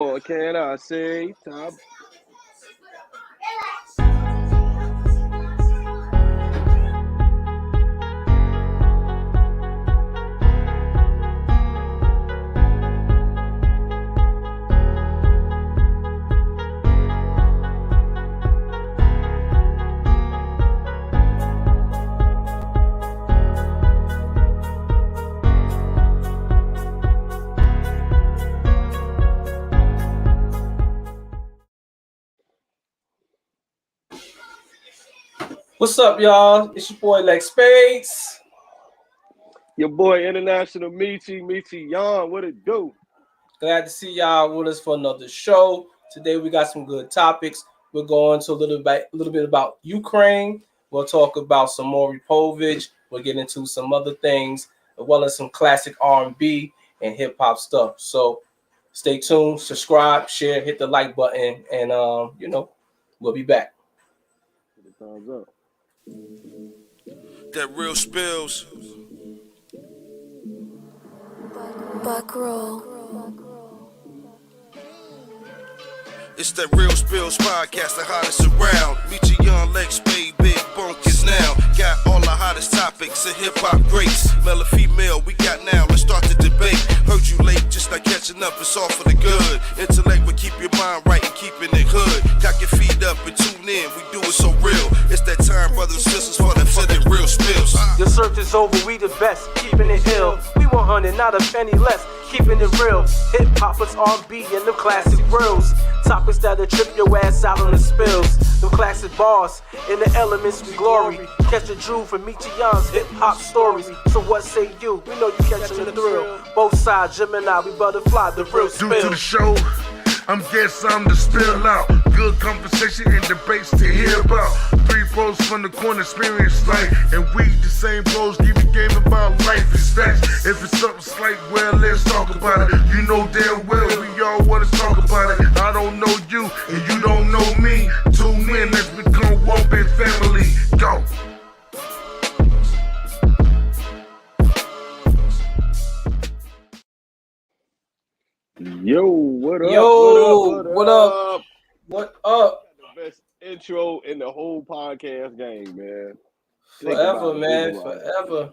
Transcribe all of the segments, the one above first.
What can I say? Top. What's up, y'all? It's your boy Lex Spades. Your boy International Michi Yon. What it do? Glad to see y'all with us for another show. Today we got some good topics. We're going to a little bit about Ukraine. We'll talk about some Maury. We'll get into some other things, as well as some classic R&B and hip hop stuff. So stay tuned, subscribe, share, hit the like button, and we'll be back. Thumbs up. That real spills. Buck roll. It's that Real Spills podcast, the hottest around. Meet your young Lex Spade, big bunkers now. Got all the hottest topics and hip hop greats. Male or female, we got now. Let's start the debate. Heard you late, just like catching up. It's all for the good. Intellect will keep your mind right and keeping it hood. Cock your feet up and tune in. We do it so real. It's that time, brothers and sisters, for the Real Spills. Your search is over, we the best, keeping it ill. We 100, not a penny less, keeping it real. Hip hoppers, R&B, and them classic reels. Topics that'll trip your ass out on the spills. Them classic bars, in the elements we glory. Catch a Drew from Michion's hip hop stories. So what say you? We know you catching the thrill. Both sides, Gemini, we butterfly, the real spill. Due to the show, I'm getting something to spill out. Good conversation and debates to hear about. Three pros from the corner experience life. And we the same pros give you game about life and stats. If it's something slight, well, let's talk about it. You know damn well we all want to talk about it. I don't know you and you don't know me. Tune in, let's become one big family. Go. Yo, what up? Yo, what up? What up? The best intro in the whole podcast game, man. Forever, man. Forever.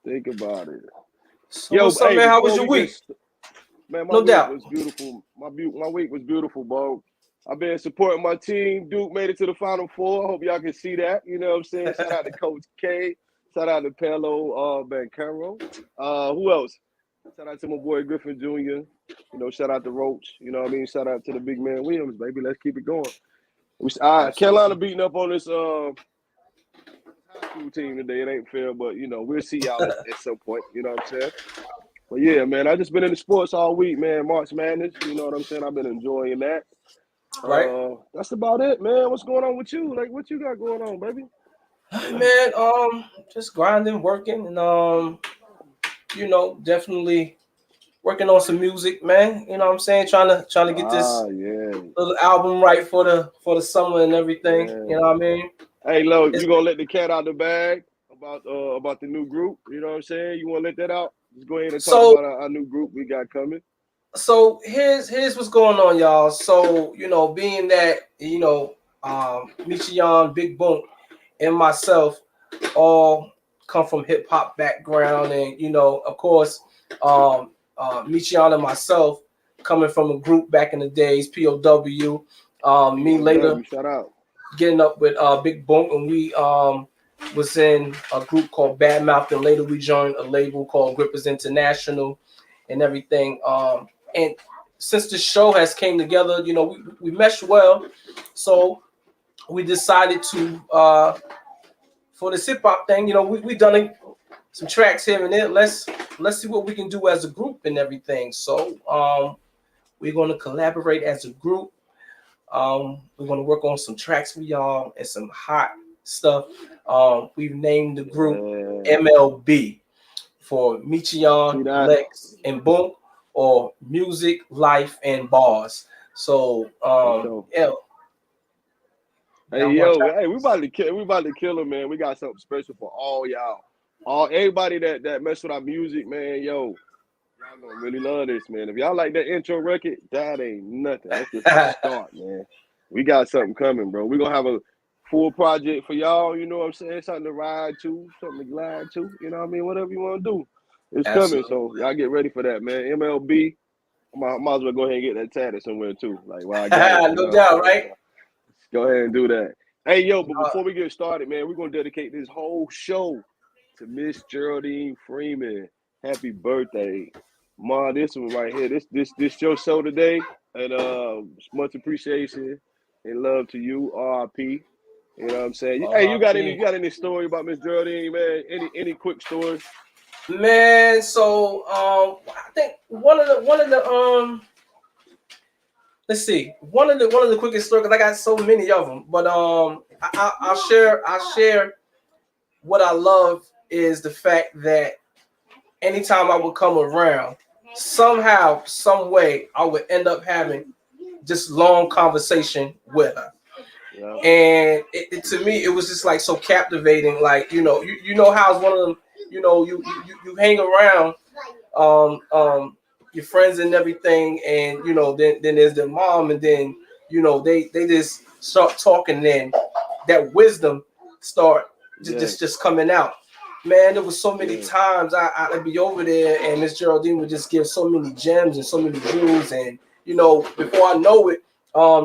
Think about it. So what's up, man? How was your week? Man, my No week doubt. was beautiful. My week was beautiful, bro. I've been supporting my team. Duke made it to the Final Four. I hope y'all can see that. You know what I'm saying? Shout out to Coach K. Shout out to Pelo Bancaro. Who else? Shout out to my boy Griffin Jr. You know, shout out to Roach. You know what I mean? Shout out to the big man Williams, baby. Let's keep it going. Carolina beating up on this high school team today. It ain't fair, but, you know, we'll see y'all at some point. You know what I'm saying? But, yeah, man, I just been in the sports all week, man. March Madness. You know what I'm saying? I've been enjoying that. Right. That's about it, man. What's going on with you? Like, what you got going on, baby? Man, just grinding, working, and definitely working on some music, man. You know what I'm saying? Trying to get this little album right for the summer and everything. Yeah. You know what I mean? Hey, Lo, you gonna let the cat out the bag about the new group? You know what I'm saying? You wanna let that out? Just go ahead and talk about our new group we got coming. So here's what's going on, y'all. So, being that, Michion, Big Boom, and myself all come from hip hop background, and of course, Michion and myself coming from a group back in the days, POW. Me later shout out. Getting up with Big Boom, and we was in a group called Bad Mouth, and later we joined a label called Grippers International and everything. And since the show has came together, we meshed well, so we decided to for the hip hop thing, we done some tracks here and there. Let's see what we can do as a group and everything. So we're going to collaborate as a group. We're going to work on some tracks for y'all and some hot stuff. We've named the group MLB for Michion, Lex, and Boom, or Music, Life, and Bars. So yeah. Hey, we about to kill them, man. We got something special for all y'all. Everybody that mess with our music, man, yo. I'm gonna really love this, man. If y'all like that intro record, that ain't nothing. That's just the start, man. We got something coming, bro. We're gonna have a full project for y'all, you know what I'm saying? Something to ride to, something to glide to, you know what I mean? Whatever you want to do. It's coming, so y'all get ready for that, man. MLB, might as well go ahead and get that tatted somewhere too. Like, while I got it, No doubt, right? So go ahead and do that. Hey, yo, but before we get started, man, we're gonna dedicate this whole show to Miss Geraldine Freeman. Happy birthday, Ma! This one right here. This your show today, and much appreciation and love to you, R.I.P. You know what I'm saying? Hey, you got any story about Miss Geraldine, man? Any quick stories? Man, so I think one of the let's see, one of the quickest stories, because I got so many of them, but I'll share what I love is the fact that anytime I would come around, somehow, some way, I would end up having just long conversation with her. Yeah. And to me, it was just like so captivating. Like, you know how it's one of them, you hang around your friends and everything, and then there's their mom, and then they just start talking, and that wisdom start just coming out. Man, there was so many times I'd be over there, and Miss Geraldine would just give so many gems and so many jewels, and before I know it,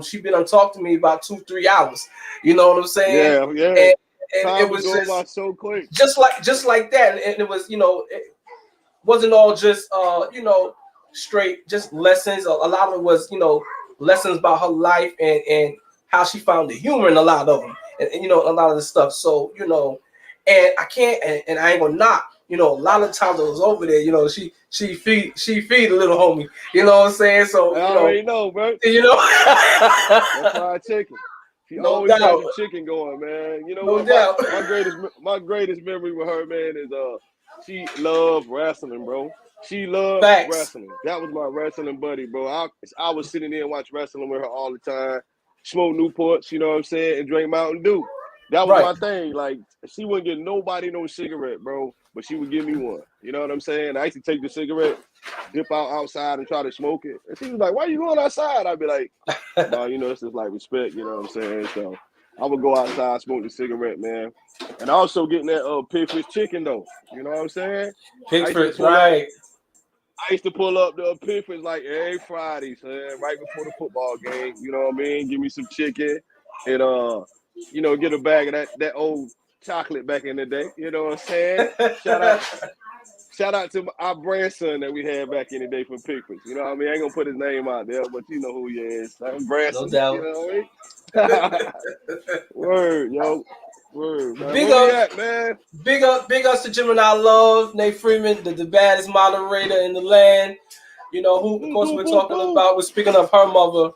she'd been on talk to me about 2-3 hours. You know what I'm saying? Yeah. And it was going by so quick. Just like that, and it was it wasn't all just straight just lessons. A lot of it was lessons about her life and how she found the humor in a lot of them, and a lot of the stuff. So and I can't, and I ain't gonna knock. A lot of times I was over there. She feed a little homie. You know what I'm saying? So I already know, bro. That's fried chicken. She always got the chicken going, man. You know what? My greatest memory with her, man, is she loved wrestling, bro. She loved wrestling. That was my wrestling buddy, bro. I was sitting there and watch wrestling with her all the time. Smoke Newports, you know what I'm saying, and drink Mountain Dew. That was my thing. Like, she wouldn't give nobody no cigarette, bro, but she would give me one. You know what I'm saying? I used to take the cigarette, dip outside and try to smoke it. And she was like, "Why you going outside?" I'd be like, "No, this is like respect." You know what I'm saying? So I would go outside, smoke the cigarette, man. And also getting that pigfish chicken, though. You know what I'm saying? Pigfish, right. I used to pull up the pigfish like every Friday, son, right before the football game. You know what I mean? Give me some chicken and get a bag of that old chocolate back in the day. You know what I'm saying? Shout out to our grandson that we had back in the day from Pigfish. You know what I mean? I ain't gonna put his name out there, but you know who he is. Grandson. No doubt. You know what I mean? Word, yo. Word, man. Big Where up, we at, man. Big ups to Gemini Love, Nate Freeman, the baddest moderator in the land. Who of course we're talking about. We're speaking of her mother,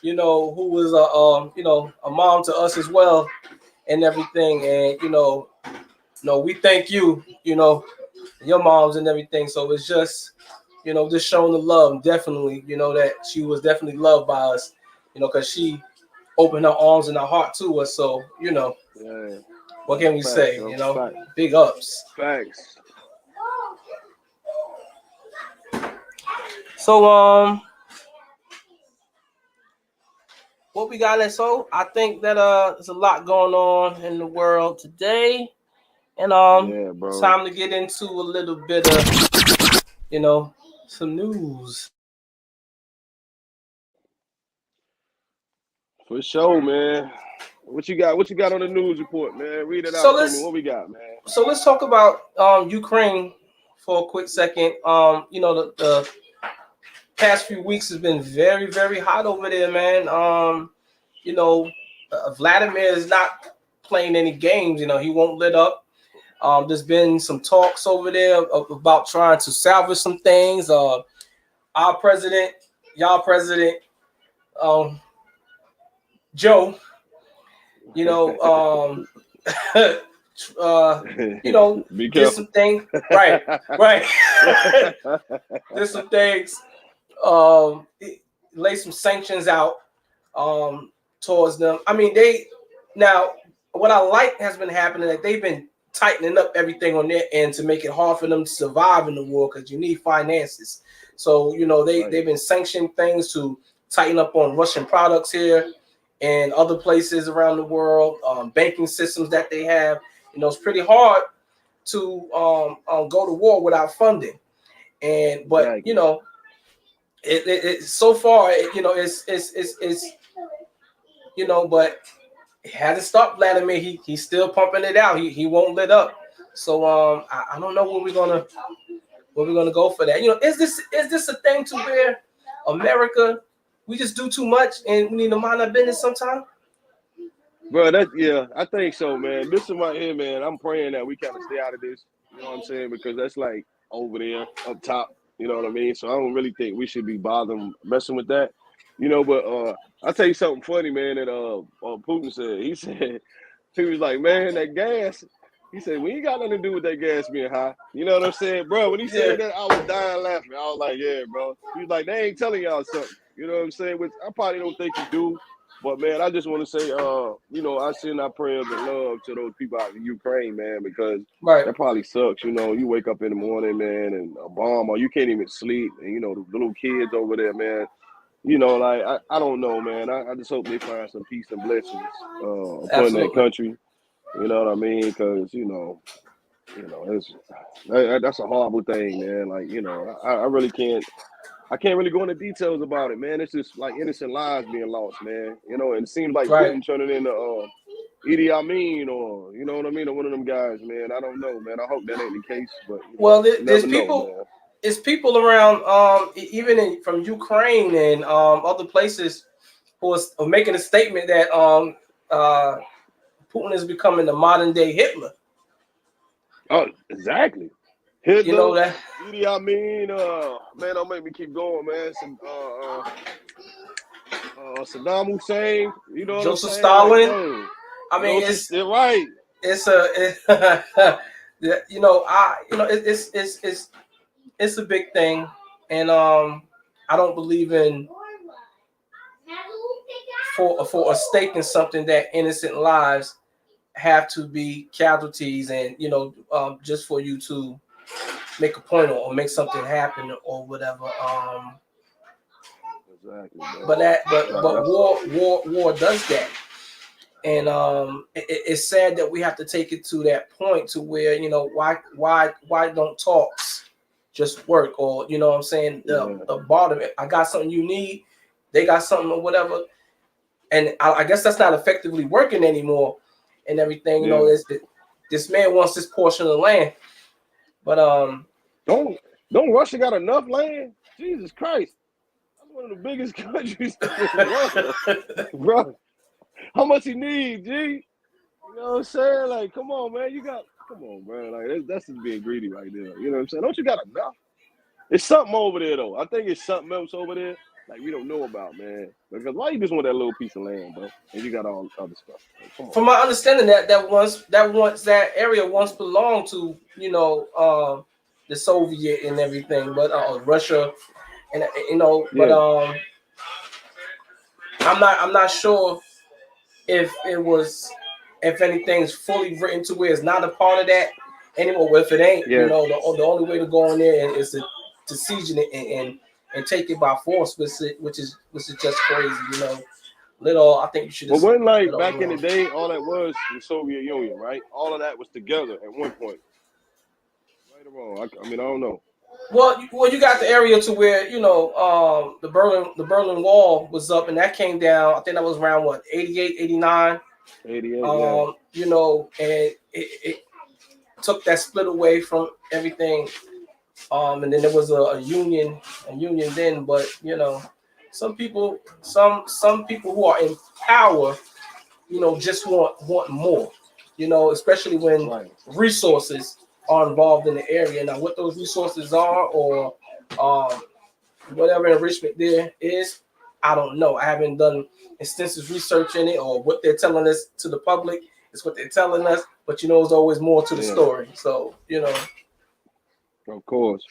who was a mom to us as well and everything. And we thank you, your moms and everything. So it's just, just showing the love. Definitely, that she was definitely loved by us, because she opened her arms and her heart to us. So, what can we say? Facts. Big ups. Facts. So, what we got? So I think that there's a lot going on in the world today, and it's time to get into a little bit of some news. For sure, man. What you got on the news report, man? Read it out to me. What we got, man? So let's talk about Ukraine for a quick second. The past few weeks has been very, very hot over there, man. Vladimir is not playing any games. He won't let up. There's been some talks over there about trying to salvage some things. Our president, y'all president, Joe, did some things. Right. Did some things. Lay some sanctions out towards them. I mean, what I like has been happening, that they've been tightening up everything on their end to make it hard for them to survive in the war because you need finances. So, you know, they've been sanctioning things to tighten up on Russian products here and other places around the world, banking systems that they have. You know, it's pretty hard to go to war without funding. But you know, it so far, you know, it's you know, but it hasn't stopped Vladimir. He's still pumping it out. He won't let up. So I don't know where we're gonna go for that. You know, is this a thing to where America, we just do too much and we need to mind our business sometime? Bro, I think so, man. This is right here, man. I'm praying that we kind of stay out of this. You know what I'm saying? Because that's like over there, up top. You know what I mean? So I don't really think we should be bothering messing with that. You know, but I'll tell you something funny, man, that Putin said. He was like, man, that gas. He said, we ain't got nothing to do with that gas being high. You know what I'm saying? Bro, when he said that, I was dying laughing. I was like, yeah, bro. He was like, they ain't telling y'all something. You know what I'm saying? Which I probably don't think you do. But, man, I just want to say, you know, I send our prayers of love to those people out in Ukraine, man, because that probably sucks. You know, you wake up in the morning, man, and a bomb, or you can't even sleep. And, you know, the little kids over there, man. You know, like, I don't know, man. I just hope they find some peace and blessings upon that country. You know what I mean? Because, you know, that's a horrible thing, man. Like, you know, I really can't. I can't really go into details about it, man. It's just like innocent lives being lost, man. You know, and it seems like Putin turning into Idi Amin or, you know what I mean, or one of them guys, man. I don't know, man. I hope that ain't the case. But there's people. It's people around, even from Ukraine and other places, who are making a statement that Putin is becoming the modern day Hitler. Oh, exactly. Hitler, you know that. Idi Amin, man, don't make me keep going, man. Saddam Hussein, you know, Joseph Stalin. Like, I mean, you're right. It's you know, it's a big thing, and I don't believe in for a stake in something that innocent lives have to be casualties, and you know, just for you to make a point or make something happen or whatever. Exactly. But war does that, and it's sad that we have to take it to that point to where, you know, why don't talks just work, or, you know what I'm saying, the bottom. I got something you need, they got something or whatever, and I guess that's not effectively working anymore and everything. You know, this man wants this portion of the land. But don't Russia got enough land? Jesus Christ, that's one of the biggest countries in the world, bro. How much he need, G? You know what I'm saying? Like, come on, man, come on, bro. Like, that's just being greedy right there. You know what I'm saying? Don't you got enough? It's something over there though. I think it's something else over there, like, we don't know about, man. Because why you just want that little piece of land, bro? And you got all other stuff. Like, come on. From my understanding, that area once belonged to, you know, the Soviet and everything, but Russia, and you know, but I'm not sure if anything's fully written to where it's not a part of that anymore. If it ain't, you know, the only way to go in there is to siege it and take it by force, which is just crazy, you know. I think you should. But when, like, back in the day, all that was the Soviet Union, right? All of that was together at one point. Right or wrong? I mean, I don't know. Well, you got the area to where, you know, the Berlin Wall was up, and that came down. I think that was around what, 88, 89. 88. You know, and it took that split away from everything. And then there was a union then, but you know, some people who are in power, you know, just want more, you know, especially when resources are involved in the area. Now, what those resources are, or whatever enrichment there is, I don't know. I haven't done extensive research in it, or what they're telling us to the public is what they're telling us. But you know, there's always more to the story. So, you know. Of course,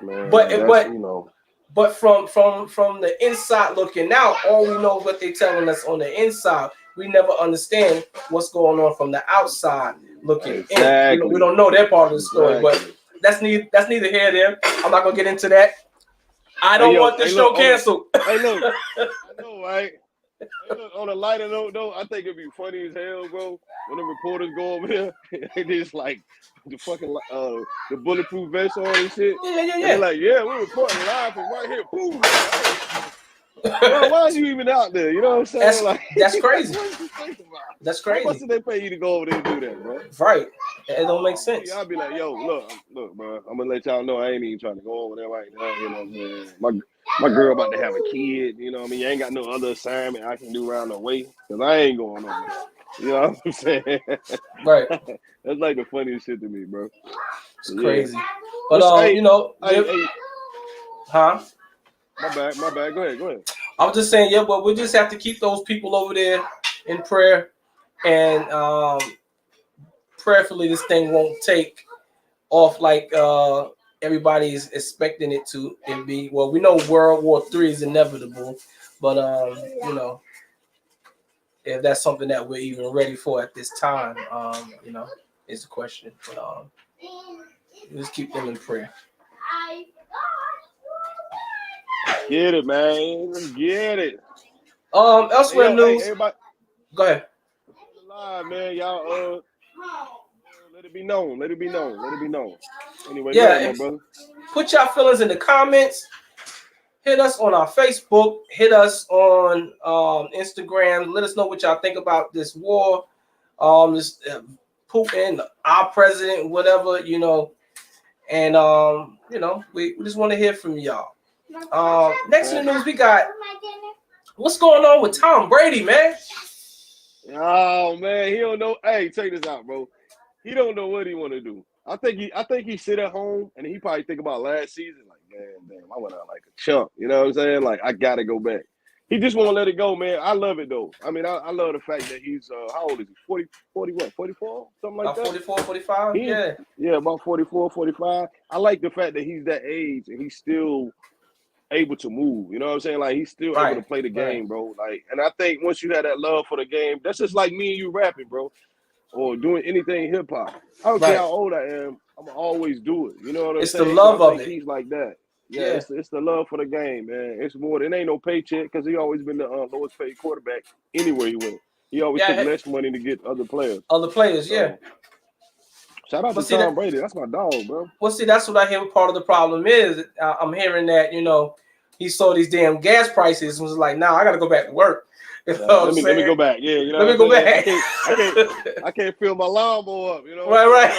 man. But you know. But from the inside looking out, all we know is what they're telling us on the inside. We never understand what's going on from the outside looking Exactly. in. We don't know that part of the story, but that's neither here nor there. I'm not gonna get into that. I don't want the show canceled. Hey, look, I know, right? Hey, look, on a lighter note, though, I think it'd be funny as hell, bro, when the reporters go over here and just like the fucking the bulletproof vest on and shit. Yeah. And they're like, yeah, we're reporting live from right here. Boom. Bro, why are you even out there? You know what I'm saying? That's crazy. What you think about? That's crazy. How much did they pay you to go over there and do that, bro? Right. It don't make sense. I'll be like, yo, look, bro. I'm gonna let y'all know I ain't even trying to go over there right now. You know what I'm saying? My girl about to have a kid. You know what I mean? You ain't got no other assignment I can do around the way because I ain't going over there. You know what I'm saying? Right. That's like the funniest shit to me, bro. It's crazy. But hey, you know, hey, huh? My bad. Go ahead. I was just saying, yeah, but we just have to keep those people over there in prayer, and prayerfully this thing won't take off like everybody's expecting it to be. Well, we know World War III is inevitable, but you know, if that's something that we're even ready for at this time, you know, is the question. But just keep them in prayer. Get it, man. Get it. Elsewhere news. Hey, everybody, go ahead. Live, man. Y'all let it be known. Anyway, yeah, ahead, my brother. Put your feelings in the comments. Hit us on our Facebook. Hit us on Instagram. Let us know what y'all think about this war. This Putin, our president, whatever, you know. And you know, we just want to hear from y'all. Next in the news, we got what's going on with Tom Brady, man. Oh man, he don't know. Hey, check this out, bro. He don't know what he want to do. I think he sit at home and he probably think about last season, like, damn, I went out like a chump. You know what I'm saying? Like, I gotta go back. He just won't let it go, man. I love it though. I mean, I love the fact that he's how old is he? 40 what? 44? Something like that? 44, 45? Yeah, about 44, 45. I like the fact that he's that age and he's still able to move. You know what I'm saying? Like, he's still able to play the game, bro. Like, and I think once you have that love for the game, that's just like me and you rapping, bro, or doing anything hip hop. I don't care how old I am, I'm gonna always do it. You know what I'm saying? It's the love of it. He's like that. Yeah, it's the love for the game, man. It's more than, it ain't no paycheck because he always been the lowest paid quarterback anywhere he went. He always took less money to get other players. Yeah. Shout out to Tom Brady. That's my dog, bro. Well, see, that's what I hear part of the problem is. I'm hearing that, you know, he saw these damn gas prices and was like, nah, I got to go back to work. You know let me go back. Yeah, you know. Let me go back. I can't fill my lawnmower up, you know. Right.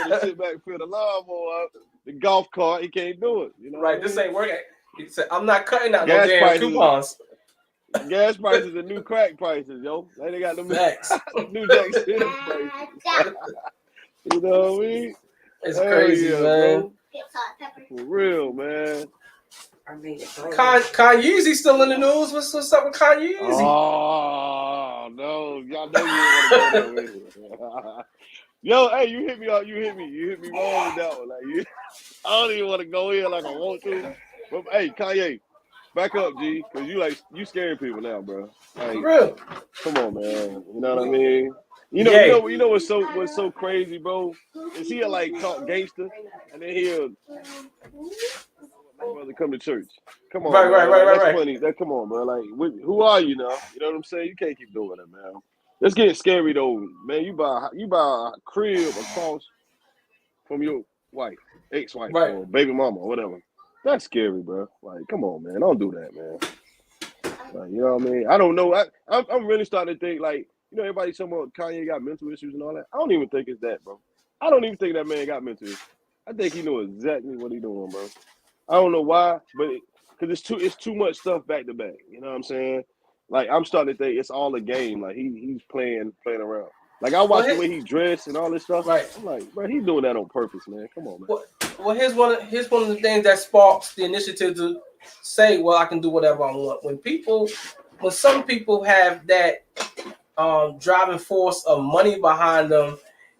To sit back and fill the lawnmower up. The golf cart, he can't do it. You know. Right. This ain't working. He said, I'm not cutting out no damn coupons. Gas prices are new crack prices, yo. They got them new Jack City prices. You know what I mean? It's crazy, man. Bro. For real, man. Kanyeezy still in the news. What's up with Kanyeezy? Oh no, y'all know you want to go there with it. Yo, hey, you hit me wrong with that one. Like, I don't even want to go in like I want to. But hey, Kanye, back up, G, because you scaring people now, bro. Like, for real? Come on, man. You know what I mean? You know what's so crazy, bro? Is he'll like talk gangster, and then he'll brother come to church. Come on, right. That's funny. Come on, bro. Like, who are you now? You know what I'm saying? You can't keep doing it, man. Let's get scary though, man. You buy a crib across from your wife, ex-wife, or baby mama, or whatever. That's scary, bro. Like, come on, man. Don't do that, man. Like, you know what I mean? I don't know. I'm really starting to think, like, you know, everybody's talking about Kanye got mental issues and all that. I don't even think it's that, bro. I don't even think that man got mental issues. I think he knows exactly what he's doing, bro. I don't know why, but because it's too much stuff back to back. You know what I'm saying? Like, I'm starting to think it's all a game. Like, he's playing around. Like, I watch the way he dressed and all this stuff. Right. I'm like, bro, he's doing that on purpose, man. Come on, man. Well, here's one of the things that sparks the initiative to say, well, I can do whatever I want. When some people have that driving force of money behind them,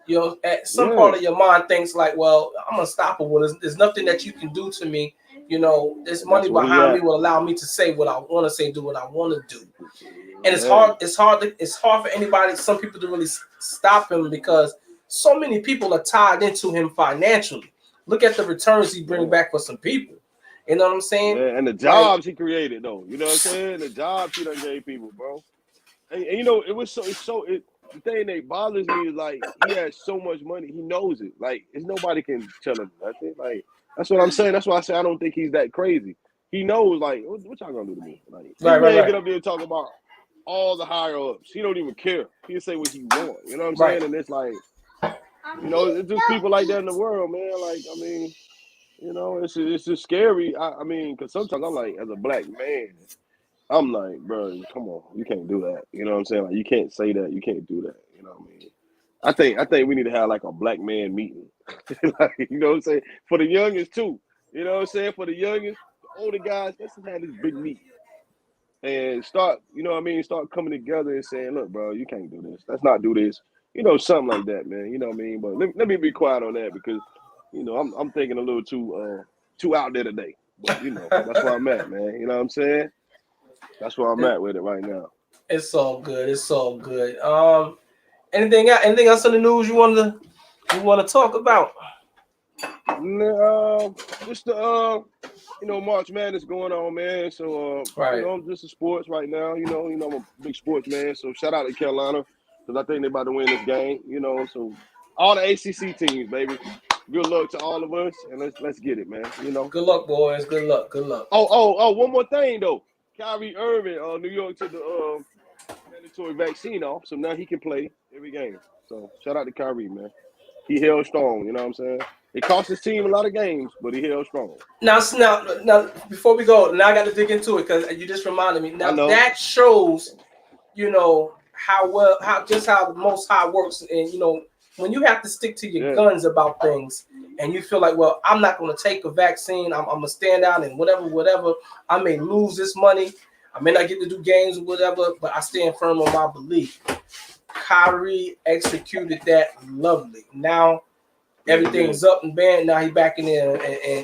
you know, at some part of your mind thinks like, well, I'm unstoppable. There's nothing that you can do to me. You know, this money behind me will allow me to say what I want to say, do what I want to do. And it's hard for anybody, some people to really stop him because so many people are tied into him financially. Look at the returns he brings back for some people. You know what I'm saying? Yeah, and the jobs he created, though. You know what I'm saying? The jobs he done gave people, bro. And you know, the thing that bothers me is like he has so much money, he knows it. Like, nobody can tell him nothing. Like, that's what I'm saying. That's why I say I don't think he's that crazy. He knows, like, what y'all gonna do to me? Like, this man get up there and talk about all the higher ups. He don't even care. He'll say what he want. You know what I'm saying? And it's like, you know, it's just people like that in the world, man. Like, I mean, you know, it's just scary. I mean, because sometimes I'm like, as a black man, I'm like, bro, come on, you can't do that. You know what I'm saying? Like, you can't say that. You can't do that. You know what I mean? I think we need to have like a black man meeting. Like, you know what I'm saying? For the youngest too. You know what I'm saying? For the youngest, the older guys, let's just have this big meeting and start, you know what I mean? Start coming together and saying, look, bro, you can't do this. Let's not do this. You know, something like that, man. You know what I mean? But let me be quiet on that because, you know, I'm thinking a little too out there today. But, you know, that's where I'm at, man. You know what I'm saying? That's where I'm at with it right now. It's all good. It's all good. Anything else in the news you want to talk about? Just the you know, March Madness going on, man. So you know, I'm just in sports right now. You know, I'm a big sports man. So shout out to Carolina because I think they're about to win this game. You know, so all the ACC teams, baby. Good luck to all of us, and let's get it, man. You know. Good luck, boys. Good luck. Good luck. Oh, one more thing though. Kyrie Irving, New York took the mandatory vaccine off, so now he can play every game. So shout out to Kyrie, man. He held strong. You know what I'm saying? It cost his team a lot of games, but he held strong. Now, before we go, now I got to dig into it because you just reminded me. Now that shows, you know, how the Most High works, and you know, when you have to stick to your guns about things, and you feel like, well, I'm not going to take a vaccine. I'm gonna stand out and whatever. I may lose this money. I may not get to do games or whatever, but I stand firm on my belief. Kyrie executed that lovely. Now everything's up and banned. Now he's back in there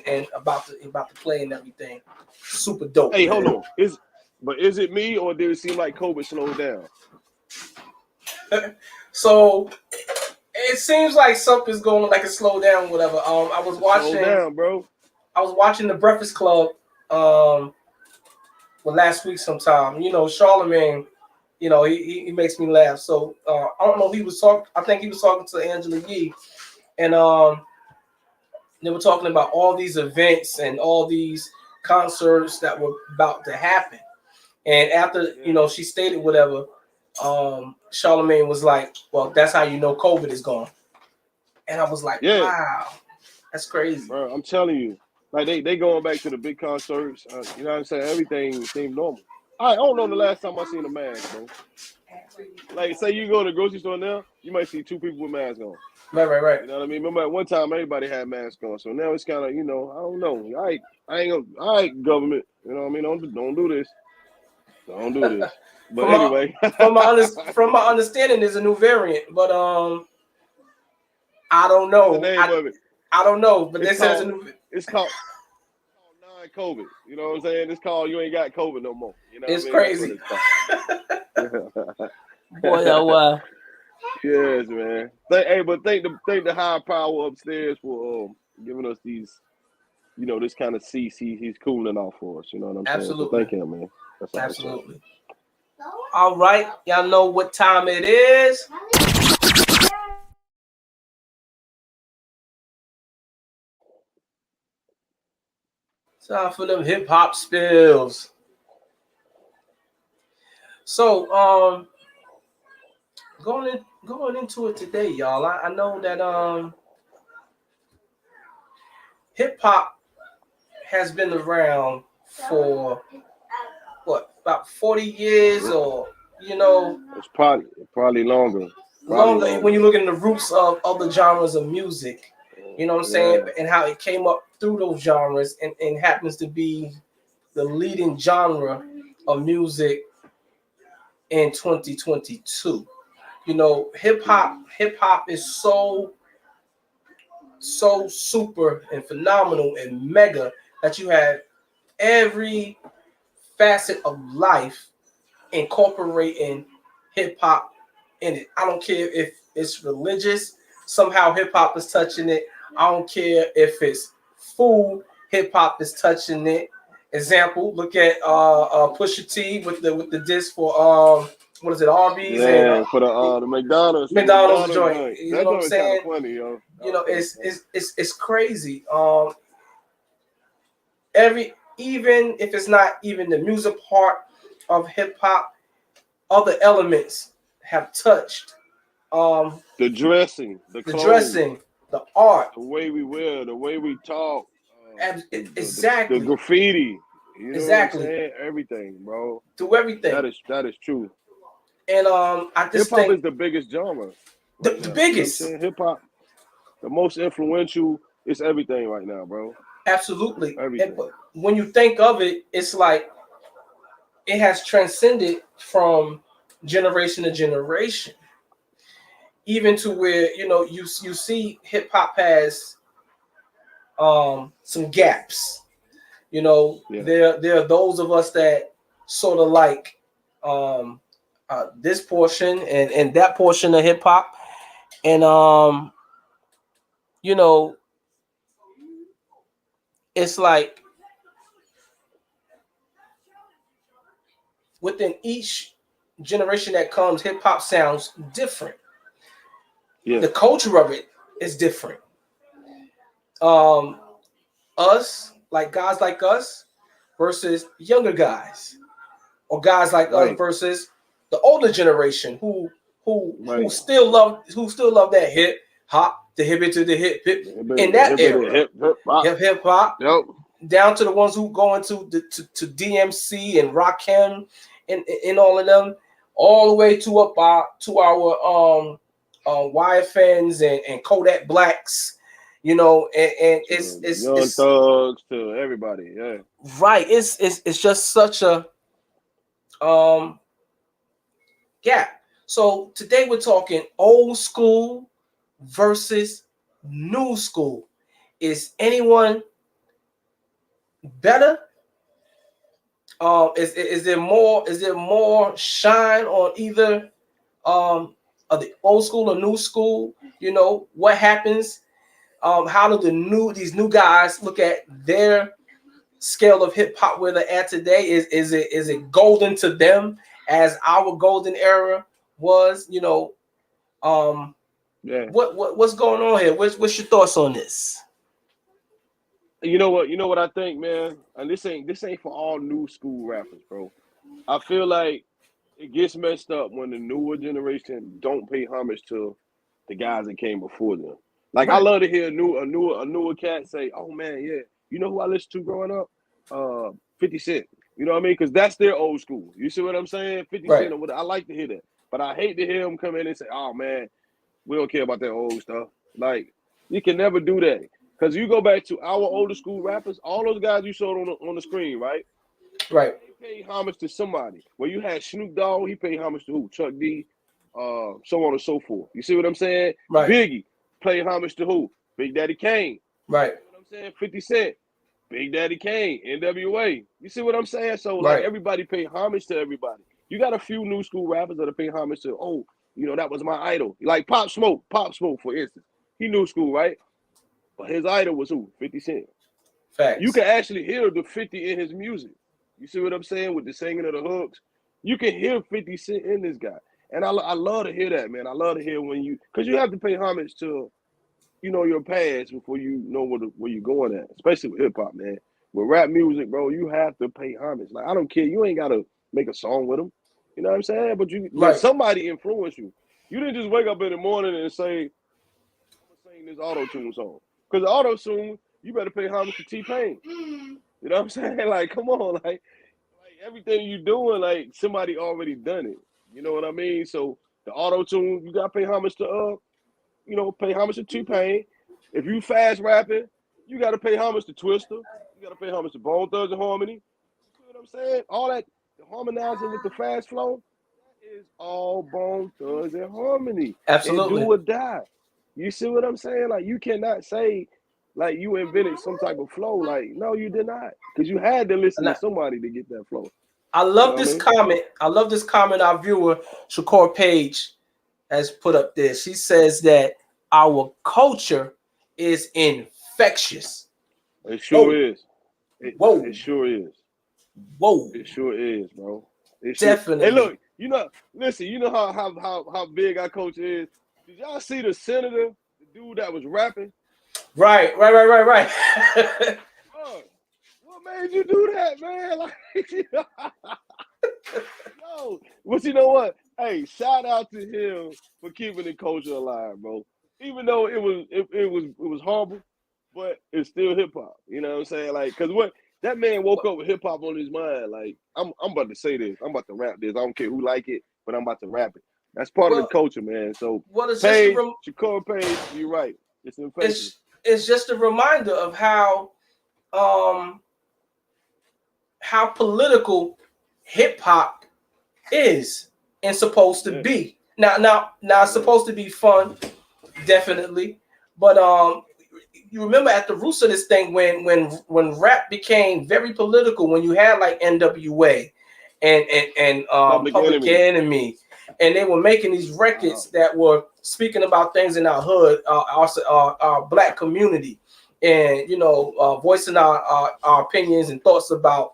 and about to play and everything. Super dope. Hey, hold on. Is it me or did it seem like COVID slowed down? So it seems like something's going like a slow down, whatever. I was watching. Slow down, bro. I was watching the Breakfast Club. Last week sometime. You know, Charlemagne. You know, he makes me laugh. So I don't know. I think he was talking to Angela Yee, and they were talking about all these events and all these concerts that were about to happen. And after you know, she stated whatever. Charlemagne was like, "Well, that's how you know COVID is gone." And I was like, "Wow, that's crazy." Bro, I'm telling you, like they going back to the big concerts. You know what I'm saying? Everything seemed normal. I don't know the last time I seen a mask, bro. Like, say you go to the grocery store now, you might see two people with masks on. Right. You know what I mean? Remember at one time everybody had masks on, so now it's kind of, you know, I don't know. I ain't gonna, all right, government. You know what I mean? Don't do this. Don't do this. But anyway, from my understanding, there's a new variant, but I don't know. What's the name of it? I don't know, but they said it's a new. It's called non-COVID. You know what I'm saying? It's called you ain't got COVID no more. You know it's what I mean? Crazy. Boy, oh wow. Yes, man. But thank the high power upstairs for giving us these, you know, this kind of he's cooling off for us. You know what I'm saying? Absolutely. So thank him, man. That's absolutely. All right, y'all know what time it is. Time for them hip hop spills. So, going into it today, y'all. I know that hip hop has been around for about 40 years, or you know, it's probably longer. Longer when you look at the roots of other genres of music. You know what I'm saying? And how it came up through those genres and happens to be the leading genre of music in 2022. You know, hip hop is so super and phenomenal and mega that you have every facet of life incorporating hip hop in it. I don't care if it's religious, somehow hip hop is touching it. I don't care if it's food, hip hop is touching it. Example, look at Pusha T with the disc for what is it, Arby's Yeah, and for the McDonald's joint. You That know what I'm joint is kind saying? of funny, yo. You know, it's crazy. Even if it's not even the music part of hip hop, other elements have touched. The dressing, the The clothes, dressing, the art, the way we wear, the way we talk, exactly, the graffiti. You know exactly, what I'm saying? Everything, bro. through everything. That is true. And I just Hip hop think is the biggest genre. the Right now. biggest, You know what I'm saying? Hip hop, the most influential. It's everything right now, bro. absolutely. Everything. And when you think of it, it's like it has transcended from generation to generation, even to where you see hip hop has some gaps. Yeah. There are those of us that sort of like this portion and that portion of hip hop, and it's like within each generation that comes, hip hop sounds different. Yeah. The culture of it is different. Us, like guys like us versus younger guys, or guys like us versus the older generation who still love that hip hop, the hip to the hip in that era, hip hop. Yep. Down to the ones who go into to DMC and Rakim and all of them, all the way to our YFNs and Kodak Blacks, and it's Young Thugs to everybody, yeah. Right. It's just such a gap. So today we're talking old school versus new school. Is anyone better? Is there more shine on either of the old school or new school? What happens? How do these new guys look at their scale of hip hop where they're at today? Is it golden to them as our golden era was? Yeah. What's going on here? What's your thoughts on this? You know what I think, man? And this ain't for all new school rappers, bro. I feel like it gets messed up when the newer generation don't pay homage to the guys that came before them. Like, right. I love to hear a newer cat say, "Oh man, yeah, you know who I listened to growing up? 50 Cent." You know what I mean? Because that's their old school. You see what I'm saying? 50 Cent. Or what, I like to hear that, but I hate to hear them come in and say, "Oh man, we don't care about that old stuff." Like, you can never do that. Because you go back to our older school rappers, all those guys you saw on the screen, right? Right. They paid homage to somebody. Well, you had Snoop Dogg, he paid homage to who? Chuck D, so on and so forth. You see what I'm saying? Right. Biggie paid homage to who? Big Daddy Kane. Right. You see what I'm saying? 50 Cent, Big Daddy Kane, NWA. You see what I'm saying? So, like, everybody paid homage to everybody. You got a few new school rappers that are paying homage to, that was my idol. Like Pop Smoke, for instance. He new school, right? But his idol was who? 50 Cent. Facts. You can actually hear the 50 in his music. You see what I'm saying? With the singing of the hooks. You can hear 50 Cent in this guy. And I love to hear that, man. I love to hear because you have to pay homage to, your past before you know where you're going at. Especially with hip-hop, man. With rap music, bro, you have to pay homage. Like, I don't care. You ain't got to make a song with them. You know what I'm saying? But somebody influenced you. You didn't just wake up in the morning and say, I'm going to sing this auto-tune song. Because the auto-tune, you better pay homage to T-Pain. You know what I'm saying? Like, come on. Like everything you doing, like, somebody already done it. You know what I mean? So, the auto-tune, you got to pay homage to, pay homage to T-Pain. If you fast rapping, you got to pay homage to Twister. You got to pay homage to Bone Thugs and Harmony. You see what I'm saying? All that, the harmonizing with the fast flow, that is all Bone Thugs and Harmony. Absolutely. And do or die. You see what I'm saying? Like, you cannot say, like, you invented some type of flow. Like, no, you did not. Because you had to listen to somebody to get that flow. I love this comment. I love this comment our viewer, Shakur Page, has put up there. She says that our culture is infectious. It sure Whoa, is. whoa, It sure is. whoa. It sure is, bro. It sure. Hey, Definitely. look, listen, you know how big our coach is. Did y'all see the senator, the dude that was rapping? Right. Oh, what made you do that, man? Like, yo, but you know what? Hey, shout out to him for keeping the culture alive, bro. Even though it was horrible, but it's still hip hop. You know what I'm saying? Like, cause what that man woke up with hip hop on his mind. Like, I'm about to say this. I'm about to rap this. I don't care who like it, but I'm about to rap it. That's part of the Well, culture, man. So, well, it's just Page, Shakur Page, you're right. It's infectious. it's just a reminder of how political hip hop is and supposed to Yeah. be. Now it's supposed to be fun, definitely. But you remember at the roots of this thing when rap became very political, when you had like NWA and Public Enemy, and they were making these records that were speaking about things in our hood, our black community, and voicing our opinions and thoughts about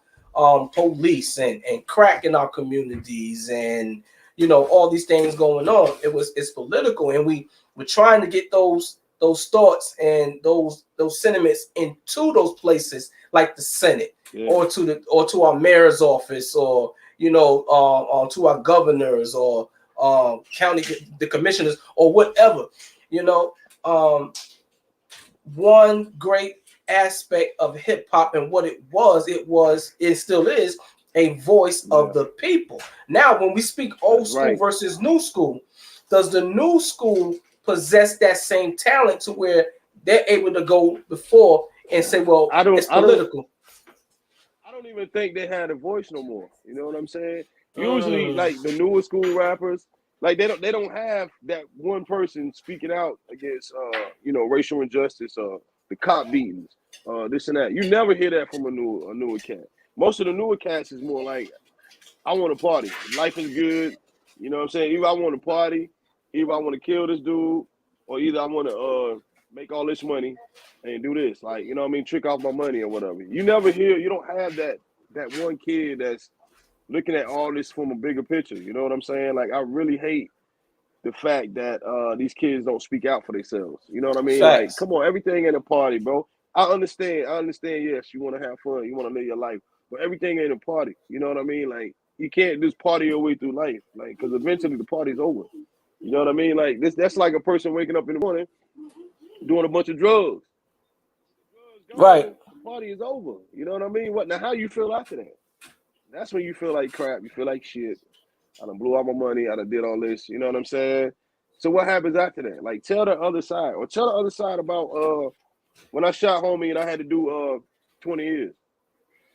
police and crack in our communities, and all these things going on. It's political, and we're trying to get those thoughts and those sentiments into those places like the Senate, or to our mayor's office, or to our governors, or county the commissioners, or whatever. One great aspect of hip hop and what it still is a voice of the people. Now, when we speak old school versus new school, does the new school possess that same talent to where they're able to go before and say, well, it's political? I don't even think they had a voice no more. You know what I'm saying? Usually, like the newer school rappers, like they don't have that one person speaking out against racial injustice, the cop beatings, this and that. You never hear that from a newer cat. Most of the newer cats is more like, I want to party. Life is good. You know what I'm saying? Either I want to party, either I want to kill this dude, or either I want to make all this money and do this. Like, you know what I mean? Trick off my money or whatever. You don't have that one kid that's looking at all this from a bigger picture. You know what I'm saying? Like, I really hate the fact that these kids don't speak out for themselves. You know what I mean? Facts. Like, come on, everything in a party, bro. I understand. Yes, you want to have fun. You want to live your life. But everything ain't a party. You know what I mean? Like, you can't just party your way through life. Like, because eventually the party's over. You know what I mean? Like, that's like a person waking up in the morning doing a bunch of drugs. Right. The party is over. You know what I mean? Now, how you feel after that? That's when you feel like crap. You feel like shit. I done blew all my money. I done did all this. You know what I'm saying? So what happens after that? Like, tell the other side. Or tell the other side about when I shot homie and I had to do 20 years.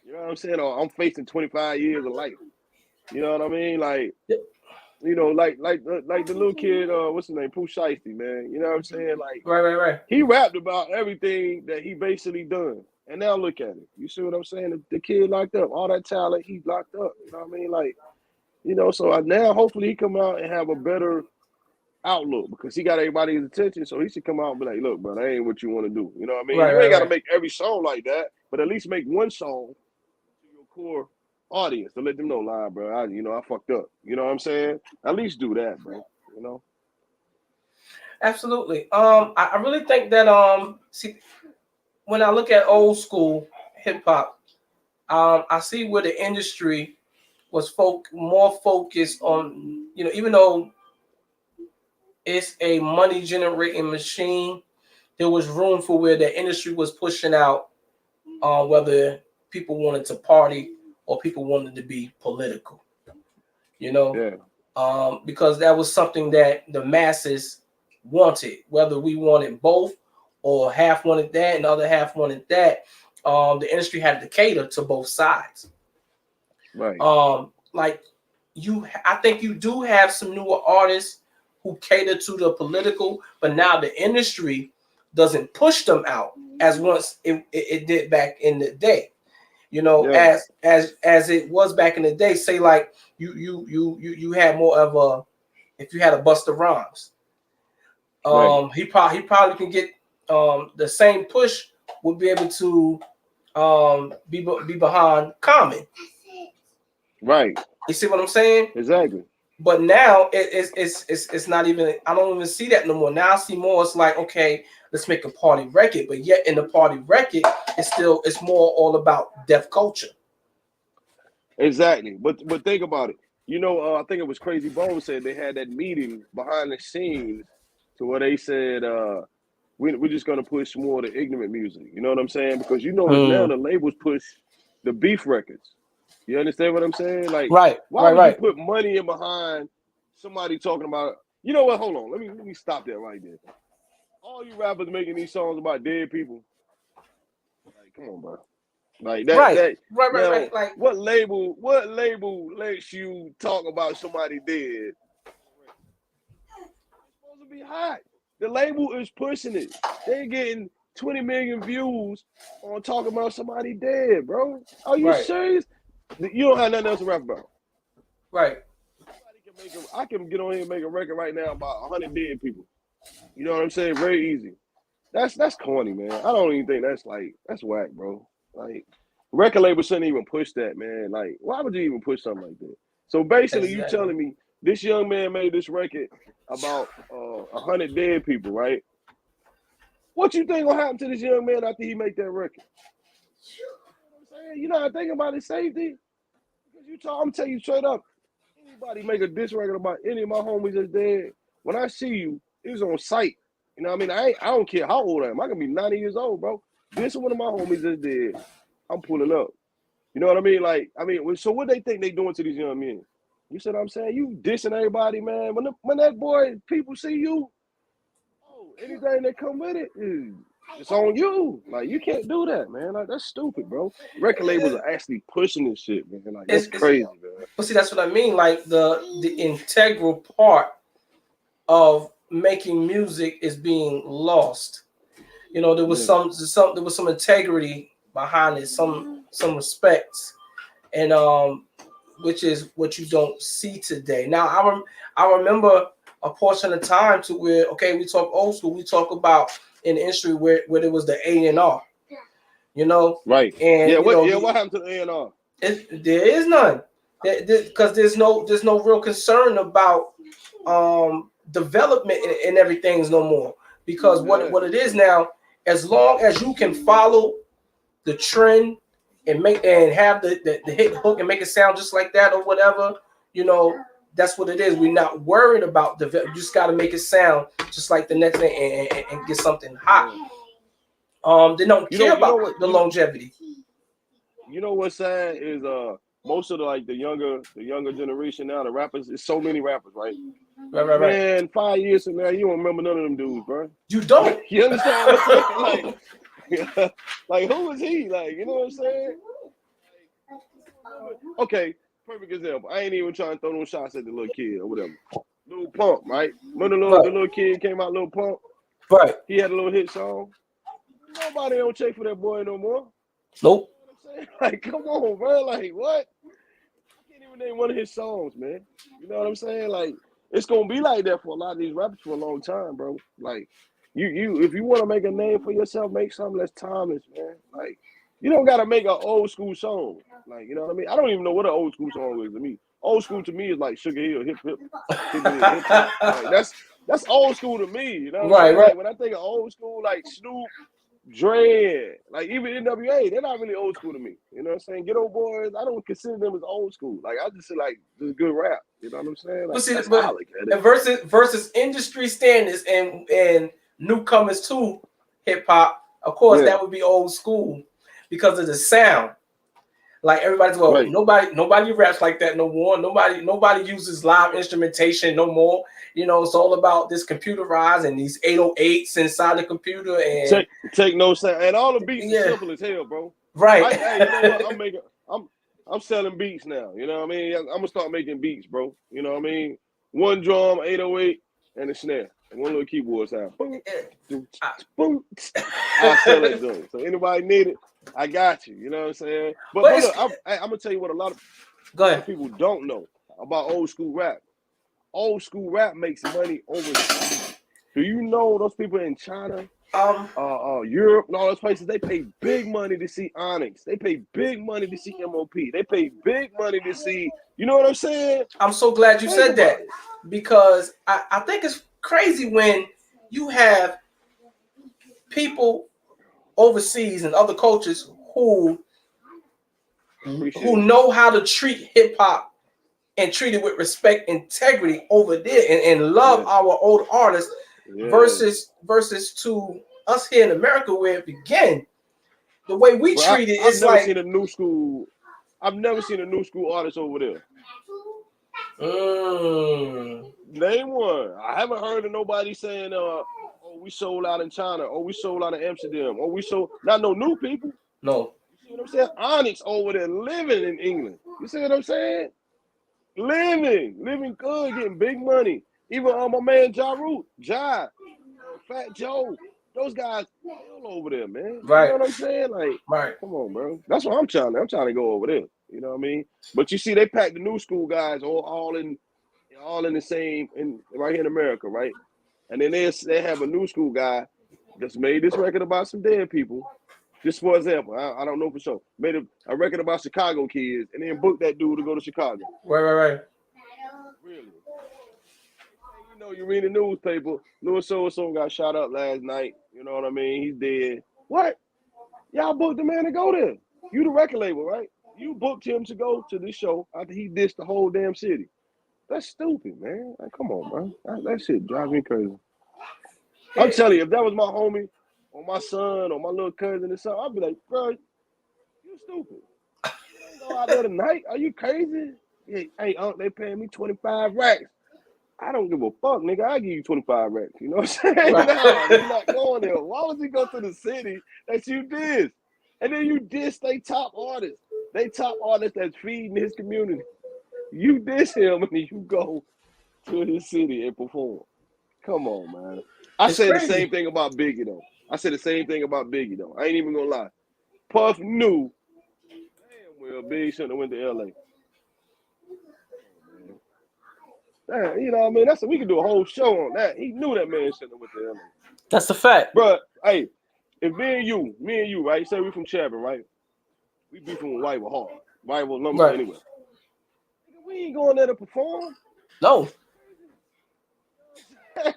You know what I'm saying? Or I'm facing 25 years of life. You know what I mean? Like, like the little kid, what's his name? Pooh Shiesty, man. You know what I'm saying? Like, right. He rapped about everything that he basically done. And now look at it. You see what I'm saying? The kid locked up. All that talent, he locked up. You know what I mean? Like, so now hopefully he come out and have a better outlook, because he got everybody's attention. So he should come out and be like, look, bro, that ain't what you want to do. You know what I mean? You ain't got to make every song like that, but at least make one song to your core audience to let them know, lie, bro, I fucked up. You know what I'm saying? At least do that, bro. Absolutely. I really think that when I look at old school hip hop, I see where the industry was more focused on, even though it's a money generating machine, there was room for where the industry was pushing out whether people wanted to party or people wanted to be political, because that was something that the masses wanted, whether we wanted both or half wanted that and the other half wanted that. The industry had to cater to both sides. Right. I think you do have some newer artists who cater to the political, but now the industry doesn't push them out as once it did back in the day. As it was back in the day. Say like you had more of if you had a Busta Rhymes, Right. He probably can get the same push would be able to be behind Common. Right. You see what I'm saying? Exactly. But now it's not even. I don't even see that no more. Now I see more. It's like, okay, let's make a party record. But yet in the party record, it's more all about deaf culture. Exactly. But think about it. You know, I think it was Crazy Bone said they had that meeting behind the scenes to where they said we're just gonna push more of the ignorant music. You know what I'm saying? Because you notice now the labels push the beef records. You understand what I'm saying? Like, Right. why would Right. you put money in behind somebody talking about? You know what? Hold on. Let me stop that right there. All you rappers making these songs about dead people. Like, come on, bro. Like that. Now, Like, what label lets you talk about somebody dead? It's supposed to be hot. The label is pushing it. They're getting 20 million views on talking about somebody dead, bro. Are you serious? You don't have nothing else to rap about. Right. I can get on here and make a record right now about 100 dead people. You know what I'm saying? Very easy. That's corny, man. I don't even think that's whack, bro. Like, record label shouldn't even push that, man. Like, why would you even push something like that? So basically, you telling me this young man made this record about 100 dead people, right? What you think will happen to this young man after he make that record? You know what I'm saying? You know, I think about his safety. Because I'm telling you straight up, anybody make a diss record about any of my homies that's dead, when I see you, it's on sight. You know what I mean? I don't care how old I am. I can be 90 years old, bro. This is one of my homies that's dead. I'm pulling up. You know what I mean? Like, so what they think they doing to these young men? You see what I'm saying? You dissing everybody, man. When that boy, people see you, anything that come with it, it's on you. Like, you can't do that, man. Like, that's stupid, bro. Record labels are actually pushing this shit, man. Like, that's crazy, man. But see, that's what I mean. Like, the integral part of making music is being lost. You know, there was some integrity behind it, some respects, and which is what you don't see today. Now, I remember a portion of time to where, okay, we talk old school, we talk about in the industry where there was the A&R, you know, right? And what happened to the A&R? There is none, because there's no real concern about development and everything's no more, because what it is now, as long as you can follow the trend and have the hit hook and make it sound just like that or whatever, you know, that's what it is. We're not worried about you just got to make it sound just like the next thing and get something hot. They don't care about the longevity. You know what's sad is most of the younger generation now, the rappers, it's so many rappers, right? Right. Man, 5 years from now, you don't remember none of them dudes, bro. You don't. You understand what I'm saying? Like who is he? Like, you know what I'm saying? Okay, perfect example. I ain't even trying to throw no shots at the little kid or whatever. Lil Pump, right? Remember the little kid came out, Lil Pump? Right. He had a little hit song. Nobody don't check for that boy no more. Nope. You know what I'm saying? Like, come on, bro. Like, what? I can't even name one of his songs, man. You know what I'm saying? Like, it's gonna be like that for a lot of these rappers for a long time, bro. Like, you if you want to make a name for yourself, make something that's timeless, man. Like, you don't gotta make an old school song. Like, you know what I mean? I don't even know what an old school song is to me. Old school to me is like Sugar Hill, hip hop. Like, that's old school to me. You know what I'm saying? Right. Like, when I think of old school, like Snoop, Dre, like even NWA, they're not really old school to me. You know what I'm saying? Ghetto Boys, I don't consider them as old school. Like, I just say like this good rap. You know what I'm saying? Like, versus industry standards and newcomers to hip hop, of course, that would be old school because of the sound. Like, everybody's nobody raps like that no more. Nobody uses live instrumentation no more. You know, it's all about this computerized and these 808s inside the computer and take no sound. And all the beats are simple as hell, bro. Right. You know what? I'm selling beats now. You know what I mean? I'm gonna start making beats, bro. You know what I mean? One drum, 808, and a snare, and one little keyboard sound. Boom, boom. I'll sell that joint. So anybody need it, I got you. You know what I'm saying? But look, I'm gonna tell you what a lot of people don't know about old school rap. Old school rap makes money over time Do you know those people in China, Um, Europe, and all those places? They pay big money to see Onyx. They pay big money to see MOP. They pay big money to see. You know what I'm saying? I'm so glad you said that, because I think it's crazy when you have people overseas and other cultures who know how to treat hip hop and treat it with respect, integrity over there, and love our old artists versus to us here in America where it began. The way we treat it, it's like seen a new school. I've never seen a new school artist over there. Name one. I haven't heard of nobody saying, "Oh, we sold out in China," or "We sold out in Amsterdam," or "We sold." Not no new people. No. You see what I'm saying? Onyx over there living in England. You see what I'm saying? Living good, getting big money. Even my man Ja Rule, Fat Joe, those guys all over there, man. Right. You know what I'm saying? Like, come on, bro. That's what I'm trying to go over there. You know what I mean? But you see, they pack the new school guys all in the same right here in America, right? And then they have a new school guy that's made this record about some dead people. Just for example, I don't know for sure. Made a record about Chicago kids, and then booked that dude to go to Chicago. Right. Really? You know, you read the newspaper. Louis So-and-so got shot up last night. You know what I mean? He's dead. What? Y'all booked the man to go there. You the record label, right? You booked him to go to this show after he dissed the whole damn city. That's stupid, man. Like, come on, man. That shit drives me crazy. I'm telling you, if that was my homie or my son or my little cousin or something, I'd be like, bro, you stupid. You don't go out there tonight. Are you crazy? Hey, they paying me 25 racks. I don't give a fuck, nigga. I give you 25 racks. You know what I'm saying? Right. Nah, you're not going there. Why would he go to the city that you diss? And then you diss they top artists. They top artists that's feeding his community. You diss him and then you go to his city and perform. Come on, man. I said the same thing about Biggie, though. I ain't even gonna lie. Puff knew damn well Big shouldn't have went to LA. Damn, you know what I mean? We could do a whole show on that. He knew that man shouldn't have went to LA. That's the fact. But hey, if me and you, right? Say we from Chapin, right? We be from Whiteville Hall. Whiteville number right. Anyway. We ain't going there to perform. No.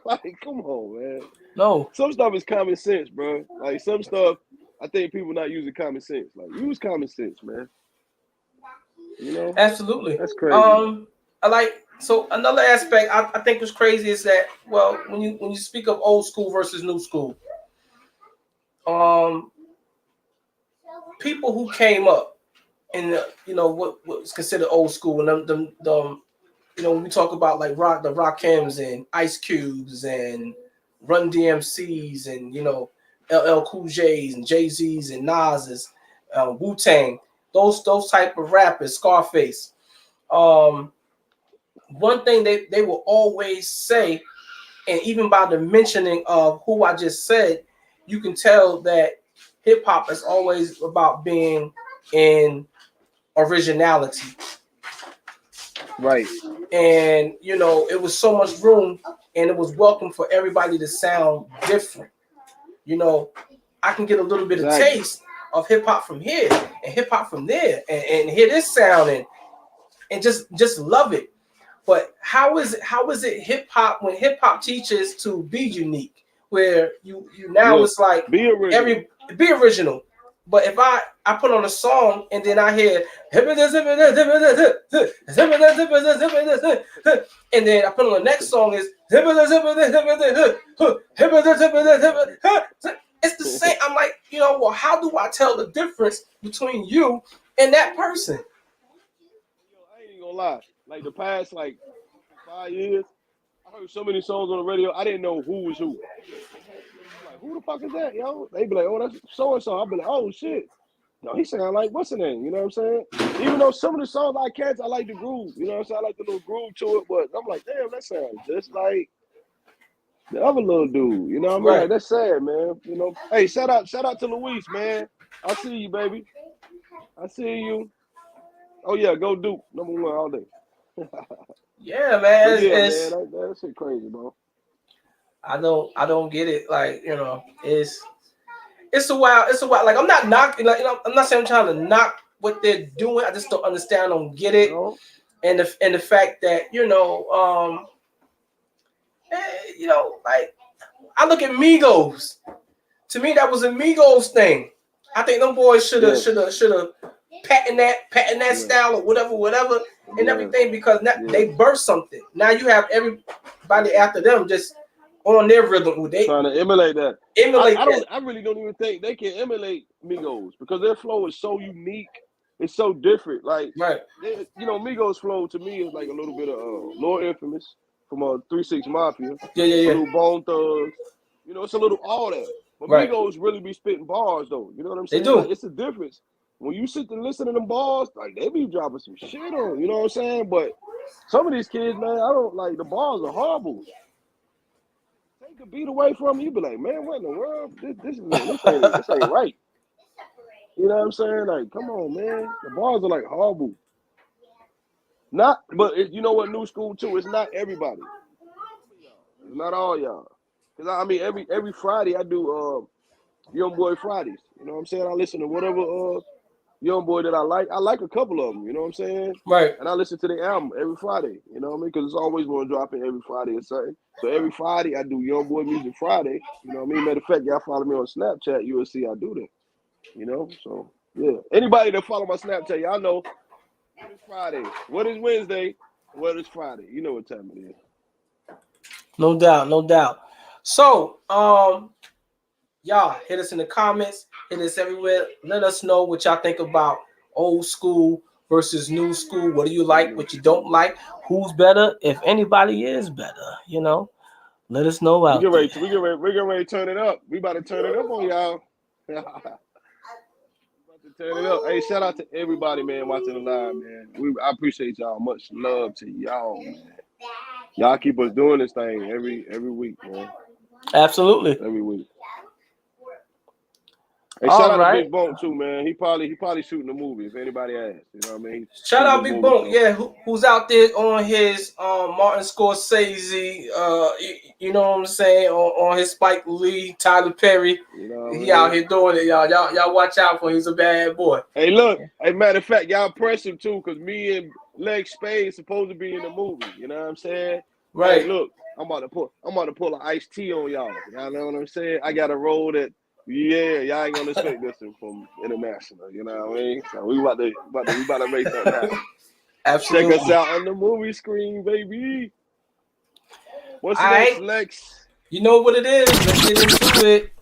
Like, come on, man. No. Some stuff is common sense, bro. Like, some stuff, I think people not using common sense. Like, use common sense, man. You know? Absolutely. That's crazy. So another aspect I think was crazy is that, well, when you speak of old school versus new school, people who came up in what was considered old school, and them when we talk about like the Rakims and Ice Cubes and Run DMCs and LL Cool J's and Jay-Z's and Nas's, Wu-Tang, those type of rappers, Scarface. One thing they will always say, and even by the mentioning of who I just said, you can tell that hip hop is always about being in originality. Right. And it was so much room, and it was welcome for everybody to sound different. I can get a little bit of taste of hip hop from here and hip hop from there, and hear this sound and just love it. But how is it hip hop when hip hop teaches to be unique, where you now it's like be original. But if I put on a song and then I hear and then I put on the next song is it's the same. I'm like, well, how do I tell the difference between you and that person? I ain't gonna lie. Like the past 5 years, I heard so many songs on the radio, I didn't know who was who. I'm like, who the fuck is that, yo? They be like, oh, that's so and so. I'll be like, oh shit. No, he sound like what's the name? You know what I'm saying? Even though some of the songs I catch, I like the groove. You know what I'm saying? I like the little groove to it, but I'm like, damn, that sounds just like the other little dude. You know what I mean? Right. Like, that's sad, man. Hey, shout out to Luis, man. I see you, baby. I see you. Oh yeah, go Duke, number 1 all day. Yeah, man. Man, that shit crazy, bro. I don't get it. Like, you know, it's a while. Like, I'm not knocking. Like, you know, I'm not saying I'm trying to knock what they're doing. I just don't understand. I don't get it. No. And the fact that, you know, you know, like, I look at Migos. To me, that was a Migos thing. I think them boys should have patent that style or whatever, and everything, because now they birthed something. Now you have everybody after them just on their rhythm. They trying to emulate that. I really don't even think they can emulate Migos because their flow is so unique. It's so different. Like, you know, Migos flow to me is like a little bit of Lord Infamous from 3 6 Mafia. Yeah. A little Bone Thugs. You know, it's a little all that. But Migos really be spitting bars though. You know what I'm saying? They do. Like, it's a difference. When you sit and listen to them bars, like, they be dropping some shit on. You know what I'm saying? But some of these kids, man, I don't like, the bars are horrible. Take a beat away from you, be like, man, what in the world? This ain't right. You know what I'm saying? Like, come on, man. The bars are like horrible. You know what? New school too. It's not everybody. It's not all y'all. Cause I mean, every Friday I do Young Boy Fridays. You know what I'm saying? I listen to whatever Young Boy that I like. I like a couple of them. You know what I'm saying? Right. And I listen to the album every Friday. You know what I mean? Because it's always one dropping every Friday or something. So every Friday I do Young Boy Music Friday. You know what I mean? Matter of fact, y'all follow me on Snapchat, you will see I do that. You know? So yeah. Anybody that follow my Snapchat, y'all know what is Friday, what is Wednesday, what is Friday. You know what time it is. No doubt. So, y'all hit us in the comments, hit us everywhere. Let us know what y'all think about old school versus new school. What do you like? What you don't like? Who's better? If anybody is better, you know, let us know out there. We're getting ready to turn it up. We about to turn it up on y'all. Turn it up. Hey, shout out to everybody, man, watching the live, man. I appreciate y'all. Much love to y'all, man. Y'all keep us doing this thing every week, man. Absolutely. Every week. Hey, shout out to Big Bonk too, man. He probably shooting a movie if anybody asks. You know what I mean? Shout out Big Bonk, yeah, who's out there on his Martin Scorsese, you know what I'm saying, on his Spike Lee, Tyler Perry. You know he out here doing it, y'all. Y'all watch out for him. He's a bad boy. Hey, look, hey, matter of fact, y'all press him too, because me and Lex Spade supposed to be in the movie. You know what I'm saying? Right. Hey, look, I'm about to pull an iced tea on y'all. Y'all know what I'm saying? I got a role that. Yeah, y'all ain't gonna expect this from international, you know what I mean? So we about to make that happen. Absolutely. Check us out on the movie screen, baby. What's next, Lex? You know what it is. Let's get into it.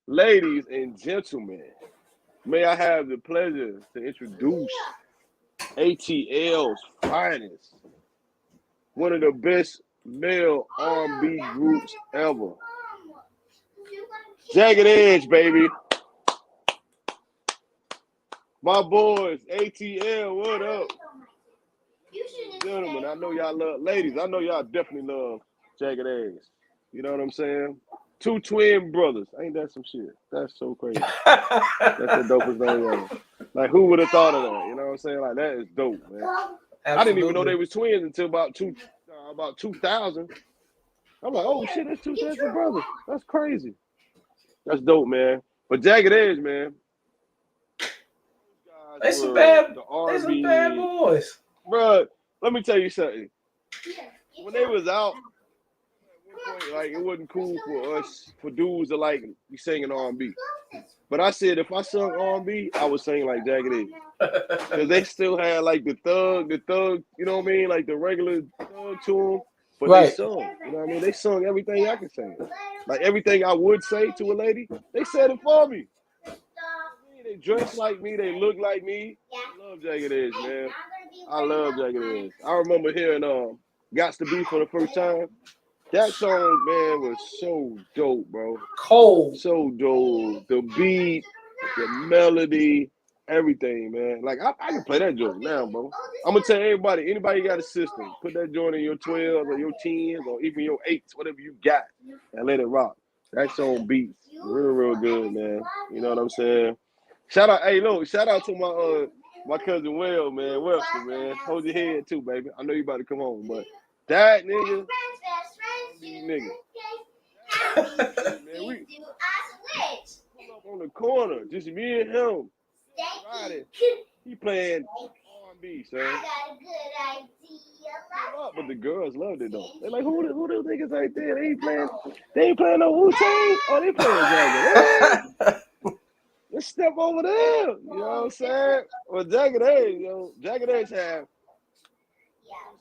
Ladies and gentlemen, may I have the pleasure to introduce ATL's finest, one of the best male R&B groups ever. Jagged Edge, baby. My boys, ATL, what up? Gentlemen, I know y'all love, ladies, I know y'all definitely love Jagged Edge. You know what I'm saying? 2 twin brothers. Ain't that some shit? That's so crazy. That's the dopest thing ever. Like, who would have thought of that? You know what I'm saying? Like, that is dope, man. Absolutely. I didn't even know they was twins until about 2000. I'm like, oh shit, that's 2 twin brothers. That's crazy. That's dope, man. But Jagged Edge, man. They some bad boys. Bro, let me tell you something. When they was out, at one point, like, it wasn't cool for dudes to like be singing R&B. But I said if I sung R&B, I would sing like Jagged Edge. Because they still had like the thug, you know what I mean? Like the regular thug to them. But they sung, you know what I mean? They sung everything I could sing. Like everything I would say to a lady, they said it for me. They dress like me, they look like me. I love Jagged Edge, man. I love Jagged Edge. I remember hearing Gots to Be for the first time. That song, man, was so dope, bro. Cold. So dope. The beat, the melody, everything, man. Like, I can play that joint now, bro. I'm going to tell everybody, anybody got a system, put that joint in your 12s or your 10s or even your 8s, whatever you got, and let it rock. That song beats real, real good, man. You know what I'm saying? Shout out, hey, look, shout out to my cousin Will, man, Webster, man. Hold your head too, baby. I know you about to come home, but that nigga, nigga. Man, we pull up on the corner, just me and him. Friday. He playing R&B, son. I got a good idea. But the girls loved it though. They're like, who those niggas right there? They ain't playing no Wu-Tang. Oh, they playing Jagged Edge. Let's step over there. You know what I'm saying? Well, Jagged Edge, Jagged Edge have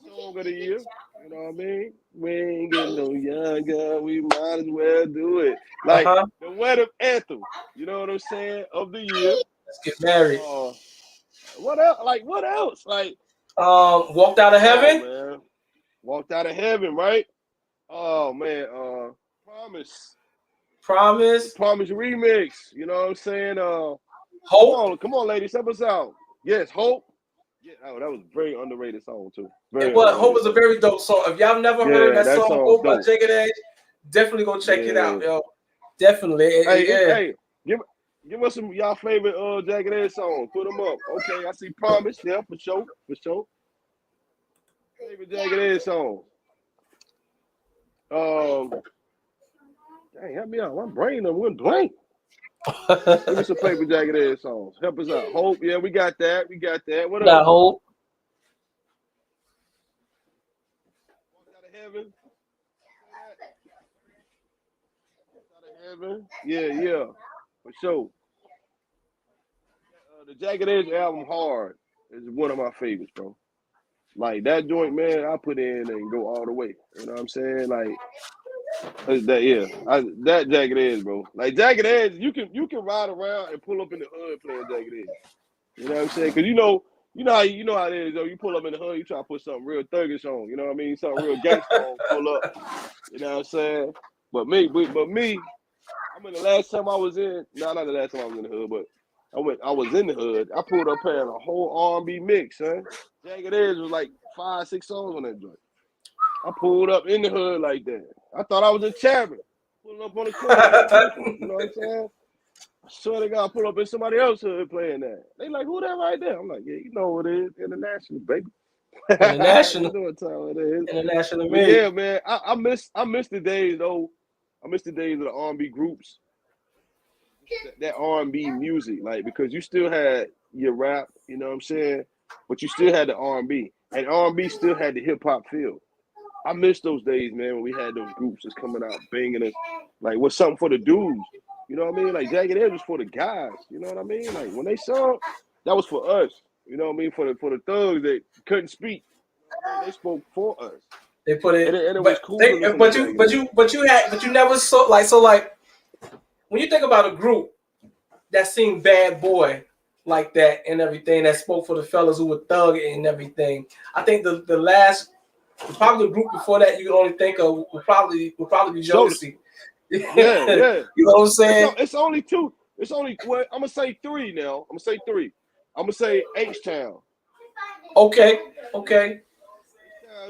song of the year. You know what I mean? We ain't getting no younger. We might as well do it. Like the wedding anthem. You know what I'm saying? Of the year. Let's get married. What else? Like what else? Like Walked Out of Heaven. Oh, man. Walked Out of Heaven, right? Oh man, Promise remix. You know what I'm saying? Hope. Come on, ladies, help us out. Yes, Hope. Yeah, that was a very underrated song too. Hope is a very dope song. If y'all never heard that song Hope by Jagged Edge, definitely go check it out, yo. Definitely. Hey, give us some y'all favorite Jagged Edge songs. Put them up. Okay, I see Promise. Yeah, for sure. Favorite Jagged Edge song. Dang, help me out. My brain went blank. Give me some favorite Jagged Edge songs. Help us out. Hope. Yeah, we got that. What else? Hope. Walked Out of Heaven. Yeah, for sure. The Jagged Edge album, Hard, is one of my favorites, bro. Like that joint, man, I put in and go all the way. You know what I'm saying? Like that Jagged Edge, bro. Like Jagged Edge, you can ride around and pull up in the hood playing Jagged Edge. You know what I'm saying? Because you know how it is, though. You pull up in the hood, you try to put something real thuggish on. You know what I mean? Something real gangster on, pull up. You know what I'm saying? But me, I mean, the last time I was in, not the last time I was in the hood, but I was in the hood. I pulled up playing a whole R&B mix, son. Jagged Edge was like 5-6 songs on that joint. I pulled up in the hood like that. I thought I was in Chapman. Pulling up on the corner. You know what I'm saying? I swear to God, I pull up in somebody else's hood playing that. They like, who that right there? I'm like, yeah, you know what it is. International, baby. International. You know what time it is. International. Yeah, man. I miss the days, though. I miss the days of the R&B groups. That R&B music, like, because you still had your rap, you know what I'm saying? But you still had the R&B. And R&B still had the hip-hop feel. I miss those days, man, when we had those groups just coming out, banging us. Like, what's something for the dudes? You know what I mean? Like, Jagged Edge was for the guys. You know what I mean? Like, when they sung, that was for us. You know what I mean? For the thugs that couldn't speak. They spoke for us. They put it, and it was cool. But you never saw like when you think about a group that sing Bad Boy like that and everything, that spoke for the fellas who were thugging and everything. I think the last, probably the group before that you could only think of would probably be Jodeci. Yeah. You know what I'm saying? It's only two. It's only, well, I'm gonna say three now. I'm gonna say H-Town. Okay.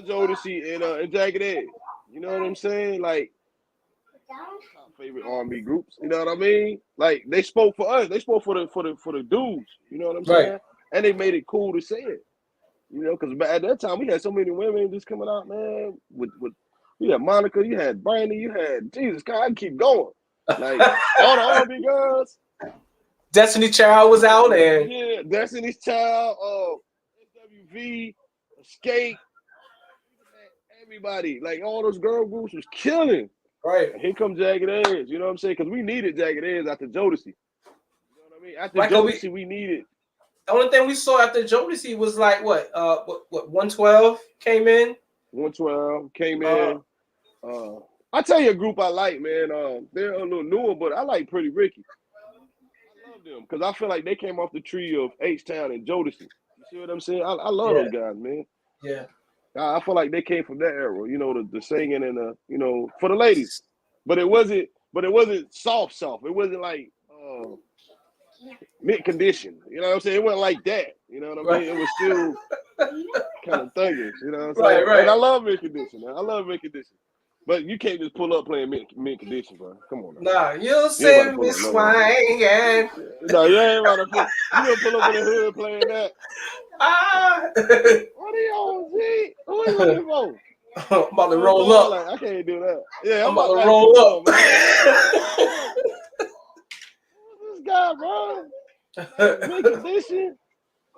Jodeci and Jagged Edge. You know what I'm saying? Like, top favorite R&B groups. You know what I mean? Like, they spoke for us. They spoke for the dudes. You know what I'm saying? Right. And they made it cool to say it. You know, because at that time we had so many women just coming out, man. With you had Monica, you had Brandy, you had Jesus. God, I can keep going. Like all the R&B girls. Destiny Child was out, and yeah, Destiny's Child, SWV, Escape. Everybody, like all those girl groups was killing. Right. And here comes Jagged Edge, you know what I'm saying? Because we needed Jagged Edge after Jodeci. You know what I mean? After Jodeci, we needed. The only thing we saw after Jodeci was like what 112 came in. 112 came in. I tell you a group I like, man. They're a little newer, but I like Pretty Ricky. I love them because I feel like they came off the tree of H-Town and Jodeci. You see what I'm saying? I love those guys, man. Yeah. I feel like they came from that era, you know, the singing and you know, for the ladies. But it wasn't soft. It wasn't like mid condition. You know what I'm saying? It wasn't like that. You know what I mean? It was still kind of thuggish, you know what I'm saying? Right. And I love mid condition, man. I love mid condition. But you can't just pull up playing mint condition, bro. Come on now. Nah, you You see ain't about to me pull up, no. swinging. No, you ain't about to pull. You gonna pull up in the hood playing that? Ah. What are y'all, G? Who is looking for? I'm about to Oh, roll boy, up. like, I can't do that. Yeah, I'm about to like, roll come up. on, man. Who's this guy, bro? Mint condition.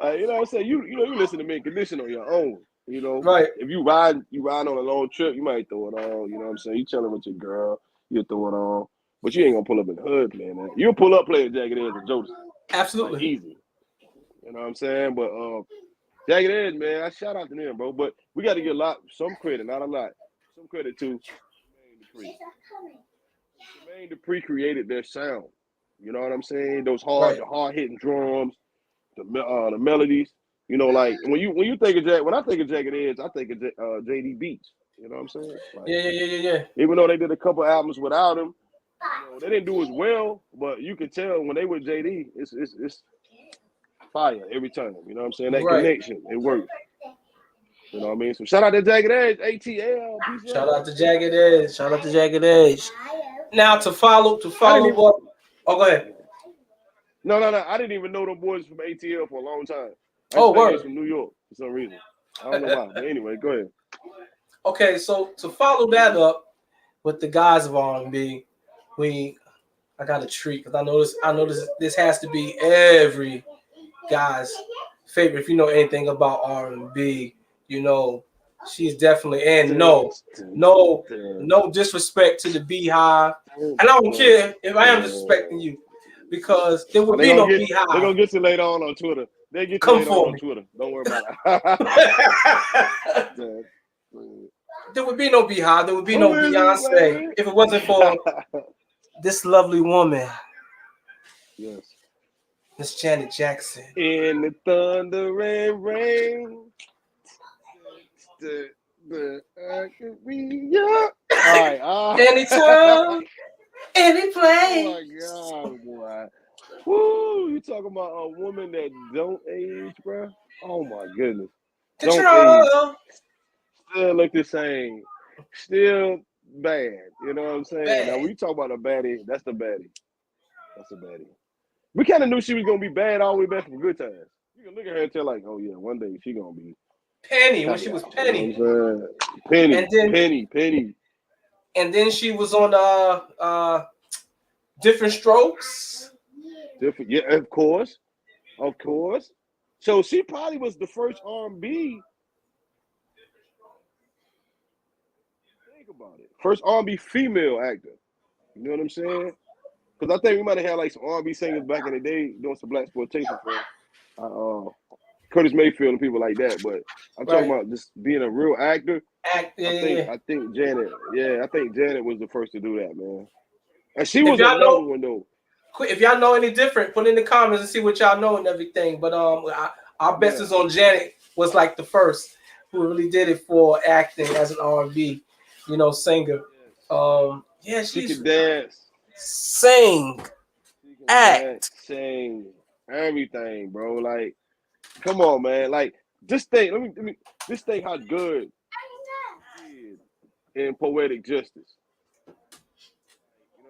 You know what I'm saying? You listen to mint condition on your own. You know, Right. if you ride on a long trip, you might throw it on. You know what I'm saying? You chilling with your girl, you throw it on. But you ain't gonna pull up in the hood playing that. You'll pull up playing Jagged Edge and Jodeci. Absolutely. Like, easy. You know what I'm saying? But Jagged Edge, man, I shout out to them, bro. But we got to get some credit, not a lot. Some credit to Jermaine Dupri. Jermaine Dupri created their sound. You know what I'm saying? Those hard hitting drums, the melodies. You know, like when you think of when I think of Jagged Edge, I think of JD Beats. You know what I'm saying? Like, Yeah. Even though they did a couple albums without him, you know, they didn't do as well. But you can tell when they were JD, it's fire every time. You know what I'm saying? That connection, it works. You know what I mean? So shout out to Jagged Edge, ATL. Shout out to Jagged Edge. Shout out to Jagged Edge. Now to follow up. Oh, go ahead. No. I didn't even know them boys from ATL for a long time. I Oh, think word. they from New York for some reason. I don't know why. But anyway, go ahead. Okay, so to follow that up with the guys of R&B, I got a treat because I know this has to be every guy's favorite. If you know anything about R&B, you know she's definitely, and no disrespect to the Beehive, and I don't care if I am disrespecting you, because there would be no Beehive. They're gonna get you later on Twitter. They get you Come later for on me. Twitter. Don't worry about it. There would be no Beehive. There would be no Beyonce if it wasn't for this lovely woman. Yes. Miss Janet Jackson. In the thunder and rain. All right. Anytime, any place. Oh my God, boy. Woo, you talking about a woman that don't age, bro? Oh my goodness. Control. Don't age. Still look the same. Still bad. You know what I'm saying? Bad. Now, when you talk about a baddie, that's the baddie. That's a baddie. We kind of knew she was going to be bad all the way back from Good Times. You can look at her and tell, like, oh, yeah, one day she going to be Penny, when she was Penny. You know Penny. And then, Penny. And then she was on Different Strokes. Yeah, of course. So she probably was the first R&B. Think about it. First R&B female actor. You know what I'm saying? Because I think we might have had like some R&B singers back in the day doing some black exploitation for Curtis Mayfield and people like that. But I'm talking about just being a real actor. I think Janet. Yeah, I think Janet was the first to do that, man. And she was another one though. If y'all know any different, put in the comments and see what y'all know and everything. But our best is on Janet was like the first who really did it for acting as an R&B, singer. She could dance, sing, act, sing, everything, bro. Like, come on, man. Like, just think. Let me. Just think how good she is in Poetic Justice.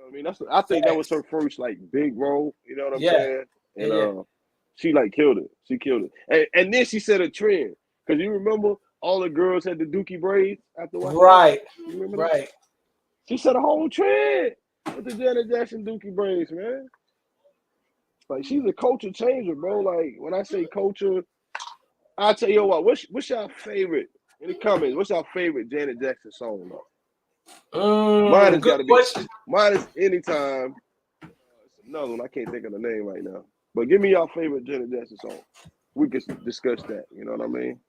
I mean, I think that was her first like big role. You know what I'm saying? And she like killed it. She killed it. And then she set a trend because you remember all the girls had the dookie braids after a while. Right. You remember that? She set a whole trend with the Janet Jackson dookie braids, man. Like she's a culture changer, bro. Like when I say culture, I'll tell you what. What's your favorite in the comments? What's your favorite Janet Jackson song, though? Mine has got to be. Mine is Anytime. It's another one. I can't think of the name right now. But give me your favorite Janet Jackson song. We can discuss that. You know what I mean?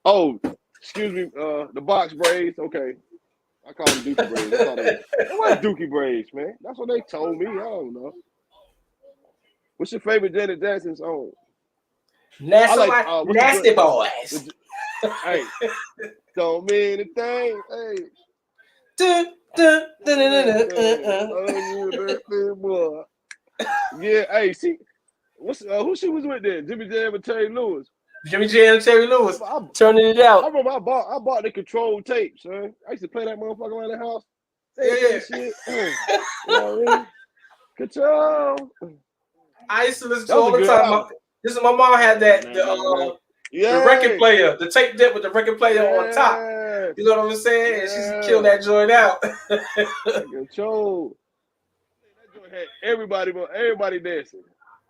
Oh, excuse me. The box braids. Okay. I call them dookie braids. It was dookie braids, man. That's what they told me. I don't know. What's your favorite Janet Jackson song? Nasty Boys. Hey, don't mean a thing. Hey. Yeah, hey, see, who she was with then? Jimmy Jam and Terry Lewis. Jimmy Jam and Terry Lewis turning it out. I remember I bought the Control tape, son. I used to play that motherfucker around the house. that shit. You know what I mean? Control. I used to listen That to was all a the good time. album. This is my mom had that the record Yeah. player, the tape deck with the record player on top. Yeah. You know what I'm saying? And she used to kill Yeah. that joint out. Control. That joint had everybody dancing.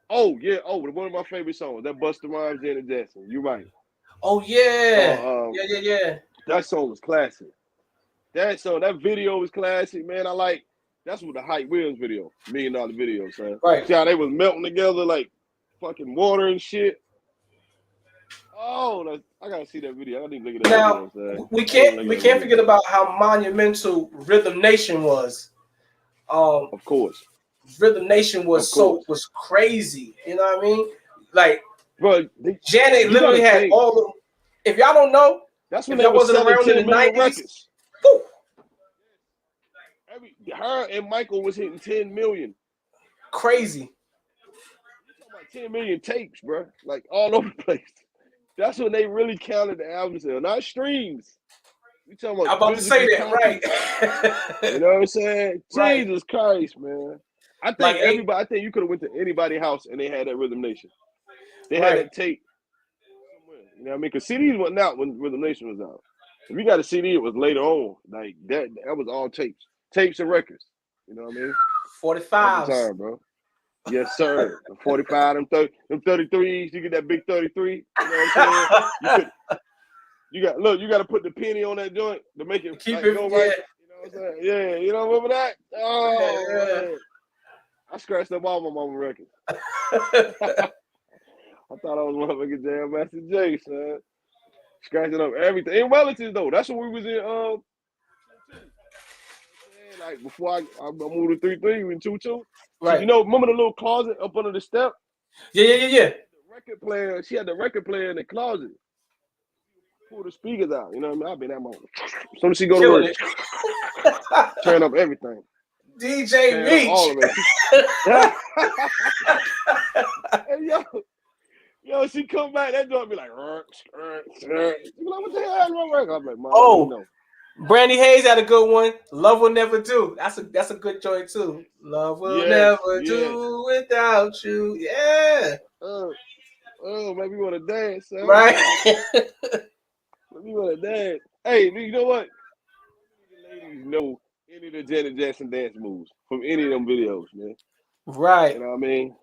Oh yeah. Oh, one of my favorite songs. That Busta Rhymes, Janet Jackson. You're right. Oh yeah. Yeah. That song was classic. That video was classic, man. That's what the Hype Williams video, $1 million video, son. Right. See how they was melting together like fucking water and shit. Oh, I gotta see that video. I didn't look at that Now video, son. we can't forget about how monumental Rhythm Nation was. Of course. Rhythm Nation was crazy. You know what I mean? Like, bro, Janet literally had all of them. If y'all don't know, that's when if y'all wasn't around in the 90s. Her and Michael was hitting 10 million. Crazy. You're talking about 10 million tapes, bro. Like all over the place. That's when they really counted the album sale, not streams. You talking about? I'm about to say that, right? You know what I'm saying? Right. Jesus Christ, man. I think I think you could have went to anybody's house and they had that Rhythm Nation. They had that tape somewhere. You know what I mean? Because CDs wasn't out when Rhythm Nation was out. If you got a CD, it was later on. Like that was all tapes and records. You know what I mean? 45. Time, bro. Yes, sir. The 45, them 33s. You get that big 33. You know what I'm saying? You got to put the penny on that joint to make it keep like, it go right. yeah. You know what I'm saying? Yeah, you know, remember that? Oh, man. I scratched up all my mama records. I thought I was motherfucking Jam Master J, son. Scratching up everything. In relatives, though. That's when we was in like before I moved to 3-3, we in 2-2. Right. So, you know, remember the little closet up under the step? Yeah. The record player, she had the record player in the closet. Pull the speakers out, you know what I mean? I've been at my soon as she go to work, turn up everything. DJ Meech. All of it. Hey, yo, she come back, that joint be like, she be like, what the hell is my record? I'm like, Mom, oh, no. Brandy Hayes had a good one. Love Will Never Do. That's a good joint too. Love will never do without you. Yeah. Oh, maybe you want to dance, son. Right. Maybe you want to dance. Hey, you know what? Ladies know any of the Janet Jackson dance moves from any of them videos, man. Right. You know what I mean?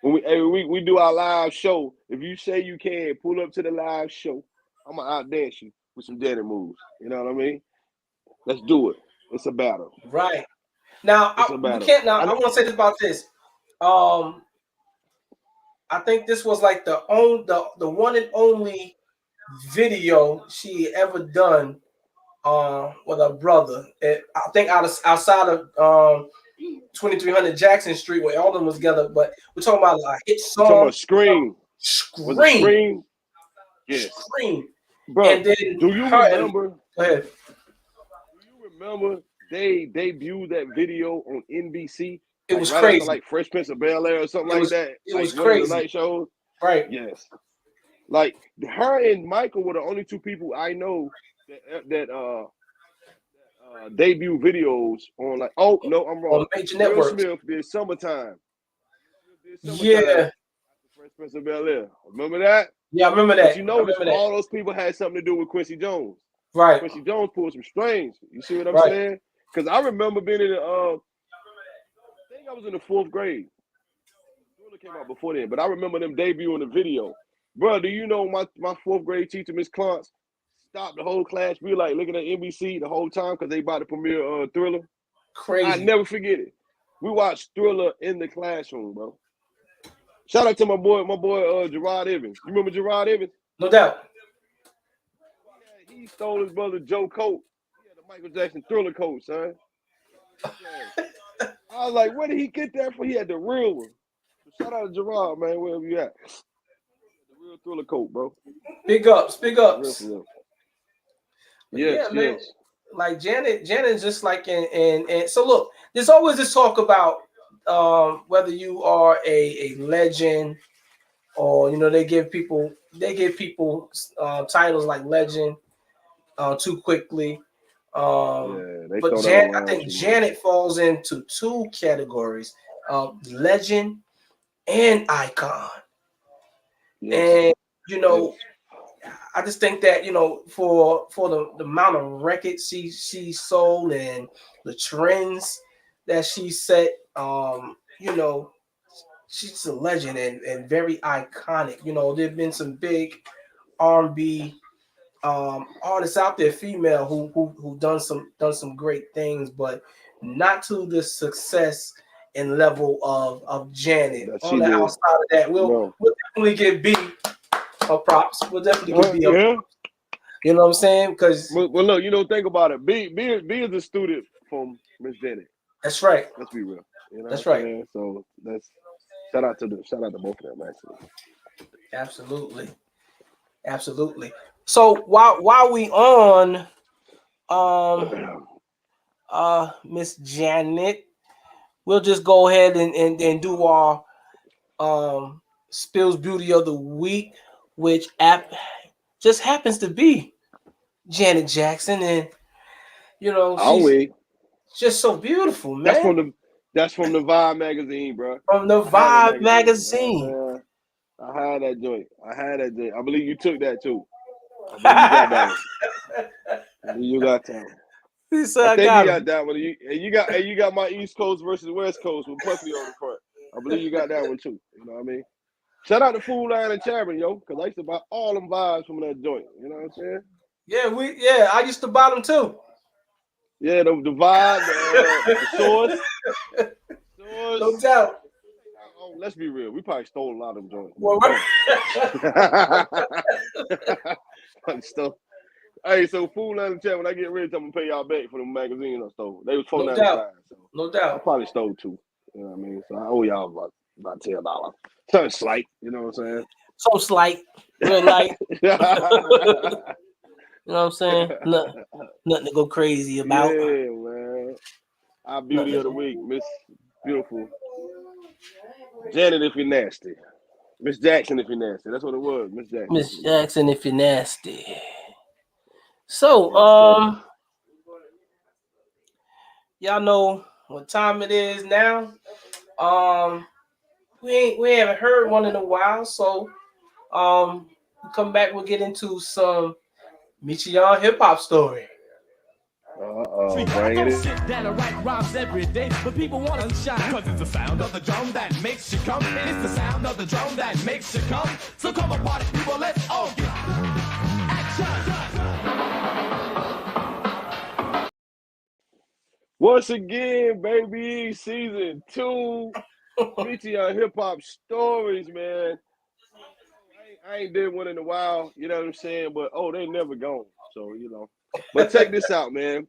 When we do our live show, if you say you can, pull up to the live show. I'm gonna out dance you with some Janet moves. You know what I mean? Let's do it. It's a battle. Right. Now I want to say this about this. I think this was like the one and only video she ever done with her brother. I think outside of 2300 Jackson Street where all of them was together, but we're talking about a hit song. Talking about Scream. Scream. Yes. Scream. Bro, and then do you remember? Go ahead. Do you remember they debuted that video on NBC? It was crazy. Like Fresh Prince of Bel-Air or something like that. It was crazy. The night shows. Right. Yes. Like her and Michael were the only two people I know that debut videos on like. Oh no, I'm wrong. On major networks. Will Smith did Summertime. Yeah. Fresh Prince of Bel-Air. Remember that? Yeah, I remember that. But you notice all those people had something to do with Quincy Jones. Right. Quincy Jones pulled some strings. You see what I'm saying? Because I remember being in the I think I was in the 4th grade. It came out before then, but I remember them debuting the video. Bro, do you know my 4th grade teacher, Miss Klontz, stopped the whole class. We were like looking at NBC the whole time because they about to premiere Thriller. Crazy. I never forget it. We watched Thriller in the classroom, bro. Shout out to my boy Gerard Evans. You remember Gerard Evans? No doubt. He stole his brother Joe coat. He had the Michael Jackson Thriller coat, son. I was like, where did he get that from? He had the real one. Shout out to Gerard, man, wherever you at. The real Thriller coat, bro. Big ups. Yes, man. Like Janet just like and so look, there's always this talk about whether you are a legend or they give people titles like legend too quickly. They But throw that I around think too much. Janet falls into two categories: legend and icon. Yes. And you know, Yes. I just think that for the amount of records she sold and the trends that she set, she's a legend and very iconic. There've been some big R&B artists out there, female, who done some great things, but not to the success and level of Janet. That On she the did. outside of that, No. we'll definitely give B a props. We'll definitely give B a Yeah. You know what I'm saying? Because Well, look, think about it. B is a student from Miss Janet. that's right. Let's be real. That's what I'm right. saying? So that's shout out to both of them actually. Absolutely. So while we on Miss Janet, we'll just go ahead and do our Spills Beauty of the Week, which just happens to be Janet Jackson, and I'll she's wait. just so beautiful, That's man. from the Vibe magazine, bro. From the I had that Vibe magazine. I had that joint. I believe you took that too. I believe you got that one. I believe you got that one. He said, I think got you him. got that one. You got my East Coast versus West Coast with Puffy on the front. I believe you got that one too. You know what I mean? Shout out to Food Line and Chairman, yo, because I used to buy all them vibes from that joint. You know what I'm saying? Yeah, I used to buy them too. Yeah, the vibe, the source. No doubt. Oh, let's be real. We probably stole a lot of them joints. Well, Stuff. Hey, so Food Line and Chat, when I get rich, I'm gonna pay y'all back for the magazine I stole. They was No doubt. $4.95, so No I doubt. probably stole two. You know what I mean? So I owe y'all about $10. Something slight, you know what I'm saying? So slight, real light. You know what I'm saying? Nothing to go crazy about. Yeah, man. Our beauty of the week, Miss Beautiful Janet, if you're nasty. Miss Jackson, if you're nasty. That's what it was, Miss Jackson. Miss Jackson, if you're nasty. So, Yes, y'all know what time it is now. We haven't heard one in a while, so we come back. We'll get into some Michigan hip hop story. bring it in. That I write rhymes every day, but people want to shine. Cause it's the sound of the drum that makes you come. It's the sound of the drum that makes you come. So come on, party people, let's all get action. Once again, baby, season 2. Michigan hip hop stories, man. I ain't did one in a while, you know what I'm saying? But they never gone. So, But check this out, man.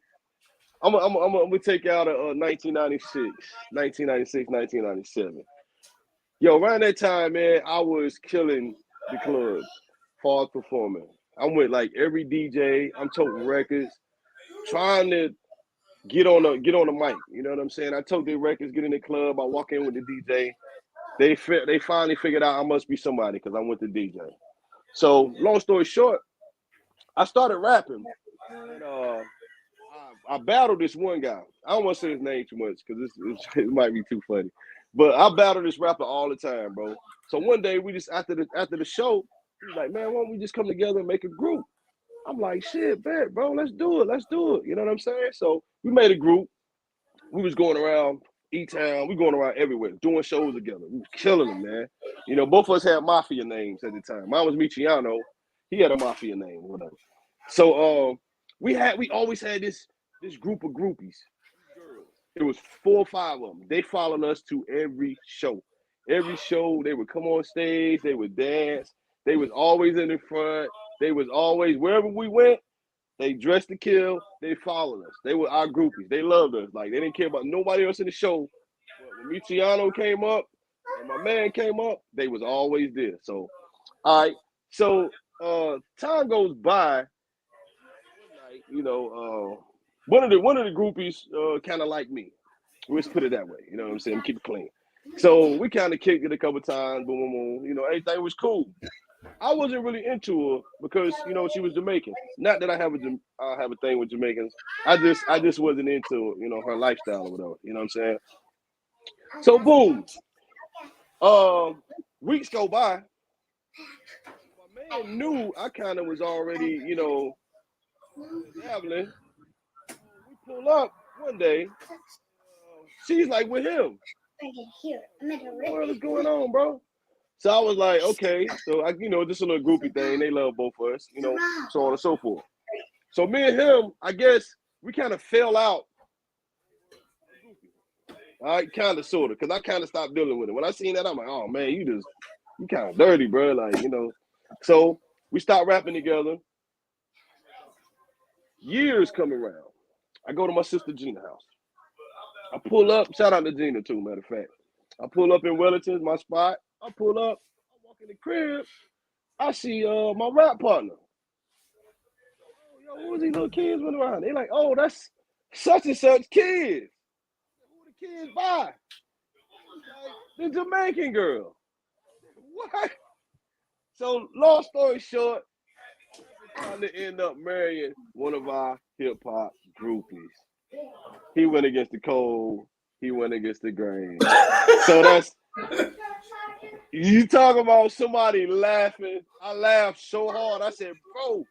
I'm gonna take you out of 1996, 1997. Yo, around that time, man, I was killing the clubs, far performing. I'm with like every DJ. I'm toting records, trying to get on the mic. You know what I'm saying? I tote their records, get in the club. I walk in with the DJ. They finally figured out I must be somebody because I'm with the DJ. So long story short, I started rapping, and I battled this one guy. I don't want to say his name too much because it might be too funny. But I battle this rapper all the time, bro. So one day we just after the show, he was like, man, why don't we just come together and make a group? I'm like, shit, bet, bro, let's do it. You know what I'm saying? So we made a group. We was going around E-Town. We going around everywhere, doing shows together. We was killing them, man. Both of us had mafia names at the time. Mine was Michiano. He had a mafia name, whatever. So we always had this group of groupies. It was 4 or 5 of them. They followed us to every show. Every show, they would come on stage. They would dance. They was always in the front. They was always, wherever we went, they dressed to kill. They followed us. They were our groupies. They loved us. Like, they didn't care about nobody else in the show. But when Michiano came up and my man came up, they was always there. So, all right. So, time goes by. One of the groupies kind of like me. Let's put it that way. You know what I'm saying? Keep it clean. So we kind of kicked it a couple times. Boom, boom, boom. Everything was cool. I wasn't really into her because she was Jamaican. Not that I have a thing with Jamaicans. I just wasn't into her lifestyle or whatever. You know what I'm saying? So boom, weeks go by. My man knew I kind of was already dabbling. We pull up one day. She's like with him. What the world is going on, bro? So I was like, okay. So just a little groupie thing. They love both of us, so on and so forth. So me and him, I guess we kind of fell out. All right, kind of, sort of, because I kind of stopped dealing with it. When I seen that, I'm like, oh man, you kind of dirty, bro. Like, So we stopped rapping together. Years come around. I go to my sister Gina's house. I pull up. Shout out to Gina too, matter of fact. I pull up in Wellington, my spot. I pull up. I walk in the crib. I see my rap partner. Yo, who was these little kids running around? They like, oh, that's such and such kids. Who the kids by? Like, the Jamaican girl. What? So long story short, trying to end up marrying one of our hip hop groupies. He went against the cold. He went against the grain. So that's, you talk about somebody laughing. I laughed so hard. I said, bro,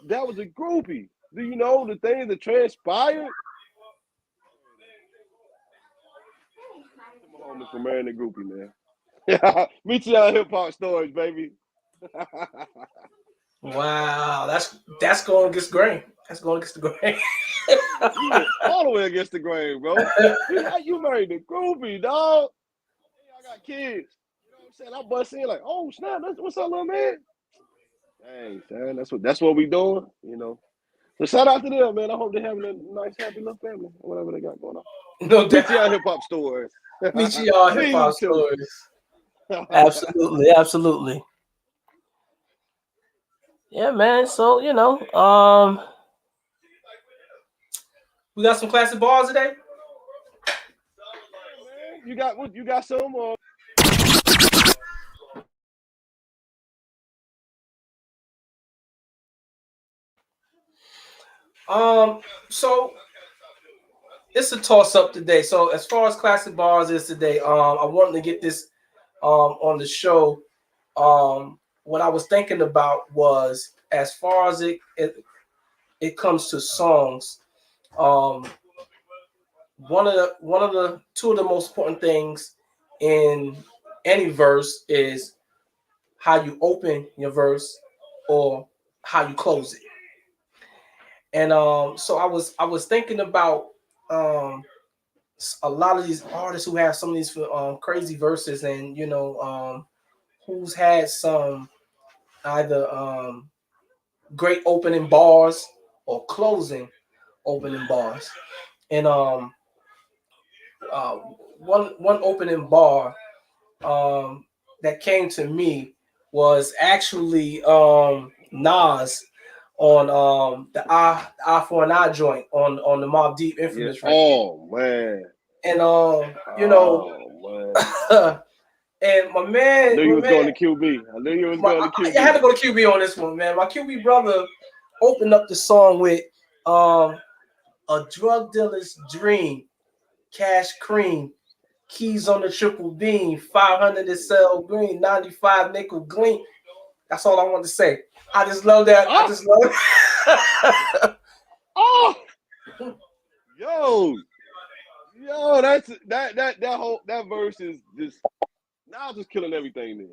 that was a groupie. Do you know the things that transpired? I'm for marrying a groupie, man. Meet you on hip hop stories, baby. Wow, that's going against grain. That's going against the grain. You went all the way against the grain, bro. You married a groupie, dog. I got kids. You know what I'm saying? I bust in like, oh snap, what's up, little man? Dang, son, that's what we doing, So shout out to them, man. I hope they're having a nice, happy little family, whatever they got going on. No doubt. Meet you on hip hop stories. Meet you on hip hop stories. Absolutely, absolutely. Yeah, man. So we got some classic bars today. You got what? You got some? So it's a toss up today. So as far as classic bars is today, I wanted to get this on the show. What I was thinking about was, as far as it comes to songs, one of the two of the most important things in any verse is how you open your verse or how you close it. And so I was thinking about a lot of these artists who have some of these crazy verses, and who's had some either great opening bars or closing opening bars. And one opening bar that came to me was actually Nas on the Eye for an Eye joint on the Mobb Deep Infamous. Yeah. Oh man. And and my man, I knew you was going to QB. I had to go to QB on this one, man. My QB brother opened up the song with a drug dealer's dream, cash cream, keys on the triple beam, 500 to sell green, 95 nickel gleam. That's all I want to say. I just love that. I just love it. Yo, that's that verse is just now just killing everything there.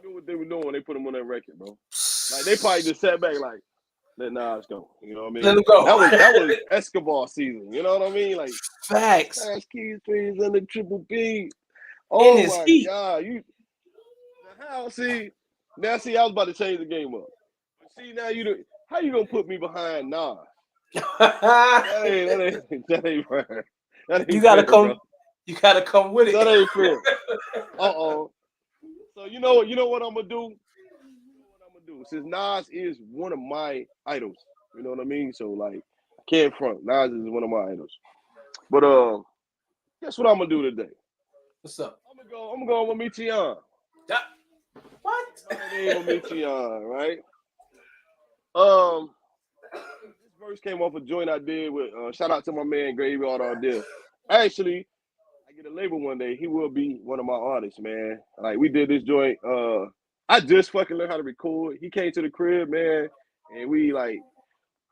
Knew what they were doing when they put him on that record, bro. Like they probably just sat back like, let Nas go. You know what I mean? Let him go. That was Escobar season. You know what I mean? Like facts. Cash keys, trees, and the triple B. Oh my God! I was about to change the game up. See now how you gonna put me behind Nas? that ain't fair. You gotta come. Bro. You gotta come with it. That ain't fair. So you know what I'm gonna do? Since Nas is one of my idols, you know what I mean? So like I can't front. Nas is one of my idols. But guess what I'm gonna do today? What's up? I'm I'm going with Michigan. Yeah. What? My name with Michigan, right? This verse came off a joint I did with shout out to my man Graveyard on there. Actually, I get a label one day. He will be one of my artists, man. Like we did this joint. I just fucking learned how to record. He came to the crib, man, and we like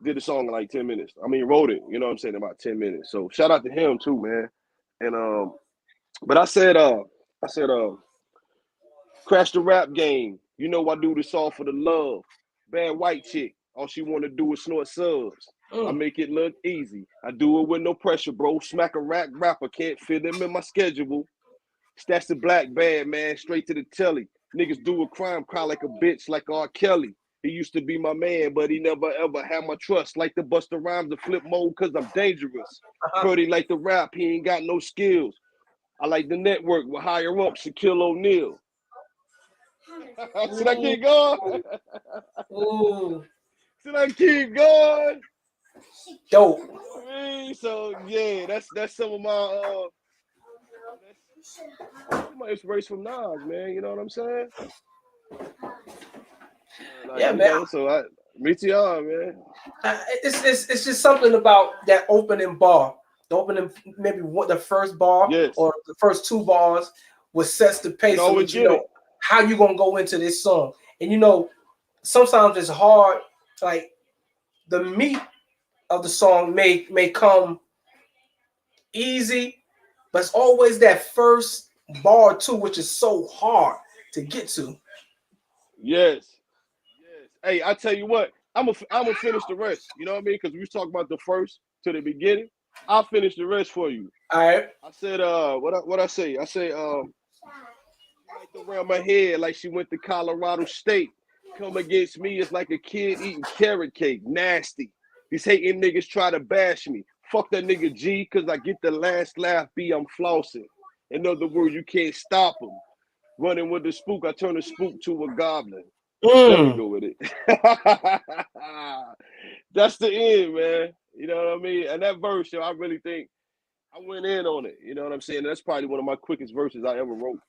did the song in like 10 minutes. I mean, wrote it, you know what I'm saying, in about 10 minutes. So shout out to him too, man. And but I said, crash the rap game. You know I do this all for the love. Bad white chick. All she wanna do is snort subs. I make it look easy. I do it with no pressure, bro. Smack a rap rapper, can't fit them in my schedule. Stats the black bad, man, straight to the telly. Niggas do a crime, cry like a bitch, like R. Kelly. He used to be my man, but he never ever had my trust. Like the Busta Rhymes to flip mode, cause I'm dangerous. Heard he like the rap, he ain't got no skills. I like the network with higher up, Shaquille O'Neal. Should I keep going? Ooh. Should I keep going? Dope. So yeah, that's some of my inspiration from Nas, man. You know what I'm saying? Like, Yeah, man. So Meteor, man. It's just something about that opening bar. The opening, maybe the first bar or the first two bars, what sets the pace. So that you know how you gonna go into this song. And you know, sometimes it's hard. Like the meat of the song may come easy, but it's always that first bar too, which is so hard to get to. Yes. Hey, I tell you what, I'm gonna finish the rest. You know what I mean? Because we was talking about the first to the beginning. I'll finish the rest for you. All right. I said, what I say? I say, like around my head like she went to Colorado State. Come against me is like a kid eating carrot cake. Nasty. These hating niggas try to bash me. Fuck that nigga G, cause I get the last laugh. B, I'm flossing. In other words, you can't stop him. Running with the spook, I turn the spook to a goblin. There we go with it. That's the end, man. You know what I mean? And that verse, I really think I went in on it. You know what I'm saying? That's probably one of my quickest verses I ever wrote.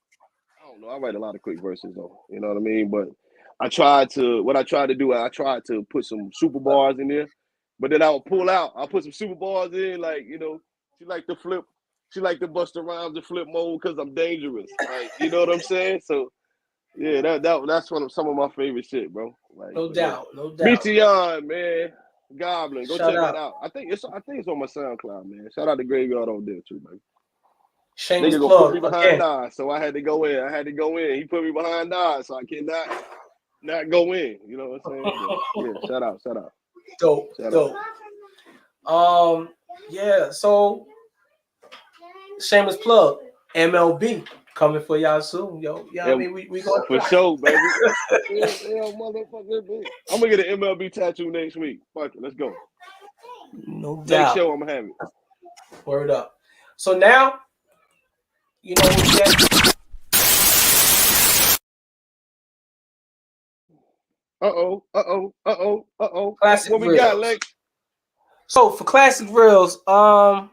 I don't know. I write a lot of quick verses though. You know what I mean? But I tried to put some super bars in there, but then I would pull out. I'll put some super bars in, like, you know, she like to Busta Rhymes to flip mode because I'm dangerous. Like, you know what I'm saying? So yeah, that's some of my favorite shit, bro. Like, no doubt. Meteor, man. Goblin. Go Shout check out. that out. I think it's on my SoundCloud, man. Shout out to Graveyard on there too, man. Shameless Nigga gonna plug put me behind Nas, so I had to go in. He put me behind Nas, so I cannot not go in. You know what I'm saying? Yeah, shout out. Dope. Yeah, so shameless plug. MLB coming for y'all soon, yo. Yeah, I mean we going for sure, baby. yeah, motherfucker. I'm gonna get an MLB tattoo next week. Fuck it, let's go. No doubt. Next show I'm gonna have it. Word up. So now, you know what we get? Classic What we reels. got, Lex? So for classic reels, I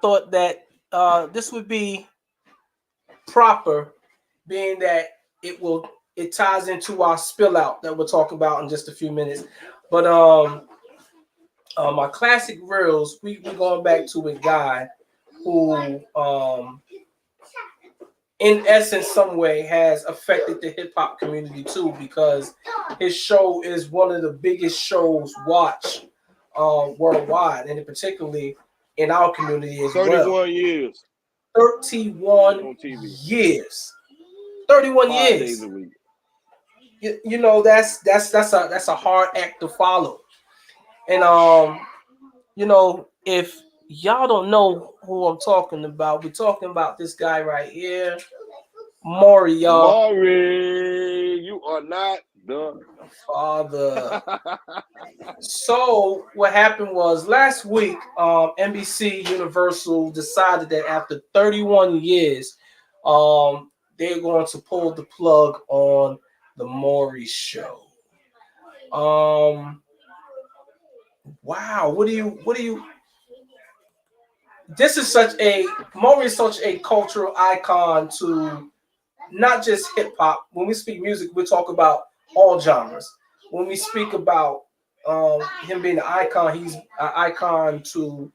thought that this would be proper, being that it ties into our spill out that we'll talk about in just a few minutes. But my classic reels, we're going back to a guy who in essence some way has affected the hip-hop community too, because his show is one of the biggest shows watched worldwide, and particularly in our community as 31 years. 31 years. 31 5 years. days a week. You know, that's a hard act to follow. And you know, if y'all don't know who I'm talking about, we're talking about this guy right here, Maury, y'all. Maury, you are not the father. So what happened was last week, NBC Universal decided that after 31 years, they're going to pull the plug on the Maury show. Wow, what do you this is such a Maury is such a cultural icon to not just hip hop. When we speak music, we talk about all genres. When we speak about him being an icon, he's an icon to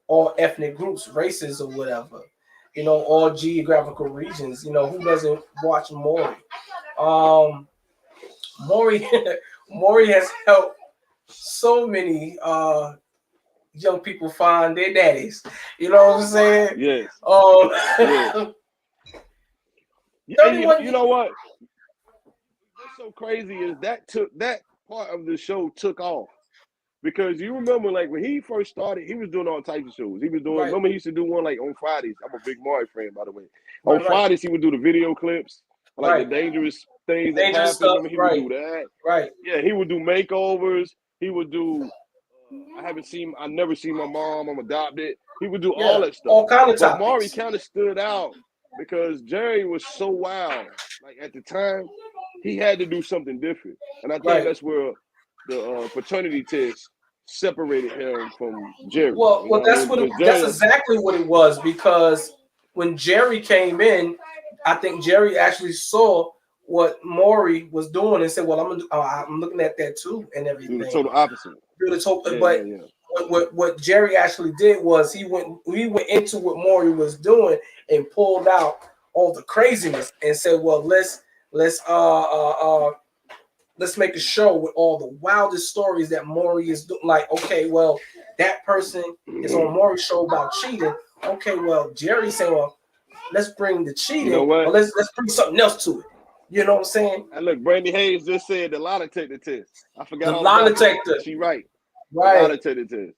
all ethnic groups, races, or whatever. You know, all geographical regions. You know, who doesn't watch Maury? Um, Maury, Maury has helped so many young people find their daddies. You know what I'm saying? Yes. Yes. And you know what? What's so crazy is that part of the show took off. Because you remember, like, when he first started, he was doing all types of shows. He was doing, remember, he used to do one, like, on Fridays. I'm a big Maury fan, by the way. On Fridays, he would do the video clips, like, the dangerous things that happen. Stuff. Remember, he would do that. Yeah, he would do makeovers. He would do, I never seen my mom, I'm adopted. He would do all that stuff. All kind of topics. But Maury kind of stood out because Jerry was so wild. Like, at the time, he had to do something different. And I think that's where the paternity test separated him from Jerry. Well, that's exactly what it was, because when Jerry came in, I think Jerry actually saw what Maury was doing and said, "Well, I'm looking at that too," and everything. The total opposite. What Jerry actually did was he went into what Maury was doing and pulled out all the craziness and said, "Well, let's make a show with all the wildest stories that Maury is doing." Like, okay, well, that person is on Maury's show about cheating. Okay, well, Jerry's saying, well, let's bring the cheating. You know what? Or let's bring something else to it. You know what I'm saying? And look, Brandy Hayes just said the lie detector test. I forgot the lie detector. She right. Lie detector test.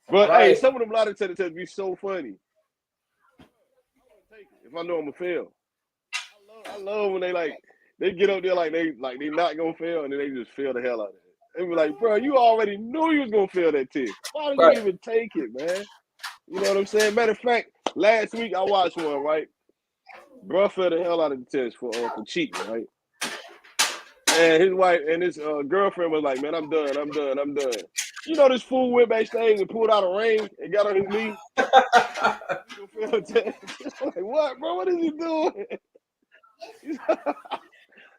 But hey, some of them lie detector tests be so funny. If I know I'm gonna fail, I love when they get up there like they not gonna fail, and then they just fail the hell out of it. They be like, bro, you already knew you was gonna fail that test. Why did you even take it, man? You know what I'm saying? Matter of fact, last week I watched one, right? Bro failed the hell out of the test for cheating, right? And his wife and his girlfriend was like, man, I'm done. You know, this fool went backstage and pulled out a ring and got on his knee. Like, what, bro? What is he doing?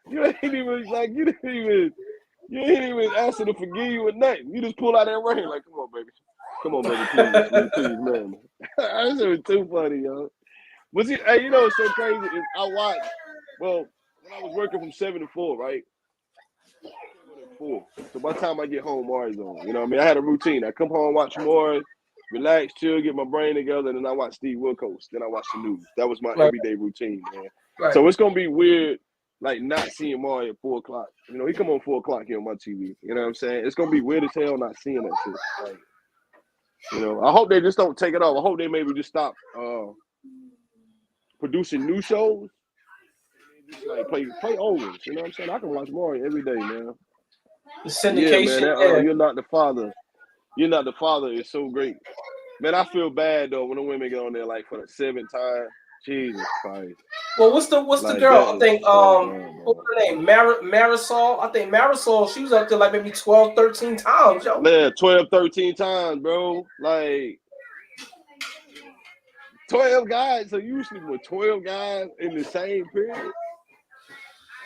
You ain't even ask her to forgive you or nothing. You just pull out that ring like, come on, baby, please, man. That shit was too funny, yo. Was it? Hey, you know what's so crazy is I watched. Well, when I was working from 7 to 4, right? 4. So by the time I get home, Maury's on. You know what I mean? I had a routine. I come home, watch Maury, relax, chill, get my brain together, and then I watch Steve Wilkos. Then I watch the news. That was my everyday routine, man. So it's gonna be weird, like not seeing Maury at 4 o'clock. You know, he come on 4 o'clock here on my TV. You know what I'm saying? It's gonna be weird as hell not seeing that shit. Like, you know, I hope they just don't take it off. I hope they maybe just stop producing new shows. Just like play overs. You know what I'm saying? I can watch Maury every day, man. The syndication. Yeah, man. You're not the father. You're not the father is so great. Man, I feel bad though when the women get on there like for the 7th time. Jesus Christ. Well, what's the girl? I think what's her name? Marisol. I think Marisol, she was up there like maybe 12, 13 times, yo. Yeah, 12, 13 times, bro. Like 12 guys. So usually with 12 guys in the same period.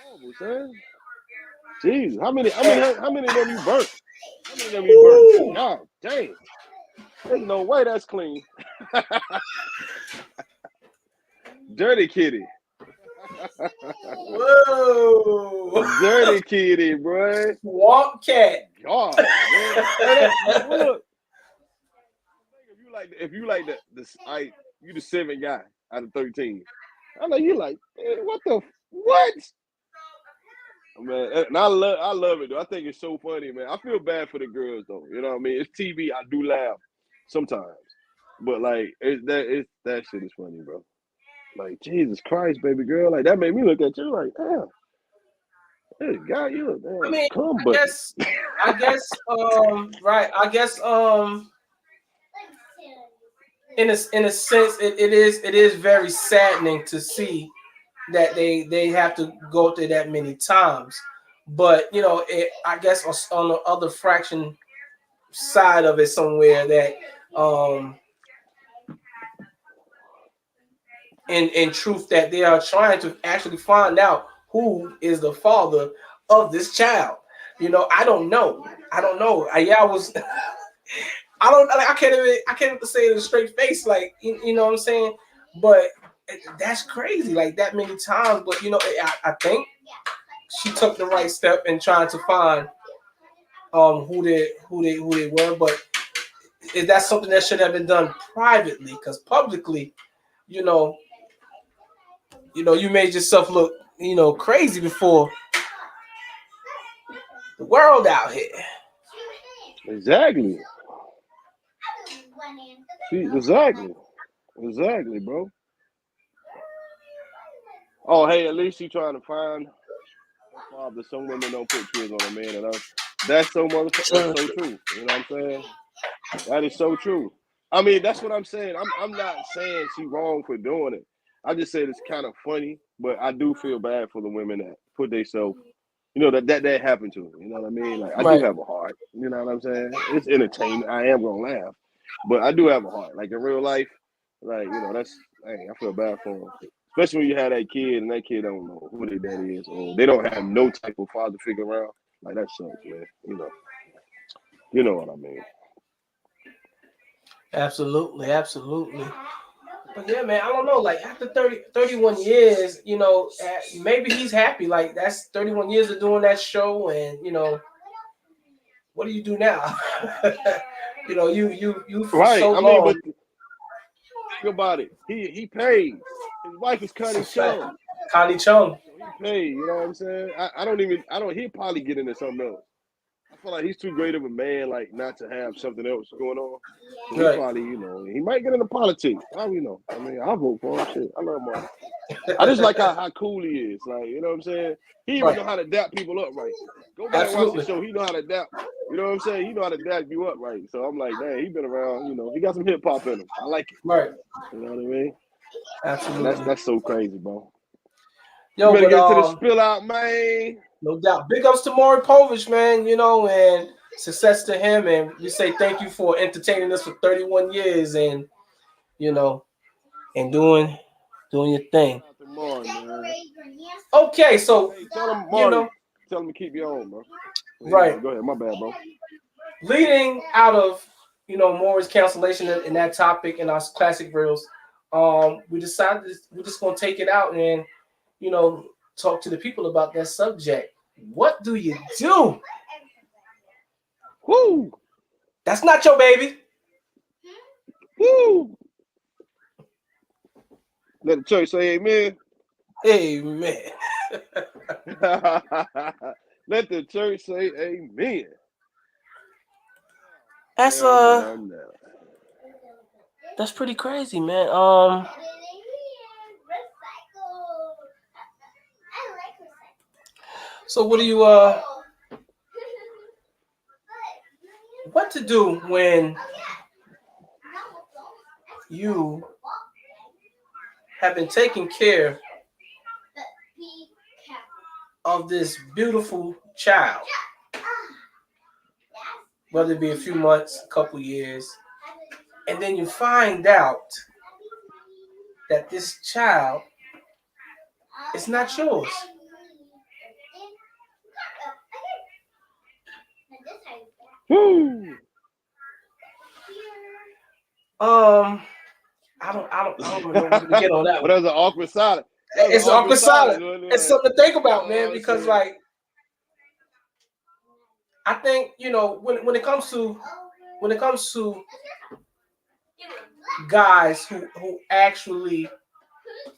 Oh, son. Jesus, how many of them you burnt? How many of them you burnt? God dang. There's no way that's clean. Dirty kitty. Whoa. Dirty kitty, bro. Swamp cat. God, man. Look. If you like you the 7th guy out of 13. I know you like, what? Man, and I love it though. I think it's so funny, man. I feel bad for the girls though. You know what I mean? It's TV. I do laugh sometimes, but like that shit is funny, bro. Like Jesus Christ, baby girl. Like that made me look at you like, damn. Hey, God, you look damn. I mean, I guess, in a sense, it is very saddening to see that they have to go through that many times. But, you know, I guess on the other fraction side of it somewhere that in truth that they are trying to actually find out who is the father of this child. You know, I don't know. I was I don't like, I can't even say it in a straight face, like you know what I'm saying? But that's crazy, like that many times. But you know, I think she took the right step in trying to find who they were. But is that something that should have been done privately? Because publicly, you know, you made yourself look, crazy before the world out here. Exactly. See, exactly, bro. Oh, hey, at least she trying to find a father. Some women don't put kids on a man, and that's so that's so true. You know what I'm saying? That is so true. I mean, that's what I'm saying. I'm not saying she wrong for doing it. I just said it's kind of funny, but I do feel bad for the women that put themselves, that happened to them. You know what I mean? Like I do Right. have a heart. You know what I'm saying? It's entertainment. I am gonna laugh, but I do have a heart. Like in real life, like I feel bad for them. Especially when you have that kid and that kid don't know who their daddy is, or they don't have no type of father figure around. Like that sucks, man. You know what I mean. Absolutely. But yeah, man, I don't know. Like after 31 years, maybe he's happy. Like that's 31 years of doing that show, and what do you do now? you for Right. so I mean, long. but think about it. He paid. His wife is Connie Chung. Connie Chung. So he paid. You know what I'm saying? He'll probably get into something else. I feel like he's too great of a man, like not to have something else going on. So he Right. probably, he might get into politics. How we know? I mean, I vote for him. Shit, I love Maury. I just like how cool he is. Like, you know what I'm saying? He even know how to dap people up right. Go back and watch the show. He know how to dap. You know what I'm saying? He know how to dap you up right. So I'm like, dang, he been around. He got some hip hop in him. I like it. Right. You know what I mean? Absolutely. And that's so crazy, bro. Yo, You better but, get to the spill out, man. No doubt. Big ups to Maury Povich, man, and success to him. And we say thank you for entertaining us for 31 years and, and doing your thing. Okay, so, hey, tell him, Maury, tell him to keep you on, bro. Right. Go ahead. My bad, bro. Leading out of, Maury's cancellation in that topic in our classic reels, we decided we're just going to take it out and, talk to the people about that subject. What do you do? Woo! That's not your baby. Woo! Let the church say amen. Amen. Let the church say amen. That's that's pretty crazy, man. So what do you what to do when you have been taking care of this beautiful child, whether it be a few months, a couple years, and then you find out that this child is not yours? Woo! I don't know where to get on that one. But there's an awkward silence. It's awkward silence. It's something to think about, man, because like I think, when it comes to guys who actually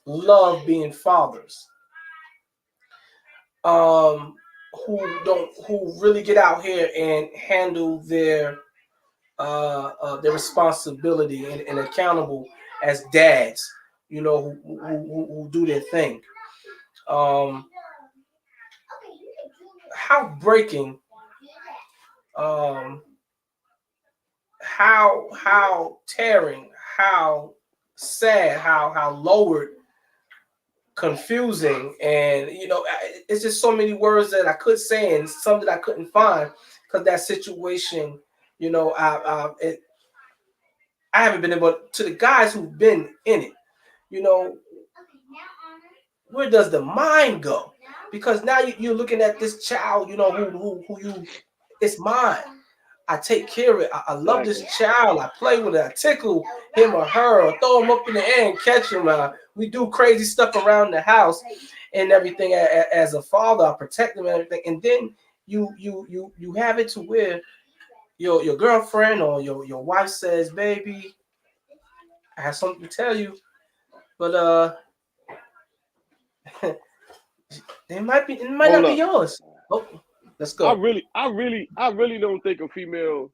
love being fathers, who really get out here and handle their responsibility and accountable as dads, who do their thing. How breaking, how tearing, how sad, how lowered, confusing, and it's just so many words that I could say and some that I couldn't find because that situation, I haven't been able to. The guys who've been in it, where does the mind go? Because now you're looking at this child, you know, who you, it's mine. I take care of it. I love this child. I play with it. I tickle him or her, or throw him up in the air and catch him. We do crazy stuff around the house and everything. As a father, I protect him and everything. And then you have it to where your girlfriend or your wife says, "Baby, I have something to tell you," but it might not be yours. Oh, let's I go. really don't think a female will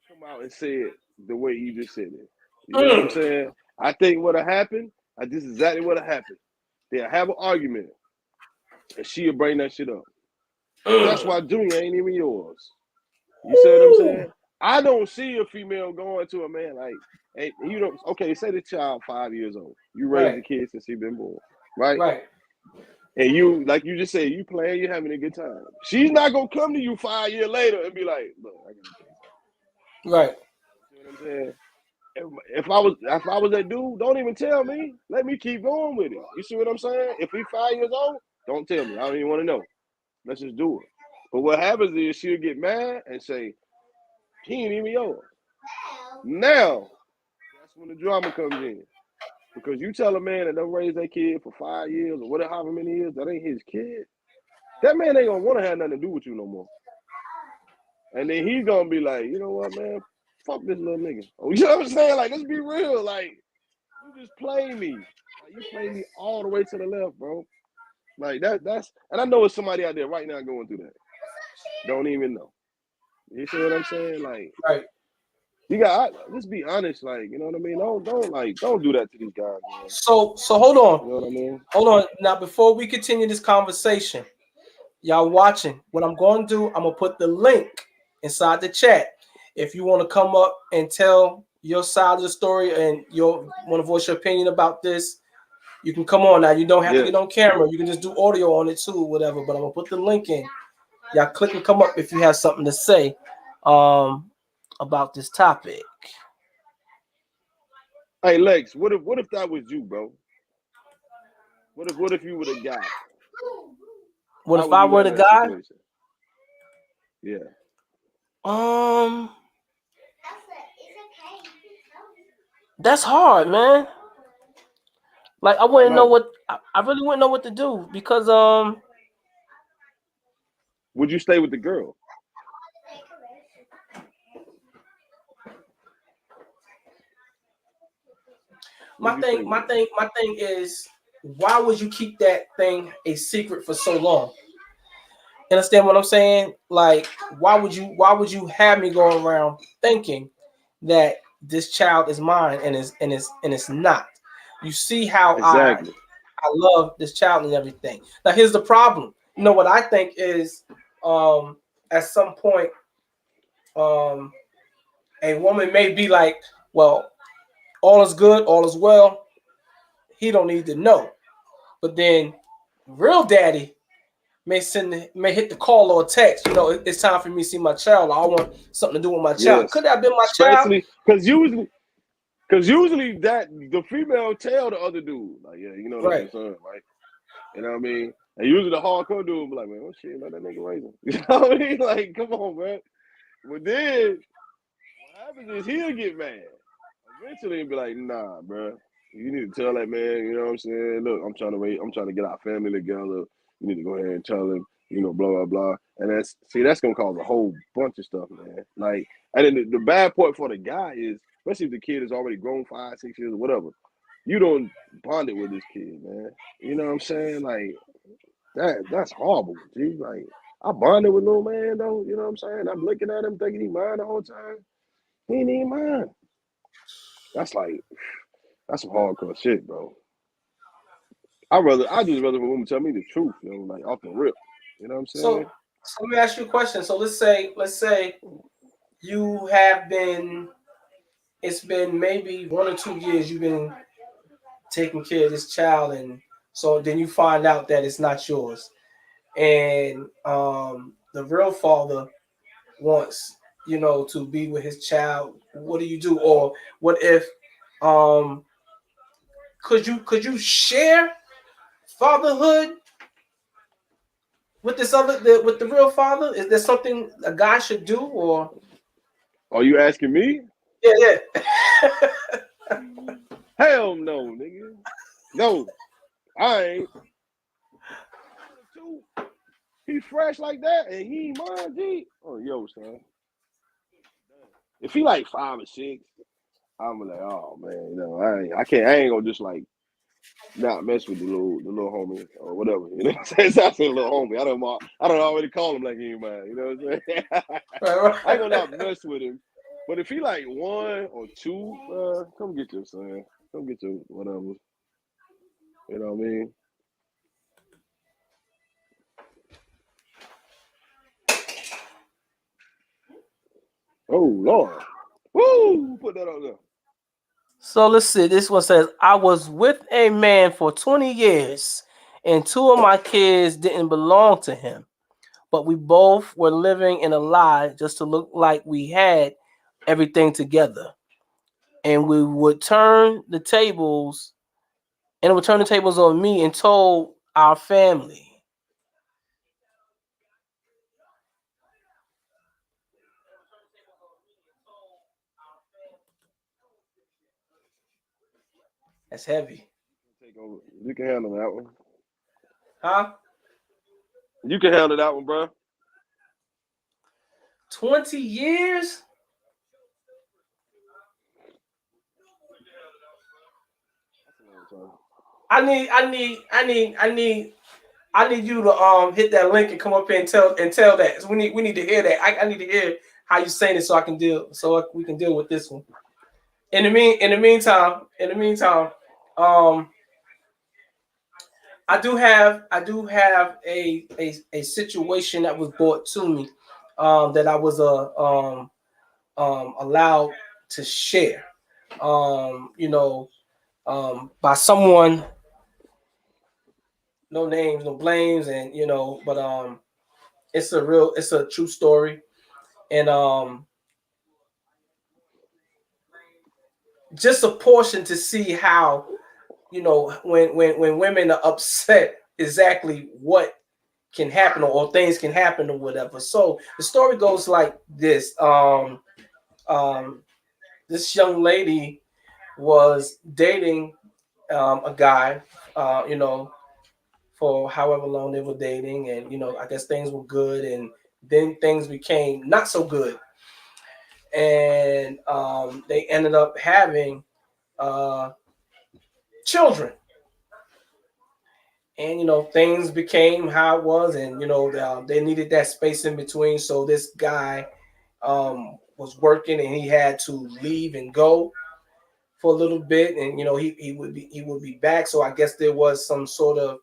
come out and say it the way you just said it. You know what I'm saying? I think what'll happen, this is exactly what'll happen. They'll have an argument, and she'll bring that shit up. That's why Junior ain't even yours. You see what I'm saying? I don't see a female going to a man like, hey, you know, okay, say the child 5 years old. You raised the kid since he been born, right? Right. And you, like you just said, you playing, you having a good time. She's not gonna come to you 5 years later and be like, look, I gotta tell you something. Right. You know what I'm saying? If I was that dude, don't even tell me. Let me keep going with it. You see what I'm saying? If he's 5 years old, don't tell me. I don't even want to know. Let's just do it. But what happens is she'll get mad and say, he ain't even yours. Now, that's when the drama comes in. Because you tell a man that don't raise that kid for 5 years or whatever, however many years, that ain't his kid, that man ain't gonna want to have nothing to do with you no more. And then he's gonna be like, you know what, man? Fuck this little nigga. Oh, you know what I'm saying? Like, let's be real. Like, you just play me. Like, you play me all the way to the left, bro. Like that's, and I know it's somebody out there right now going through that. Don't even know. You see what I'm saying? Like, right. You got, let's be honest, like, you know what I mean? Don't do that to these guys, man. So hold on. You know what I mean? Hold on. Now, before we continue this conversation, y'all watching, what I'm going to do, I'm going to put the link inside the chat. If you want to come up and tell your side of the story and you want to voice your opinion about this, you can come on now. You don't have to get on camera. You can just do audio on it too, or whatever. But I'm going to put the link in. Y'all click and come up if you have something to say about this topic. Hey Lex, what if that was you, bro? What if you were the guy? What if I were the guy? Situation? Yeah. That's hard, man. Like I wouldn't know what I really wouldn't know what to do because would you stay with the girl? My thing is, why would you keep that thing a secret for so long? You understand what I'm saying? Like, why would you have me going around thinking that this child is mine and it's not? You see how I love this child and everything. Now here's the problem. You know what I think is at some point a woman may be like, well, all is good, all is well. He don't need to know. But then real daddy may hit the call or a text. You know, it's time for me to see my child. I want something to do with my child. Yes. Could that have been my child? Because usually that the female tell the other dude, like, yeah, you know that's your son, right? You know what I mean? And usually the hardcore dude will be like, man, oh shit, let that nigga raise him. You know what I mean? Like, come on, man. But then what happens is he'll get mad. Eventually he'll be like, nah, bro. You need to tell that man, you know what I'm saying? Look, I'm trying to get our family together. You need to go ahead and tell him, you know, blah, blah, blah. And that's gonna cause a whole bunch of stuff, man. Like, and then the bad part for the guy is, especially if the kid is already grown 5, 6 years or whatever, you don't bond it with this kid, man. You know what I'm saying? Like, that's horrible, G. Like, I bonded with little man though, you know what I'm saying? I'm looking at him thinking he mine the whole time. He ain't even mine. That's some hardcore shit, bro. I just rather a woman tell me the truth, you know, like off the rip. You know what I'm saying? So let me ask you a question. So let's say you have been, it's been maybe 1 or 2 years you've been taking care of this child, and so then you find out that it's not yours. And the real father wants, you know, to be with his child. What do you do? Or what if could you share fatherhood with this with the real father? Is there something a guy should do, or? Are you asking me? Yeah. Hell no, nigga. No, I ain't. He fresh like that, and he ain't mine, G. Oh, yo, son. If he like 5 or 6, I'm like, oh man, you know, I ain't gonna just like not mess with the little homie or whatever. You know what I'm saying? I say little homie. I don't already call him like he ain't mine. You know what I'm saying? Right. I ain't gonna not mess with him. But if he like 1 or 2, come get your son. Come get your whatever. You know what I mean? Oh Lord. Woo! Put that on there. So let's see. This one says, I was with a man for 20 years, and 2 of my kids didn't belong to him. But we both were living in a lie just to look like we had everything together. And we would turn the tables, on me and told our family. That's heavy. Take over. You can handle that one. Huh? You can handle that one, bro. 20 years? I need you to hit that link and come up here and tell that. So we need to hear that. I need to hear how you saying it so we can deal with this one. In the meantime, I do have a situation that was brought to me that I was allowed to share. By someone, no names, no blames, and but it's a true story, and just a portion to see how when women are upset, exactly what can happen or things can happen or whatever. So the story goes like this. This young lady was dating a guy, for however long they were dating, and I guess things were good, and then things became not so good, and they ended up having children, and things became how it was, and they needed that space in between. So this guy was working, and he had to leave and go for a little bit, and he would be back. So I guess there was some sort of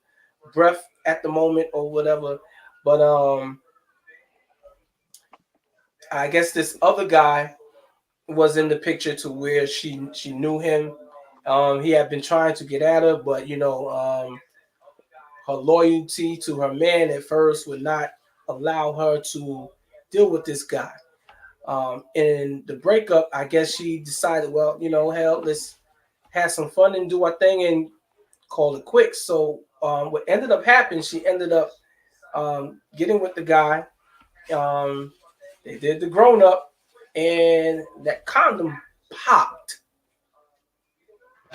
breath at the moment or whatever, but I guess this other guy was in the picture to where she knew him. He had been trying to get at her, but her loyalty to her man at first would not allow her to deal with this guy. In the breakup, I guess she decided, well, hell, let's have some fun and do our thing and call it quits. So what ended up happening, she ended up getting with the guy. They did the grown up, and that condom popped.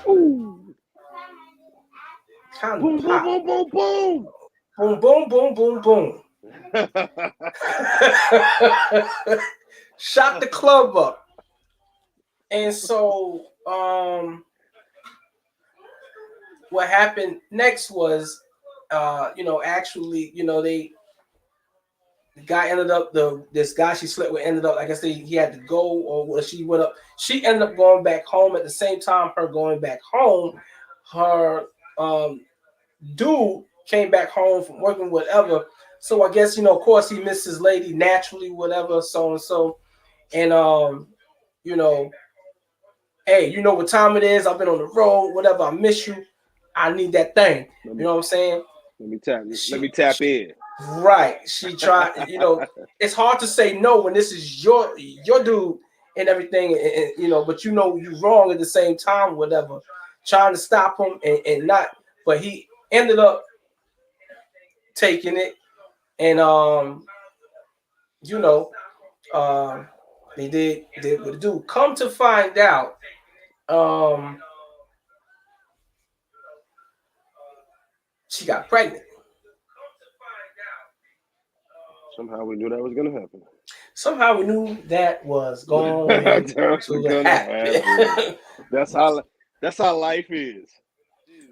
Ooh. Condom Boom, popped. boom, boom, boom, Boom, boom, boom, boom, boom. Shot the club up. And so what happened next was the guy ended up this guy she slept with ended up, I guess he had to go, or she went up. She ended up going back home. At the same time her going back home, her dude came back home from working, whatever. So I guess, of course he missed his lady naturally, whatever, so and so. And hey, you know what time it is. I've been on the road, whatever. I miss you. I need that thing. You know what I'm saying? Let me tap in. Right. She tried, it's hard to say no when this is your dude and everything, and but you wrong at the same time, whatever. Trying to stop him and not, but he ended up taking it, and you know, they did what they do. Come to find out, she got pregnant. Somehow we knew that was gonna happen. Somehow we knew that was going to happen. That's how life is.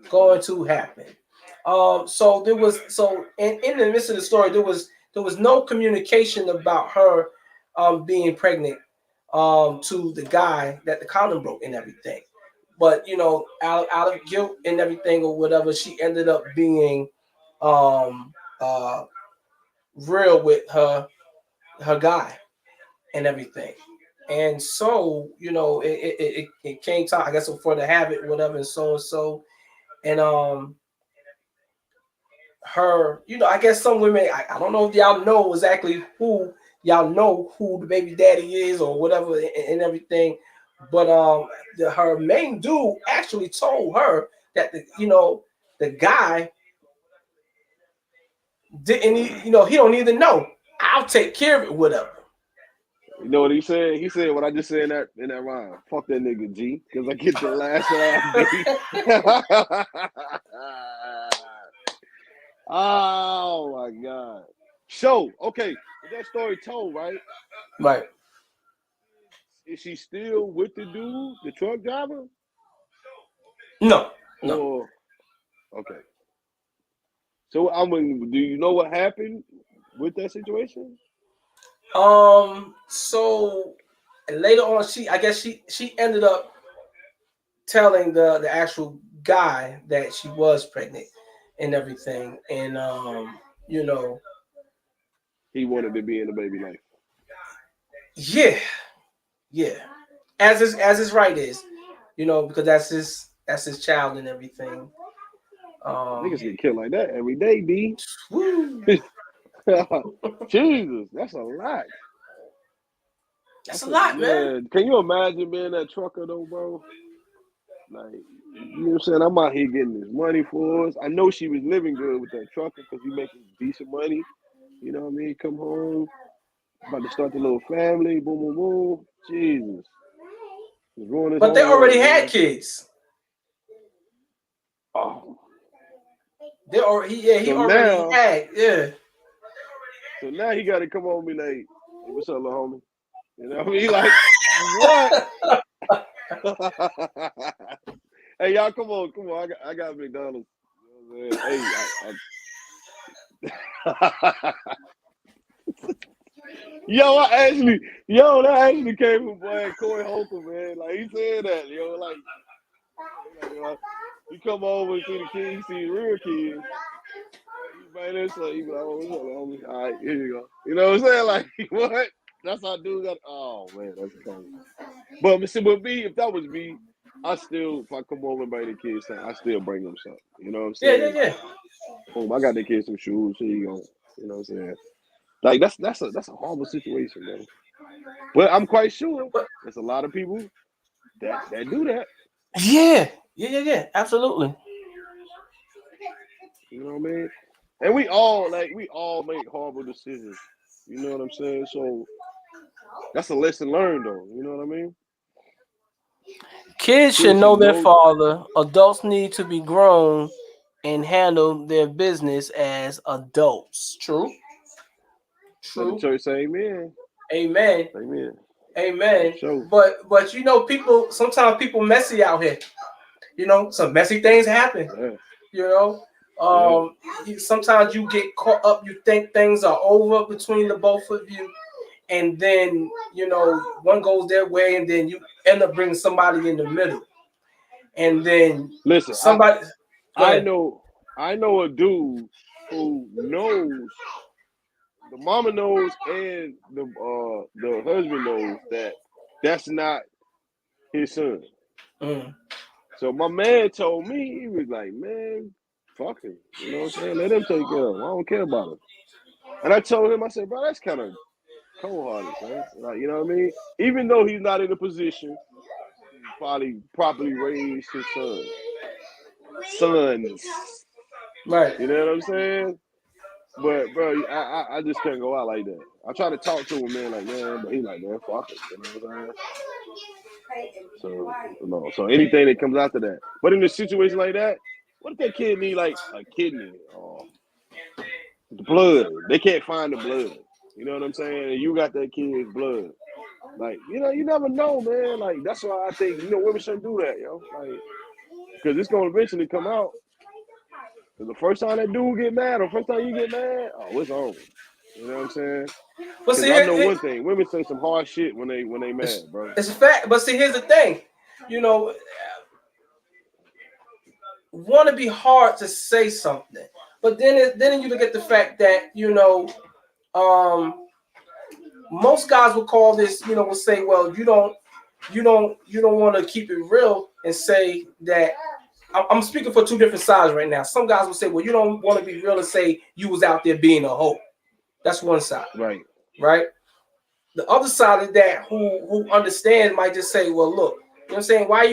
Going to happen. So there was in the midst of the story there was no communication about her being pregnant to the guy that the condom broke and everything. But you know, out of guilt and everything or whatever, she ended up being real with her guy and everything. And so, you know, it came time, I guess, for the habit, whatever, and so. And her, you know, I guess some women, I don't know if y'all know exactly who the baby daddy is or whatever and everything. But her main dude actually told her that the guy didn't, he don't even know. I'll take care of it, whatever. You know what he said? He said what I just said in that rhyme. Fuck that nigga G, because I get the last laugh. Oh my God. So, okay, with that story told, right? Right. Is she still with the dude, the truck driver? No. Or, okay. So, do you know what happened with that situation? So later on, she ended up telling the actual guy that she was pregnant and everything, and you know, he wanted to be in the baby life. Yeah, as his right is, you know, because that's his child and everything. Niggas get killed like that every day, B. Jesus, that's a lot. That's a lot, man. Can you imagine being that trucker though, bro? Like, you know what I'm saying? I'm out here getting this money for us. I know she was living good with that trucker because he making decent money. You know what I mean? Come home, about to start the little family. Boom, boom, boom. Jesus. But they already had kids. Oh. He already had. So now he got to come home and be like, hey, what's up, little homie? You know what I mean? Like, what? Hey, y'all, come on. I got McDonald's. You know what I'm saying? Hey, that actually came from boy Corey Holcomb, man. Like, he said that, like you come over and see the kids, you see the real kids. Right there, so you be like, oh, what's up, homie? All right, here you go. You know what I'm saying? Like, what? That's how dude got. Oh man, that's crazy. But with me, if that was me, if I come over and buy the kids something, I still bring them something. You know what I'm saying? Yeah. Boom, I got the kids some shoes. Here you go. You know what I'm saying? Like that's a horrible situation, man. But I'm quite sure there's a lot of people that do that. Yeah. Absolutely. You know what I mean? And we all make horrible decisions. You know what I'm saying? So that's a lesson learned, though. You know what I mean? Kids should know their father. Adults need to be grown and handle their business as adults. True. Let the church say Amen. Sure. But you know, sometimes people messy out here. You know, some messy things happen. Yeah. You know, sometimes you get caught up. You think things are over between the both of you, and then you know one goes their way, and then you end up bringing somebody in the middle, and then listen. Somebody. I know a dude who knows. The mama knows and the husband knows that that's not his son. So my man told me, he was like, man, fuck him. You know what I'm saying? Let him take care of him. I don't care about him. And I told him, I said, bro, that's kind of cold-hearted, man. Like, you know what I mean? Even though he's not in a position to probably properly raise his sons. Right. You know what I'm saying? But bro, I just couldn't go out like that. I try to talk to him, man, like man, but he like, man, fuck it. You know what I'm saying? So so anything that comes after that. But in a situation like that, what if that kid need like a kidney or the blood? They can't find the blood. You know what I'm saying? And you got that kid's blood. Like, you know, you never know, man. Like, that's why I think, women shouldn't do that, yo. Like, because it's gonna eventually come out. Cause the first time that dude get mad, or first time you get mad, oh, it's over. You know what I'm saying? But see, I know one thing: women say some hard shit when they mad, bro. It's a fact. But see, here's the thing. Want to be hard to say something, but then you look at the fact that most guys will call this, will say, well, you don't want to keep it real and say that. I'm speaking for two different sides right now. Some guys will say, well, you don't want to be real and say you was out there being a hoe. That's one side. Right. The other side of that, who understands, might just say, well, look, you know what I'm saying? Why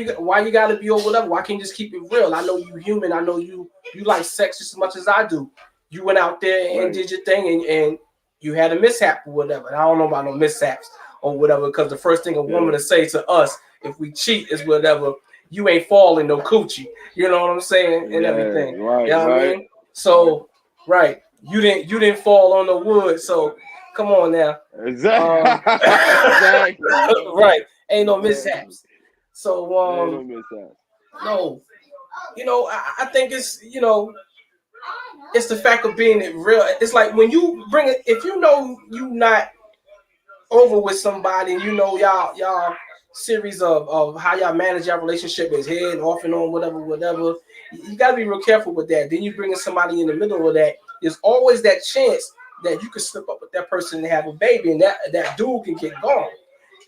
you gotta be or whatever? Why can't you just keep it real? I know you human. I know you like sex just as much as I do. You went out there and did your thing and you had a mishap or whatever. And I don't know about no mishaps or whatever, because the first thing a woman to say to us if we cheat is whatever, you ain't falling no coochie. You know what I'm saying? And everything. Right, you know what I mean? So you didn't fall on the wood. So come on now. Exactly. Right. Ain't no mishaps. So ain't no mishaps. No. I think it's it's the fact of being it real. It's like when you bring it, if you know you not over with somebody and y'all series of how y'all manage your relationship is head off and on, whatever, you gotta be real careful with that. Then you bring in somebody in the middle of that. There's always that chance that you could slip up with that person and have a baby, and that dude can get gone.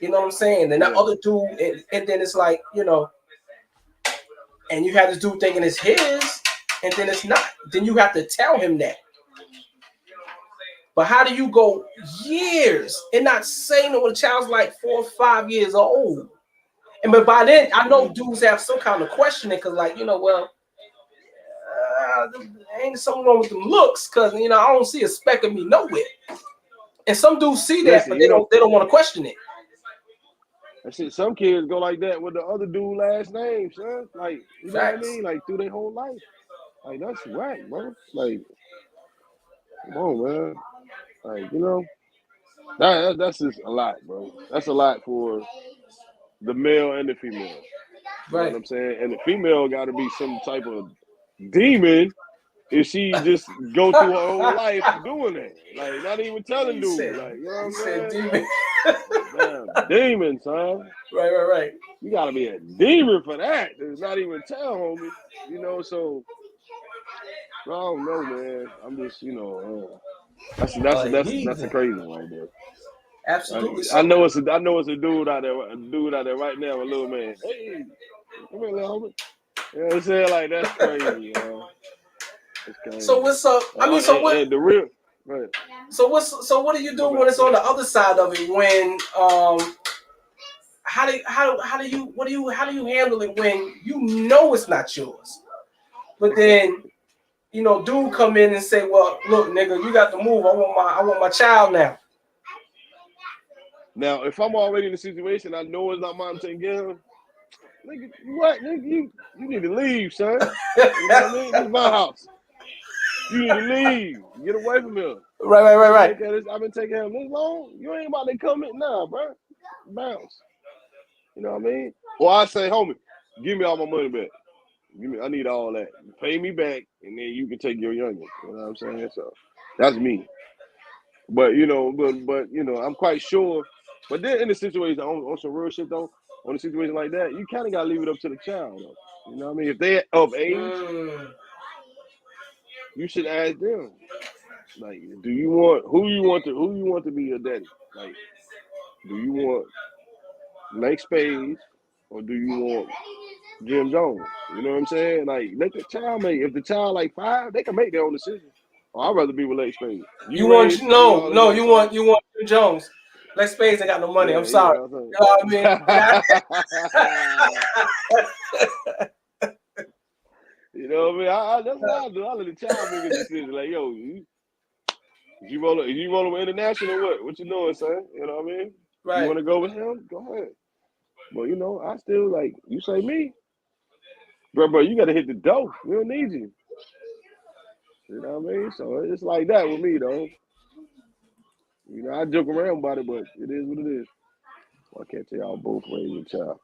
You know what I'm saying? And that other dude, and then it's like, and you have this dude thinking it's his, and then it's not. Then you have to tell him that. But how do you go years and not say no when the child's like 4 or 5 years old? But by then, I know dudes have some kind of questioning, because ain't something wrong with them looks, because I don't see a speck of me nowhere. And some dudes see that, but they don't want to question it. Some kids go like that with the other dude last name, son. Like, you know what I mean? Like, through their whole life. Like, that's whack, bro. Like, come on, man. Like, that's just a lot, bro. That's a lot for the male and the female. You know what I'm saying? And the female got to be some type of demon if she just go through her whole life doing that. Like, not even telling dude. Like, you know what I'm saying? Demon. Damn, demon, son. Right. You got to be a demon for that. It's not even tell, homie. So I don't know, man. I'm just, that's a crazy one right there. Absolutely. I know it's a dude out there right now, a little man. Hey, come here, little homie. You know what I'm saying? Like, that's crazy, yo. That's crazy. So what's up? What? The real. Right. So what do you do when it's on the other side of it? When how do you handle it when it's not yours, but then dude come in and say, well, look, nigga, you got to move. I want my child now. Now, if I'm already in the situation, I know it's not mine taking care of. Nigga, what? Nigga, you need to leave, son. You know what I mean? This is my house. You need to leave. Get away from here. Right. I've been taking care of him this long. You ain't about to come in now, bro. Bounce. You know what I mean? Or I say, homie, give me all my money back. I need all that. Pay me back, and then you can take your youngin'. You know what I'm saying? So that's me. But I'm quite sure. But then in the situation, on some real shit though, on a situation like that, you kind of gotta leave it up to the child though. You know what I mean? If they're of age, you should ask them. Like, who you want to be your daddy? Like, do you want Lake Spades or do you want Jim Jones? You know what I'm saying? Like, let the child make. If the child like 5, they can make their own decision. Or I'd rather be with Lake Spades. You want Jim Jones. Lake Spades ain't got no money. I'm sorry. You know what I mean? You know what I mean? That's what I do. I let the child make a decision. Like, yo, If you rolling with international, what you doing, son? You know what I mean? Right. You want to go with him? Go ahead. But you know, I still like you say me, bro. You got to hit the dough. We don't need you. You know what I mean? So it's like that with me, though. You know, I joke around about it, but it is what it is. I can't tell y'all both ways with child.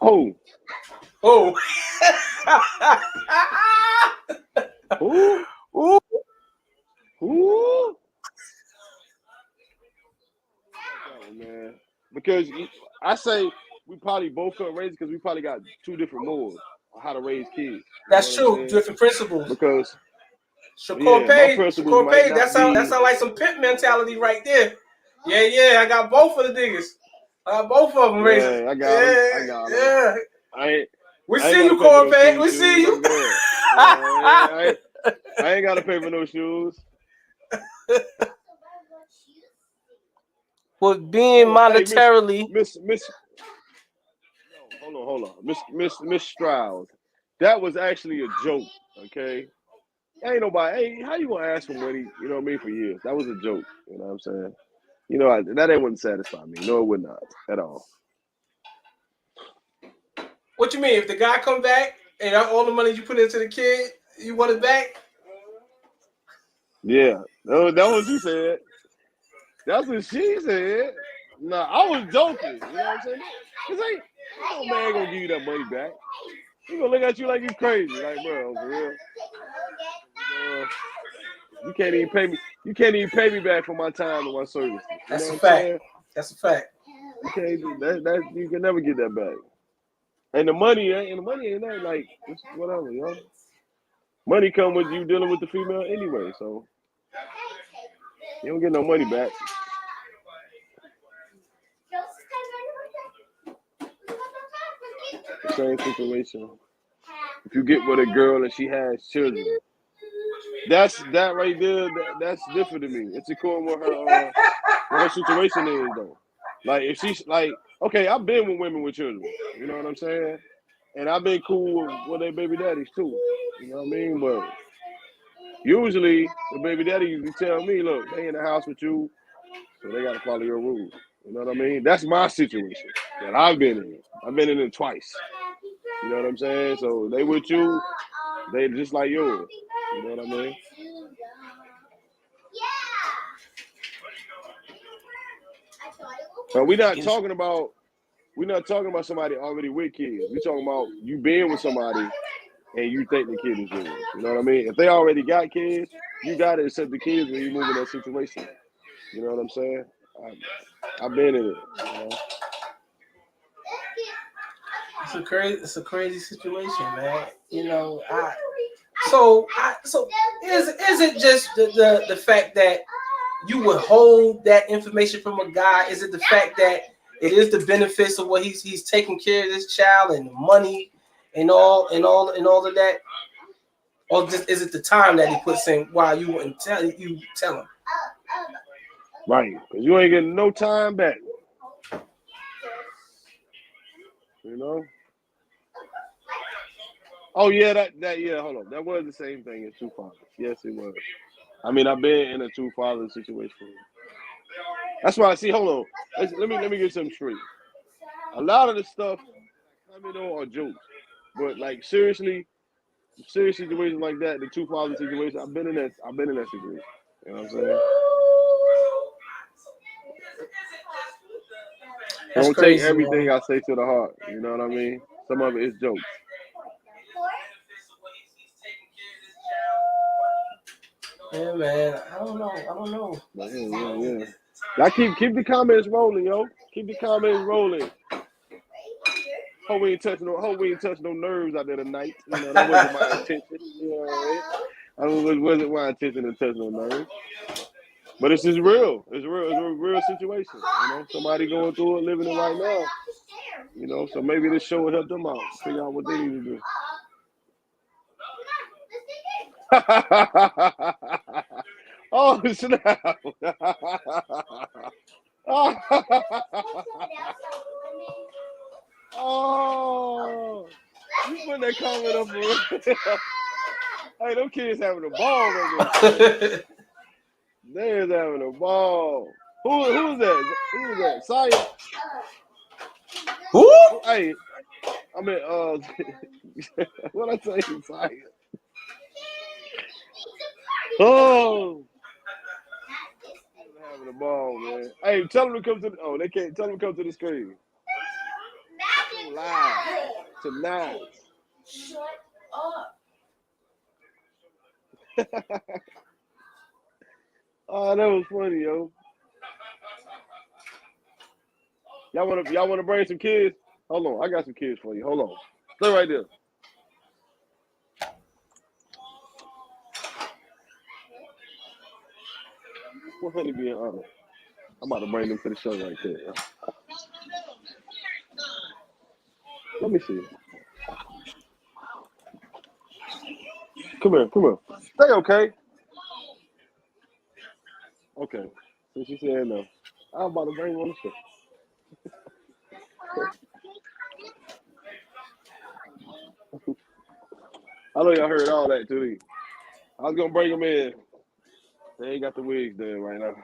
Oh. Who? Ooh. Who? Man, because I say we probably both couldn't raise it because we probably got two different modes on how to raise kids. That's true. Different principles. Because Shakur Page, that sound like some pimp mentality right there. Yeah, I got both of the niggas. I got both of them raising. I got them. Yeah. We see you, Corey Page. We see you. I ain't got to pay for no shoes. Well, being monetarily, hold on, Miss Stroud. That was actually a joke, okay? Ain't nobody. Hey, how you gonna ask for money? You know what I mean? For years, that was a joke. You know what I'm saying? You know that wouldn't satisfy me. No, it would not at all. What you mean? If the guy come back and all the money you put into the kid, you want it back? Yeah, that was what you said. That's what she said. Nah, I was joking. You know what I'm saying? Cause no man gonna give you that money back. He gonna look at you like you crazy. Like, bro, for real. You can't even pay me. You can't even pay me back for my time and my service. That's a fact. That's a fact. You can't do that. You can never get that back. And the money ain't that like it's whatever, yo. Money come with you dealing with the female anyway, so you don't get no money back. The same situation. If you get with a girl and she has children, that right there. That's different to me. It's according what her situation is though. Like if she's like, okay, I've been with women with children. You know what I'm saying? And I've been cool with their baby daddies too. You know what I mean? But usually the baby daddy usually tell me, look, they in the house with you, so they gotta follow your rules. You know what I mean? That's my situation that I've been in. I've been in it twice. You know what I'm saying? So they with you, they just like yours. You know what I mean? But we're not talking about somebody already with kids. We're talking about you being with somebody and you think the kid is yours. You know what I mean? If they already got kids, you gotta accept the kids when you move in that situation. You know what I'm saying? I've been in it. You know? It's a crazy situation, man. You know, so is it just the fact that you would hold that information from a guy? Is it the fact that it is the benefits of what he's taking care of this child and the money and all of that? Or just is it the time that he puts in while you wouldn't tell him? Right, because you ain't getting no time back. You know? Oh yeah, hold on. That was the same thing as two fathers. Yes, it was. I mean, I've been in a two father situation. That's why I see. Hold on. Let me get something straight. A lot of the stuff coming on are jokes, but like serious situations like that, the two father situation. I've been in that situation. You know what I'm saying? Don't crazy, take everything man. I say to the heart. You know what I mean? Some of it is jokes. Yeah, man. I don't know. Yeah. Now keep the comments rolling, yo. Keep the comments rolling. Hope we ain't touch no nerves out there tonight. You know, that wasn't my intention. You know what I mean? It wasn't my intention to touch no nerves. But it's just real. It's a real situation. You know, somebody going through it, living it right now. You know, so maybe this show will help them out, figure out what they need to do. Oh, snap. Oh, you put that comment up for real. Hey, them kids having a ball right there. They is having a ball. Who's that? Who's that? Saya. Who? Hey, I mean, what I say, Saya? Oh, they're having a ball, man. Hey, tell them to come to the. Oh, they can't. Tell them to come to the screen. Live tonight. Shut up. Oh, that was funny, yo. Y'all wanna bring some kids? Hold on, I got some kids for you. Hold on. Stay right there. What honey being honest? I'm about to bring them to the show right there. Yo. Let me see. Come here. Stay okay. Okay. So she said no. I'm about to bring them on the show. I know y'all heard all that too. I was gonna bring them in. They ain't got the wigs there right now.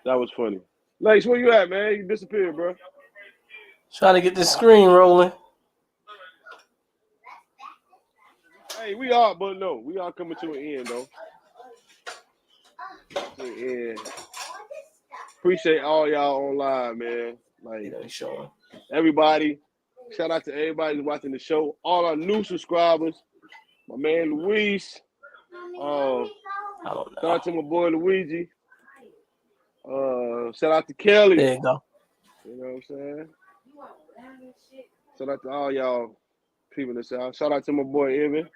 That was funny. Lex, where you at, man? You disappeared, bro. Trying to get this screen rolling. Hey, we are coming to an end though. Yeah. Appreciate all y'all online, man. Like Showing. everybody. Shout out to everybody who's watching the show. All our new subscribers. My man Luis. I don't know. Shout out to my boy Luigi. Shout out to Kelly. There you go. You know what I'm saying? Shout out to all y'all people in the South. Shout out to my boy Evan.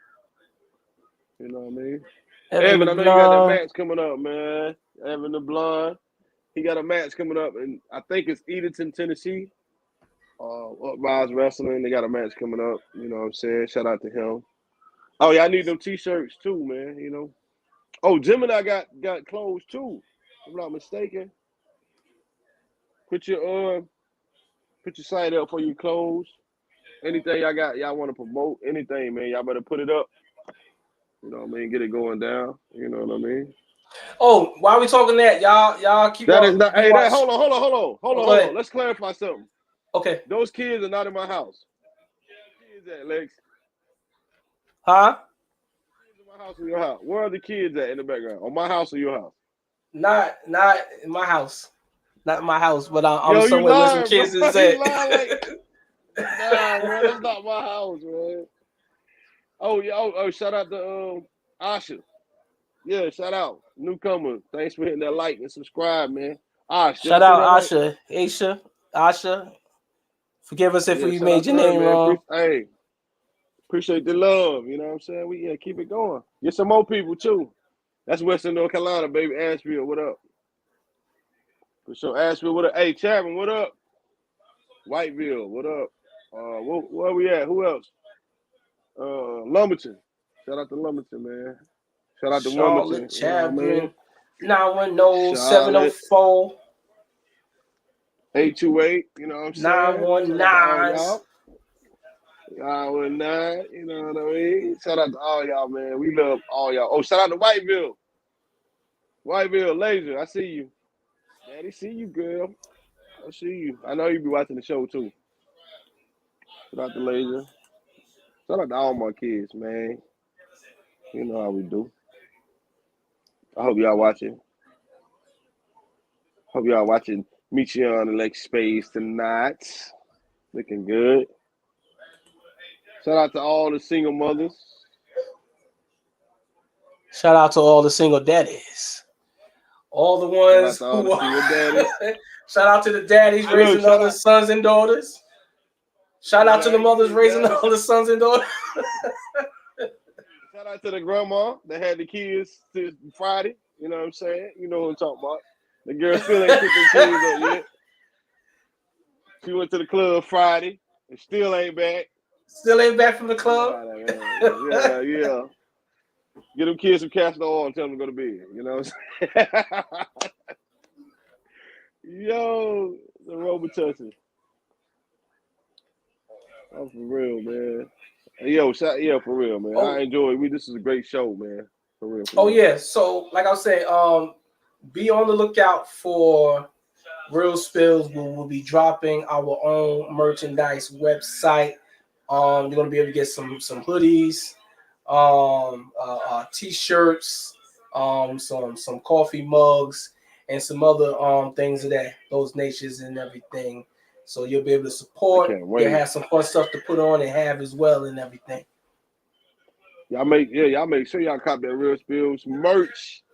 You know what I mean? Evan, I know you got that match coming up, man. Evan the Blonde. He got a match coming up, and I think it's Edenton, Tennessee. Uprise Wrestling. They got a match coming up. You know what I'm saying? Shout out to him. Oh, yeah, I need them T-shirts too, man. You know. Oh, Gemini got clothes too. If I'm not mistaken. Put your site up for your clothes. Anything y'all want to promote, anything, man, y'all better put it up. You know what I mean? Get it going down. You know what I mean? Oh, while we talking that, y'all keep That on. is not. Hey, hold on. Let's clarify something. Okay. Those kids are not in my house. Where are the kids at, Lex? Huh? Kids in my house or your house? Where are the kids at in the background? On my house or your house? Not in my house. Not in my house, but I'm Yo, somewhere where lying, some kids bro. is at. Nah, bro, that's not my house, man. Oh, shout out to Asha. Yeah, shout out. Newcomer. Thanks for hitting that like and subscribe, man. Shout out Asha. Asha. Forgive us if we made your name wrong. Hey, appreciate the love. You know what I'm saying? We keep it going. Get some more people too. That's Western North Carolina, baby. Asheville, what up? For sure. Asheville, what up? Hey, Chapman, what up? Whiteville, what up? Where we at? Who else? Lumberton. Shout out to Lumberton, man. Shout out to Wilmington. Chapman. 910-704. 828. You know what I'm saying? 919. 919. You know what I mean? Shout out to all y'all, man. We love all y'all. Oh, shout out to Whiteville. Whiteville, Laser. I see you. Daddy, see you, girl. I see you. I know you be watching the show too. Shout out to Laser. Shout out to all my kids, man. You know how we do. I hope y'all watching. Hope y'all watching Meet You on the Lake Space tonight. Looking good. Shout out to all the single mothers. Shout out to all the single daddies. All the ones who shout out to the daddies raising all the sons and daughters. Shout out to the mothers raising all the sons and daughters. Shout out to the grandma that had the kids to Friday. You know what I'm saying? You know what I'm talking about. The girl still ain't picked the kids up yet. She went to the club Friday and still ain't back. Still ain't back from the club? Yeah. Get them kids some castor oil and tell them to go to bed. You know what I'm saying? Yo, the Robitussin. I'm for real, man. Yo, for real, man. Oh. I enjoy it. This is a great show, man. For real. Oh yeah. So like I was saying, be on the lookout for Real Spills. We'll be dropping our own merchandise website. You're gonna be able to get some hoodies, t-shirts, some coffee mugs, and some other things of those natures and everything. So you'll be able to support. You'll have some fun stuff to put on and have as well and everything. Y'all make sure y'all cop that Real Spills merch.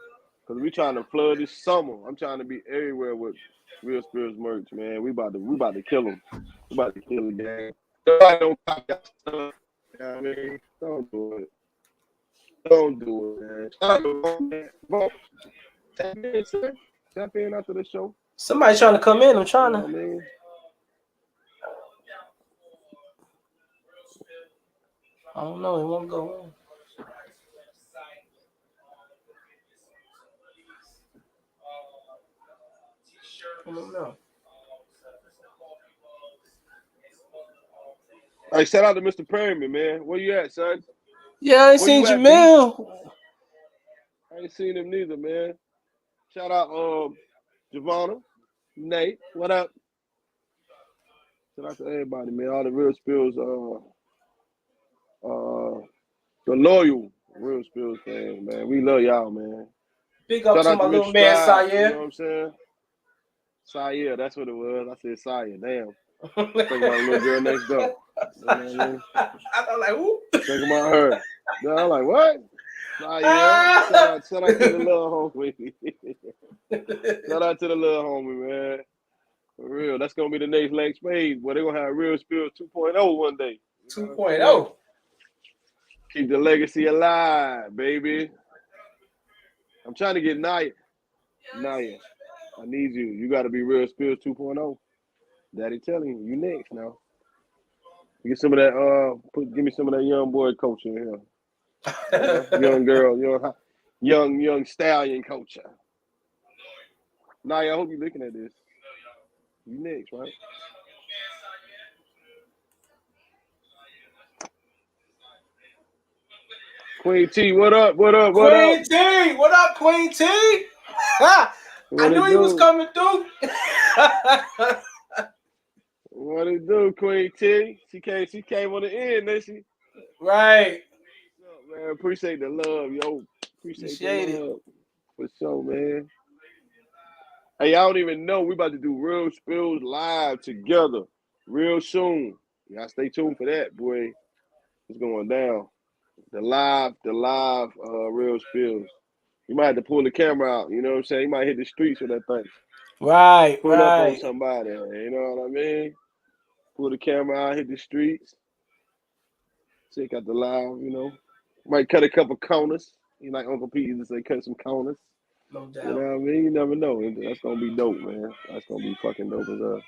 Cause we trying to flood this summer. I'm trying to be everywhere with Real Spills merch, man. We about to kill them. We about to kill the game. Nobody don't cop that stuff. You know what I mean? Don't do it. Don't do it, man. Tap in, sir. Tap in after the show. Somebody trying to come in. I'm trying to. I mean? I don't know. It won't go on. I don't know. Hey, shout out to Mr. Perryman, man. Where you at, son? Yeah, I ain't seen Jamil. I ain't seen him neither, man. Shout out Javonna, Nate. What up? Shout out to everybody, man. All the Real Spills, the loyal Real Spills fans, man. We love y'all, man. Big up to my little man, Sire. You know what I'm saying? Sire, that's what it was. I said Sire, damn. Think about a little girl next door. You know what I mean? I'm like, who? Think about her. Then I'm like, what? Sire. Shout out to the little homie. Shout out to the little homie, man. For real. That's going to be the next Lex Spade. Boy, they're going to have Real Spills 2.0 one day. 2.0. Keep the legacy alive, baby. I'm trying to get Naya. Naya, I need you. You got to be Real Spills 2.0. Daddy telling you, you next now. Get some of that. Give me some of that young boy culture here. Young girl, young stallion culture. Naya, I hope you're looking at this. You next, right? Queen T, what up? What up? What Queen up? T, what up, Queen T? I knew he was coming through. What it do, Queen T? She came on the end, didn't she? Right. What's up, man? Appreciate the love, yo. Appreciate the love. For sure, man. Hey, I don't even know. We about to do Real Spills live together real soon. Y'all stay tuned for that, boy. It's going down. The live Real Spills. You might have to pull the camera out. You know what I'm saying? You might hit the streets with that thing. Right, Pull up on somebody. You know what I mean? Pull the camera out, hit the streets. Check out the live, you know. Might cut a couple corners. You like Uncle Pete used to say, cut some corners. No doubt. You know what I mean? You never know. That's going to be dope, man. That's going to be fucking dope as hell.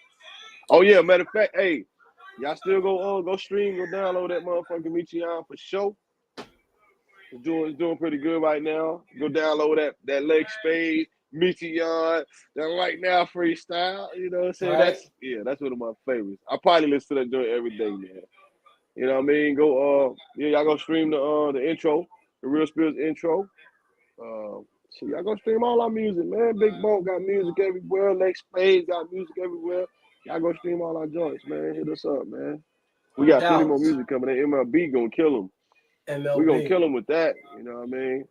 Oh, yeah. Matter of fact, hey, y'all still go stream, go download that motherfucking Michian for sure. It's doing pretty good right now. Go download that Leg Spade, Michian, that Right Now freestyle. You know what I'm saying? Right. That's one of my favorites. I probably listen to that joint every day, man. You know what I mean? Go y'all go stream the intro, the Real Spills intro. Y'all go stream all our music, man. Big Boat got music everywhere. Leg Spade got music everywhere. Y'all go stream all our joints, man. Hit us up, man. We got plenty more music coming in. MLB gonna kill them. MLB. We gonna kill them with that. You know what I mean?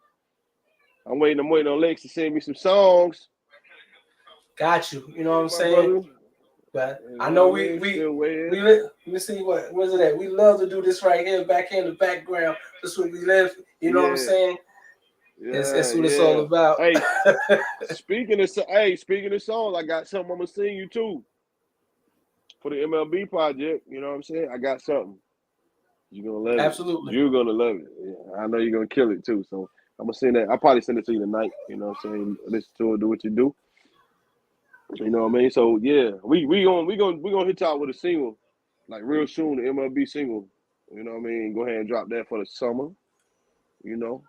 I'm waiting on Lex to send me some songs. Got you. You know what I'm saying? But I know we let's see where's it at? We love to do this right here, back here in the background. That's what we live. You know what I'm saying? Yeah, that's what it's all about. Hey, speaking of songs, I got something I'm gonna sing you too. For the MLB project, you know what I'm saying? I got something. You're gonna love it. Absolutely. You're gonna love it. Yeah, I know you're gonna kill it too. So I'm gonna send that. I'll probably send it to you tonight. You know what I'm saying? Listen to it, do what you do. You know what I mean? So yeah, we gonna hit y'all with a single, like real soon, the MLB single. You know what I mean? Go ahead and drop that for the summer. You know.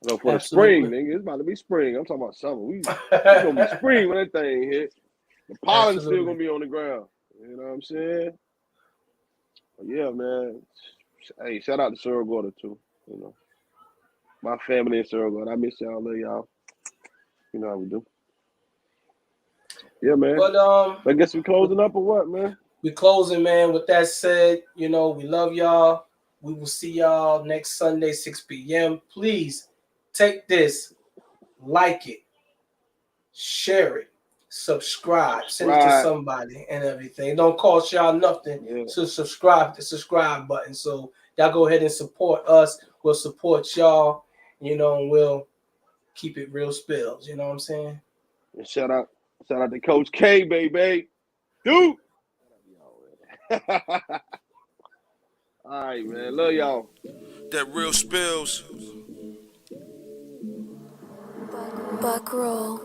No, for the spring, nigga. It's about to be spring. I'm talking about summer. It's gonna be spring when that thing hits. The pollen's still gonna be on the ground. You know what I'm saying? But yeah, man. Hey, shout out to Surrogorda too. You know, my family in Surrogorda. I miss y'all, love y'all. You know how we do. Yeah, man. But I guess we closing up or what, man? we closing, man. With that said, you know, we love y'all. We will see y'all next Sunday, 6 p.m. Please take this, like it, share it, subscribe, send it to somebody and everything. It don't cost y'all nothing to subscribe, the subscribe button. So y'all go ahead and support us. We'll support y'all, you know, and we'll keep it real spills. You know what I'm saying? And shout out to Coach K, baby. Dude. All right, man. Love y'all. That real spills. Buck roll.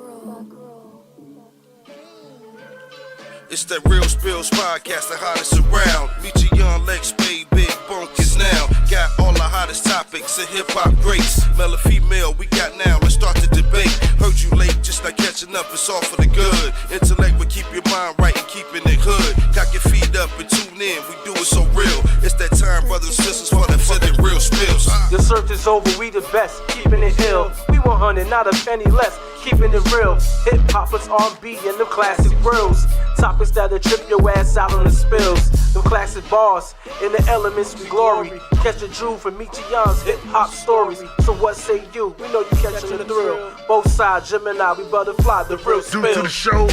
It's that Real Spills podcast, the hottest around. Meet your young legs, spade, big bunkers now. Got all the hottest topics and hip-hop greats. Male or female, we got now, let's start the debate. Heard you late, just not catching up, it's all for the good. Intellect will keep your mind right and keeping it hood. Cock your feet up and tune in, we do it so real. It's that time, brothers and sisters, for the Real Spills. The search is over, we the best, keeping it ill. We 100, not a penny less, keeping it real. Hip hoppers, R&B, and them classic reels. Topics that'll trip your ass out on the spills. Them classic bars, in the elements we glory. Catch a jewel from Michi Young's hip hop stories. So what say you? We know you catching the thrill. Both sides, Gemini, we butterfly, the real Due to the spills. show,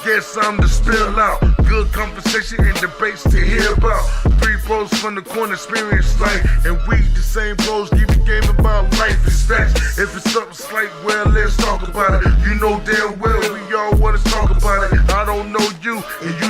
guess I'm to spill out. Good conversation and debates to hear about. 3 pros from the corner experience life. And we the same pros, give a game about life and facts. If it's something slight, well, let's talk about it. You know damn well we all wanna talk about it. I don't know you, and you